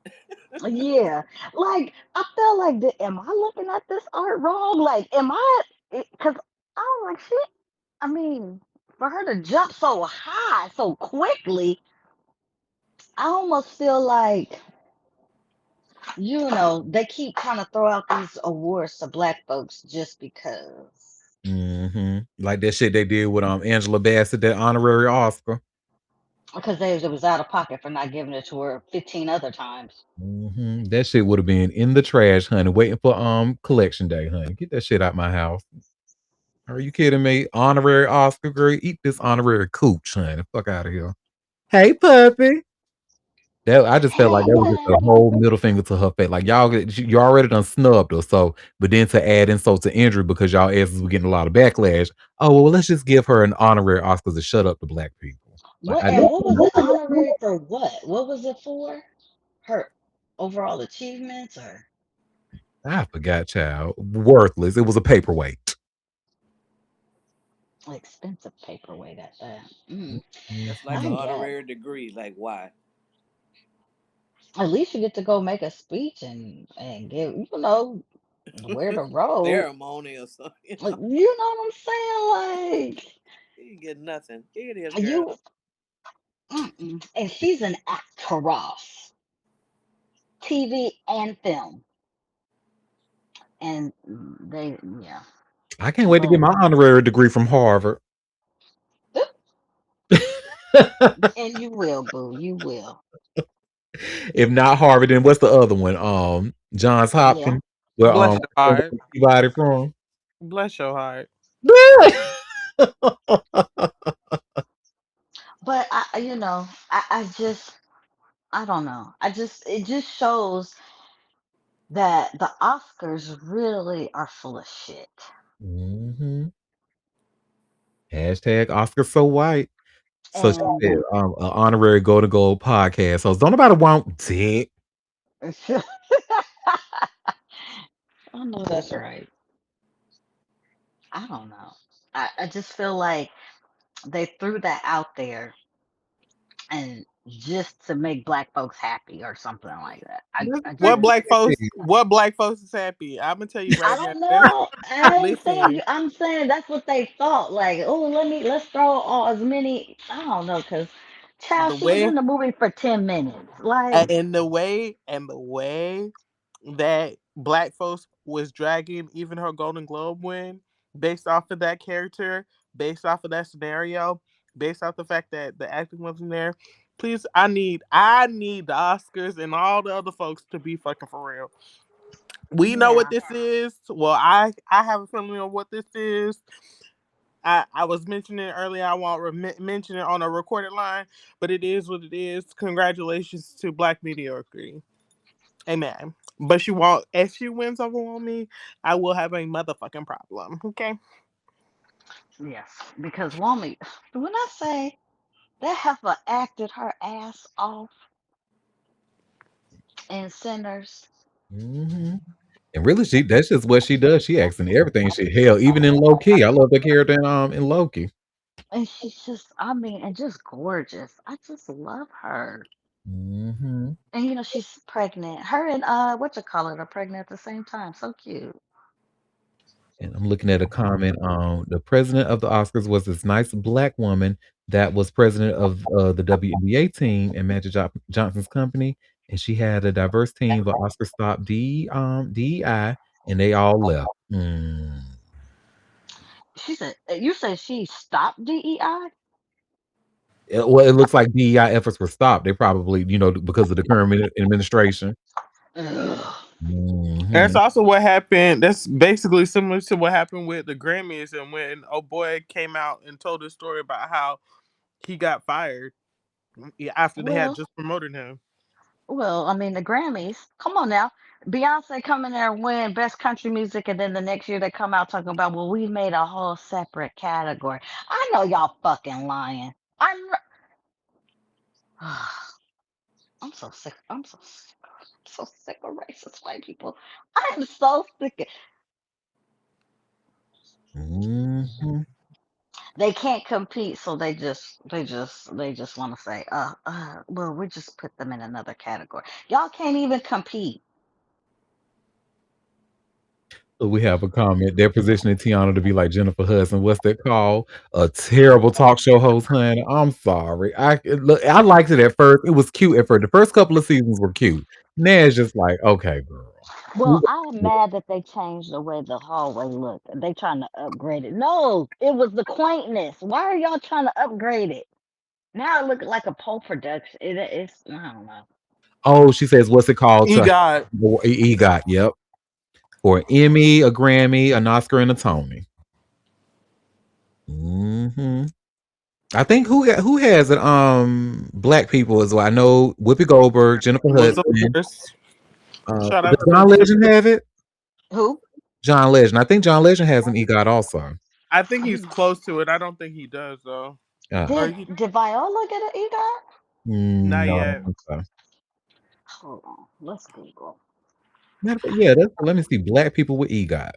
yeah, like I feel like, am I looking at this art wrong? Like, am I? Because I'm like, shit. I mean, for her to jump so high so quickly, I almost feel like they keep trying to throw out these awards to black folks just because. Like that shit they did with Angela Bassett, that honorary Oscar. Because they was out of pocket for not giving it to her 15 other times. That shit would have been in the trash, honey, waiting for collection day, honey. Get that shit out my house. Are you kidding me? Honorary Oscar, girl. Eat this honorary cooch, honey. Fuck out of here. Hey, puppy. That I just felt like that was just a Hey. whole middle finger to her face. Like you already done snubbed her. So, but then to add insult to injury because y'all asses were getting a lot of backlash. Oh well, let's just give her an honorary Oscar to shut up the black people. Like What and what was it honorary for what? What was it for? Her overall achievements or I forgot, child. Worthless. It was a paperweight. expensive paperweight at that? Mm, That's like I an Mhm. guess. honorary degree. Like why? At least you get to go make a speech and give wear the robe. Ceremony or something. Like you know what I'm saying? Like You didn't get nothing. Here it is, girl. you and she's an actress, TV and film. And they yeah. I can't wait to get But my honorary degree from Harvard. and you will, boo. You will. If not Harvard, then what's the other one? Johns Yeah. Hopkins. Where Bless your heart. everybody from? Bless your heart. But I just I don't know. It just shows that the Oscars really are full of shit. hmm Hashtag Oscar so white. So she And said, an honorary go to gold podcast. So don't nobody want dick. I know that's right. I don't know. I just feel like they threw that out there and just to make black folks happy or something like that. I What just black folks? What black folks is happy? I'm gonna tell you I right now. don't know. I ain't saying Listen, I'm saying that's what they thought. Like, oh, let's throw all as many. I don't know, cause child, the she was way in the movie for 10 minutes. Like, and the way that black folks was dragging even her Golden Globe win based off of that character, based off of that scenario, based off the fact that the acting wasn't there. Please, I need the Oscars and all the other folks to be fucking for real. We know what yeah, this is. Well, I have a feeling of what this is. I was mentioning it earlier. I won't mention it on a recorded line, but it is what it is. Congratulations to Black Mediocrity. Amen. But she won't. If she wins over on me, I will have a motherfucking problem. Okay. yes, because Wami, when I say that heifer acted her ass off in Sinners, hmm And really, that's just what she does. She acts in everything. She hell, even in low key. I love the character in Loki. and she's just, I mean, and just gorgeous. I just love her. hmm And she's pregnant. Her and what you call it are pregnant at the same time. So cute. And I'm looking at a comment. The president of the Oscars was this nice black woman that was president of the WNBA team and Magic Johnson's company, and she had a diverse team. But Oscar stopped DEI, and they all left. She said, you said she stopped DEI? Well, it looks like DEI efforts were stopped. They probably, because of the current administration. Ugh. That's hmm also what happened. That's basically similar to what happened with the Grammys and when oh boy came out and told his story about how he got fired after they had Well, just promoted him. I mean, the Grammys. Come on now. Beyonce come in there and win Best Country Music, and then the next year they come out talking about, well, we made a whole separate category. I know y'all fucking lying. I'm so sick. I'm so sick of racist white people. I am so sick. hmm They can't compete, so they just want to say, well, we just put them in another category. Y'all can't even compete. So we have a comment. They're positioning Tiana to be like Jennifer Hudson. What's that called? A terrible talk show host, honey. I'm sorry. I liked it at first. It was cute at first. The first couple of seasons were cute. Now it's just like, okay, girl. Well, I am mad that they changed the way the hallway looked. They trying to upgrade it. No, it was the quaintness. Why are y'all trying to upgrade it? Now it looks like a pole production. It's I don't know. Oh, she says, what's it called? To EGOT. EGOT, yep. For an Emmy, a Grammy, an Oscar, and a Tony. Hmm. I think who has it? Black people as well. I know Whoopi Goldberg, Jennifer Hudson. Lizarders. Shout out Does to the John Legend Lizarders. have it? Who? John Legend. I think John Legend has an EGOT also. I think he's He close to it. I don't think he does though. Or did. he Did Viola get an EGOT? not No, I don't yet. think so. Hold on. Let's Google. Yeah, let me see. Black people with EGOTs.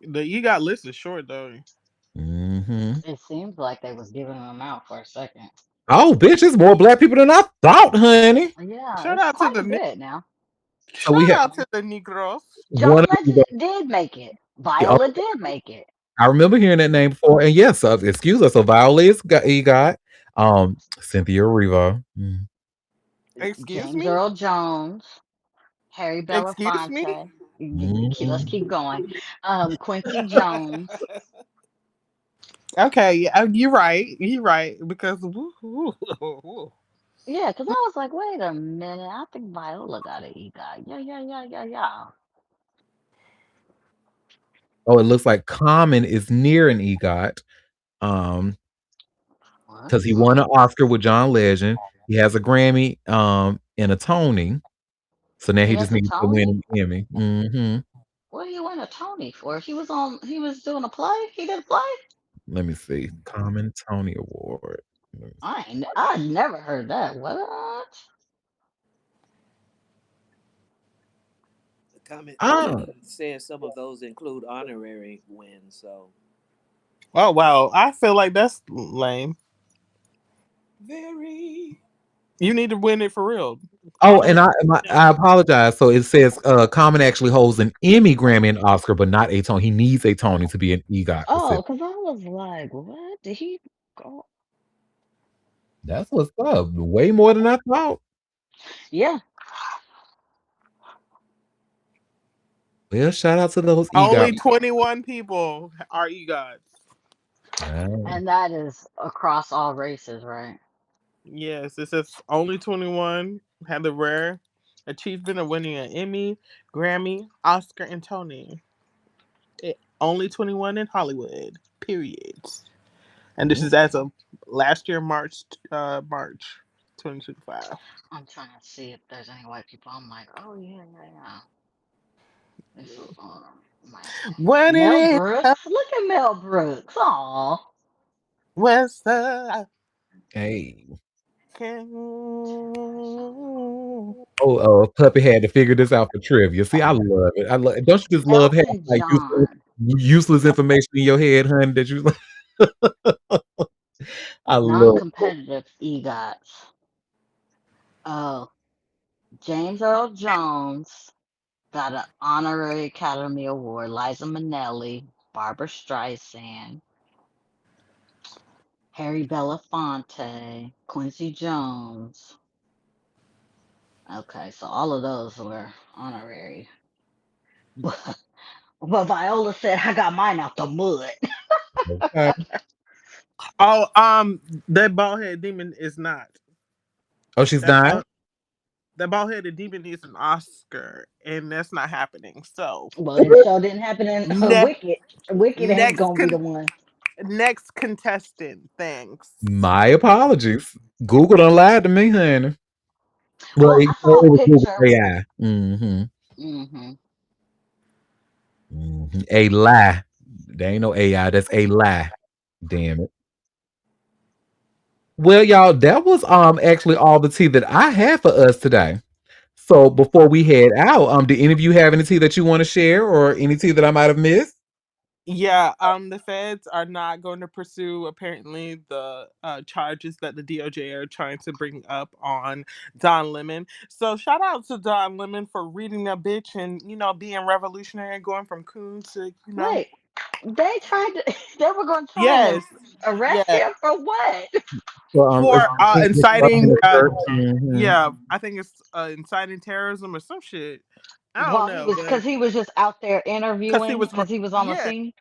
The EGOT list is short though. Hmm. It seems like they was giving them out for a second. Oh, bitch, it's more black people than I thought, honey. Yeah, Shout it's out to quite the a bit now. So we shout have out to the Negros. one John of Legend the. did make it. Oh, Viola did make it. I remember hearing that name before, and yes, excuse us. So Viola is got EGOT. Cynthia Erivo. Excuse James me. Earl Jones, Harry Excuse me. Belafonte. Let's Mhm. keep going. Quincy Jones. Okay, yeah, you're right. You're right because Yeah, because I was like, wait a minute. I think Viola got an EGOT. Yeah, yeah, yeah, yeah, yeah. Oh, it looks like Common is near an EGOT. Um, What? because he won an Oscar with John Legend. He has a Grammy, and a Tony. So now He he just has a needs to win Tony? an Emmy. What did he win a Tony for? He was on. He was doing a play. He did a play. Let me see. Common Tony Award. Let me see. I never heard that. What? The comment Ah, says some of those include honorary wins. So oh wow, I feel like that's lame. very. You need to win it for real. oh, Honor. and I apologize. So it says Common actually holds an Emmy, Grammy, and Oscar, but not a Tony. He needs a Tony to be an EGOT Oh, recipient. because I was like, what? Did he go? That's what's up. Way more than I thought. Yeah. Well, shout out to those EGOT. Only 21 people are EGOTs. Wow. And that is across all races, right? Yes, it says only 21 had the rare achievement of winning an Emmy, Grammy, Oscar, and Tony. Only 21 in Hollywood. Period. And this Ooh, is as of last year, March 2025. I'm trying to see if there's any white people. I'm like, oh yeah, yeah, yeah. This is my What it Mel is, Brooks. Look at Mel Brooks. Aw. West Side. hey. Can... Oh, Puppy had to figure this out for trivia. See, I love it. Don't you just love having Elton like John, useless information in your head, honey? That you I love it. non-competitive EGOTs. Oh, James Earl Jones got an honorary Academy Award. Liza Minnelli, Barbara Streisand, Harry Belafonte, Quincy Jones. Okay, so all of those were honorary. But Viola said, I got mine out the mud. Okay. Oh, that bald headed demon is not. Oh, she's That not? bald, that bald headed demon is an Oscar, and that's not happening. So Well, it sure didn't happen in ne- Wicked. Wicked ain't next gonna be the one. next contestant, thanks. My apologies. Google done lied to me, honey. Well, Well, it I saw a was Google picture. AI. Mm-hmm. Hmm. A lie. There ain't no AI. That's a lie. Damn it. Well, y'all, that was actually all the tea that I had for us today. So before we head out, did any of you have any tea that you want to share or any tea that I might have missed? Yeah, the feds are not going to pursue apparently the charges that the DOJ are trying to bring up on Don Lemon. So shout out to Don Lemon for reading that bitch and being revolutionary and going from coon to Wait, they tried to. They were going to try and yes, arrest yeah, him for what? For for inciting hmm. yeah, I think it's inciting terrorism or some shit. I don't While know, but he was just out there because he interviewing, was because he was on the yeah, scene.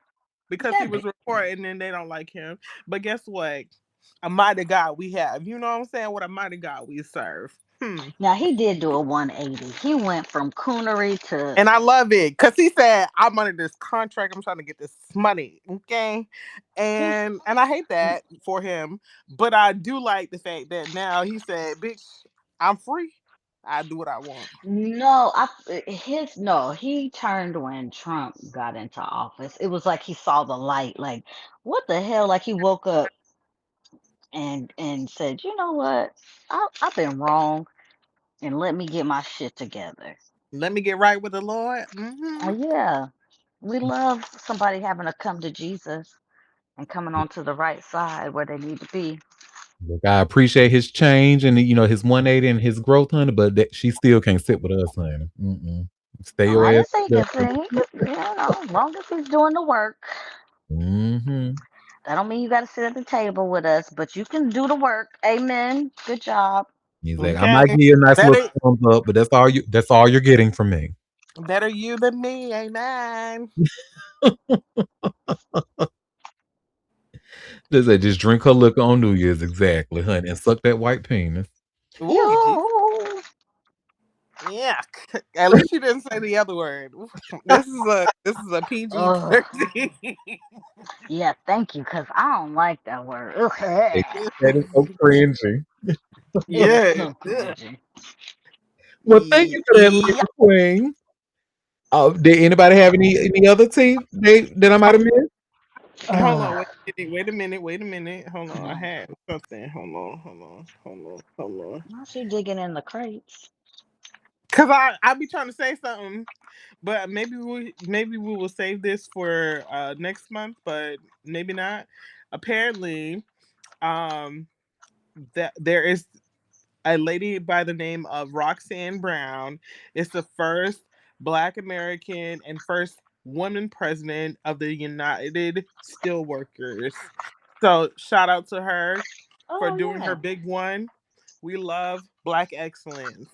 because he That was be, reporting and they don't like him. But guess what? A mighty God we have. You know what I'm saying? What a mighty God we serve. Hmm. Now he did do a 180. He went from coonery to And I love it because he said, "I'm under this contract. I'm trying to get this money." Okay, he's and I hate that for him, but I do like the fact that now he said, "Bitch, I'm free. I do what I want." no, his no. He turned when Trump got into office. It was like he saw the light. Like what the hell? Like he woke up and said, you know what? I've been wrong, and let me get my shit together. Let me get right with the Lord. Hmm. Yeah, we love somebody having to come to Jesus and coming onto the right side where they need to be. Look, I appreciate his change and his 180 and his growth, honey, but she still can't sit with us, honey. Mm-mm. Stay Oh, your I ass didn't say he there. can sing. He could, as long as he's doing the work. Mm-hmm. That don't mean you got to sit at the table with us, but you can do the work. Amen. Good job. He's like, I Okay, might give you a nice little better thumbs up, but that's all you're getting from me. better you than me. Amen. Just drink her liquor on New Year's, exactly, honey, and suck that white penis. Ooh, Jesus. You. Yeah. At least you didn't say the other word. Oof. This is a PG Oh, 13. yeah. Thank you, cause I don't like that word. Ugh. That is so cringy. It is Yeah. so cringy. Well, thank you for that, Yeah. Lady Queen. Did anybody have any other tea that I might have missed? Hold on, Ah, wait a minute. Hold on, I No, had something. Hold on. she digging in the crates. Cause I be trying to say something, but maybe we will save this for next month, but maybe not. Apparently, um, that there is a lady by the name of Roxanne Brown. It's the first Black American and first woman president of the United Steelworkers. So shout out to her for Oh doing her yeah. big one. We love Black excellence.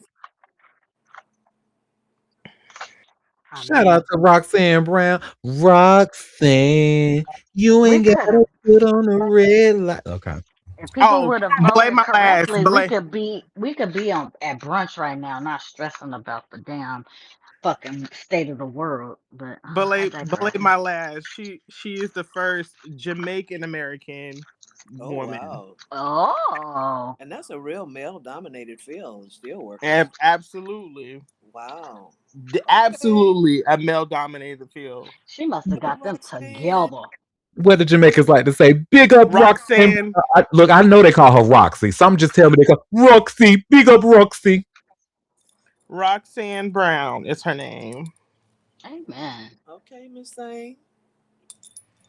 I shout out mean, to Roxanne Brown. Roxanne, you we ain't could gotta have. put on the red light. Okay. If people Oh, would have belay voted my last, correctly, belay, we could be on at brunch right now, not stressing about the damn fucking state of the world. But I belay digress. my last. She is the first Jamaican American Oh woman. wow. Oh, And that's a real male dominated field, steel workers. Absolutely. Wow. Okay. Absolutely a male dominated field. she must have Go got them Roxanne. together. What the Jamaicans like to say, big up Roxanne. Roxanne, Look, I know they call her Roxy. Some just tell me they call Roxy. Big up Roxy. Roxanne Brown is her name. Amen. Okay, Miss Thing.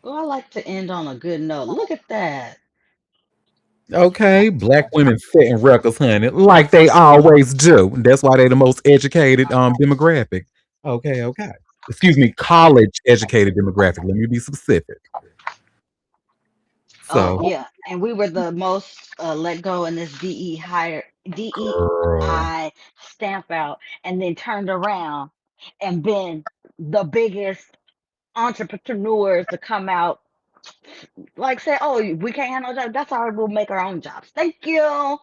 Well, I like to end on a good note. Look at that. Okay, black women setting records, honey, like they always do. That's why they the most educated demographic. Okay. Excuse me, college educated demographic. Let me be specific. Oh So, yeah, and we were the most let go in this girl, DEI stamp out, and then turned around and been the biggest entrepreneurs to come out like say, oh, we can't handle that. That's all right. We'll make our own jobs. Thank you.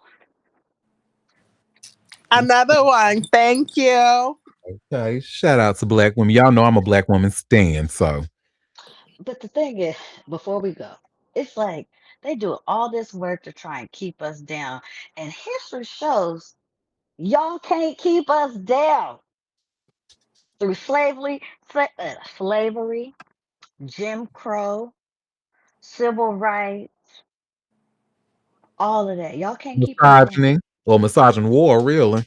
Another one. Thank you. okay. Shout out to black women. Y'all know I'm a black woman stan. So, But the thing is, before we go, it's like they do all this work to try and keep us down, and history shows y'all can't keep us down through slavery, Jim Crow, civil rights, all of that. Y'all can't keep us down. misogyny or misogyny war, really.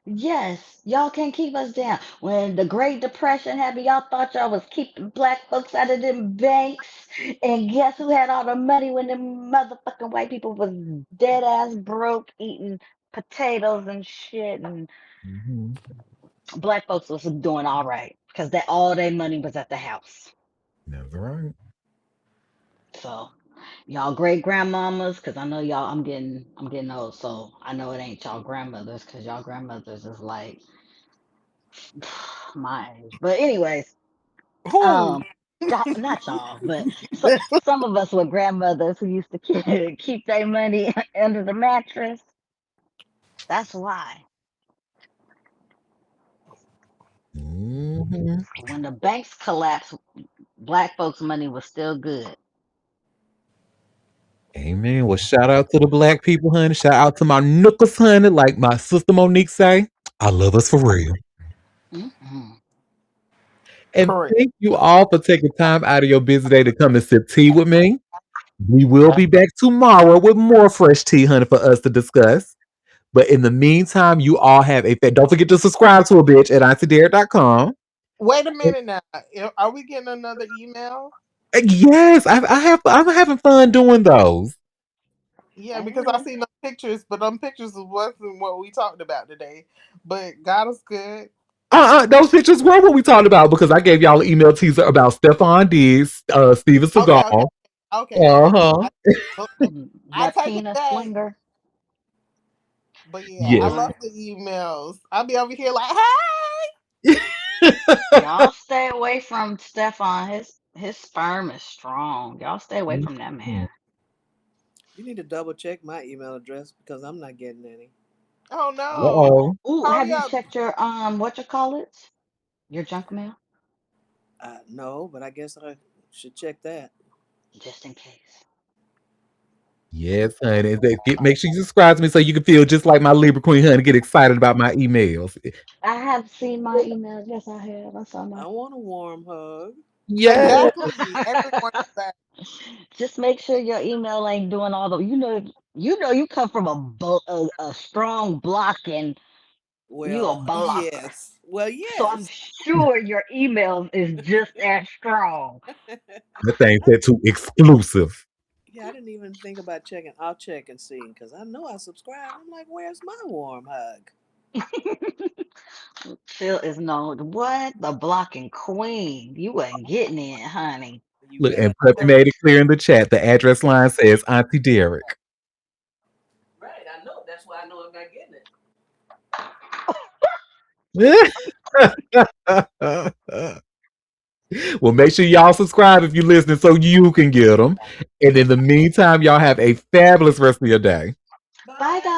Yes, y'all can't keep us down. When the Great Depression happened, y'all thought y'all was keeping black folks out of them banks. And guess who had all the money when them motherfucking white people was dead ass broke eating potatoes and shit, and Mhm. black folks was doing all right because that all their money was at the house. That's right. So y'all great grandmamas, because I know y'all I'm getting old, so I know it ain't y'all grandmothers, because y'all grandmothers is like my age. But anyways, Who? um not y'all, but some of us were grandmothers who used to keep their money under the mattress. That's why. Mhm. When the banks collapsed, black folks' money was still good. Amen. Well, shout out to the black people, honey. Shout out to my nookers, honey. Like my sister Monique say, I love us for real. Mm-mm. And Correct. thank you all for taking time out of your busy day to come and sip tea with me. We will be back tomorrow with more fresh tea, honey, for us to discuss. But in the meantime, you all have a don't forget to subscribe to a bitch at auntiedare.com. Wait a minute now. Are we getting another email? Yes, I'm having fun doing those. Yeah, because I Hey. seen the pictures, but them pictures wasn't what we talked about today. But God is good. Those pictures were what we talked about because I gave y'all an email teaser about Stefan Diggs, Steven Okay, okay, Seagal. okay, okay. Uh-huh. I take it Latina back. slinger. But yeah, I Yes. Boy, love the emails. I'll be over here like, hey. y'all stay away from Stefan. His sperm is strong. Y'all stay away from that man. You need to double check my email address because I'm not getting any. Oh no. Oh, Uh-oh. ooh, have Hurry you up. checked your what you call it? Your junk mail, No, but I guess I should check that. just in case. Yes, honey. Make sure you subscribe to me so you can feel just like my Libra Queen, honey. Get excited about my emails. I have seen my emails. Yes, I have. I saw my. I want a warm hug. Yes. Exactly. Everyone is that. Just make sure your email ain't doing all the. You come from a strong block and you a Well, blocker. yes. Well, So I'm yes. sure your email is just as strong. The thing said too exclusive. Yeah, I didn't even think about checking. I'll check and see because I know I subscribed. I'm like, where's my warm hug? Phil is known what the blocking queen. You wasn't getting it, honey. You Look, better and Puppy know made it. it clear in the chat. The address line says Auntie Derek. Right, I know. That's why I know I'm not getting it. Well, make sure y'all subscribe if you're listening so you can get them. And in the meantime, y'all have a fabulous rest of your day. Bye, Bye. guys.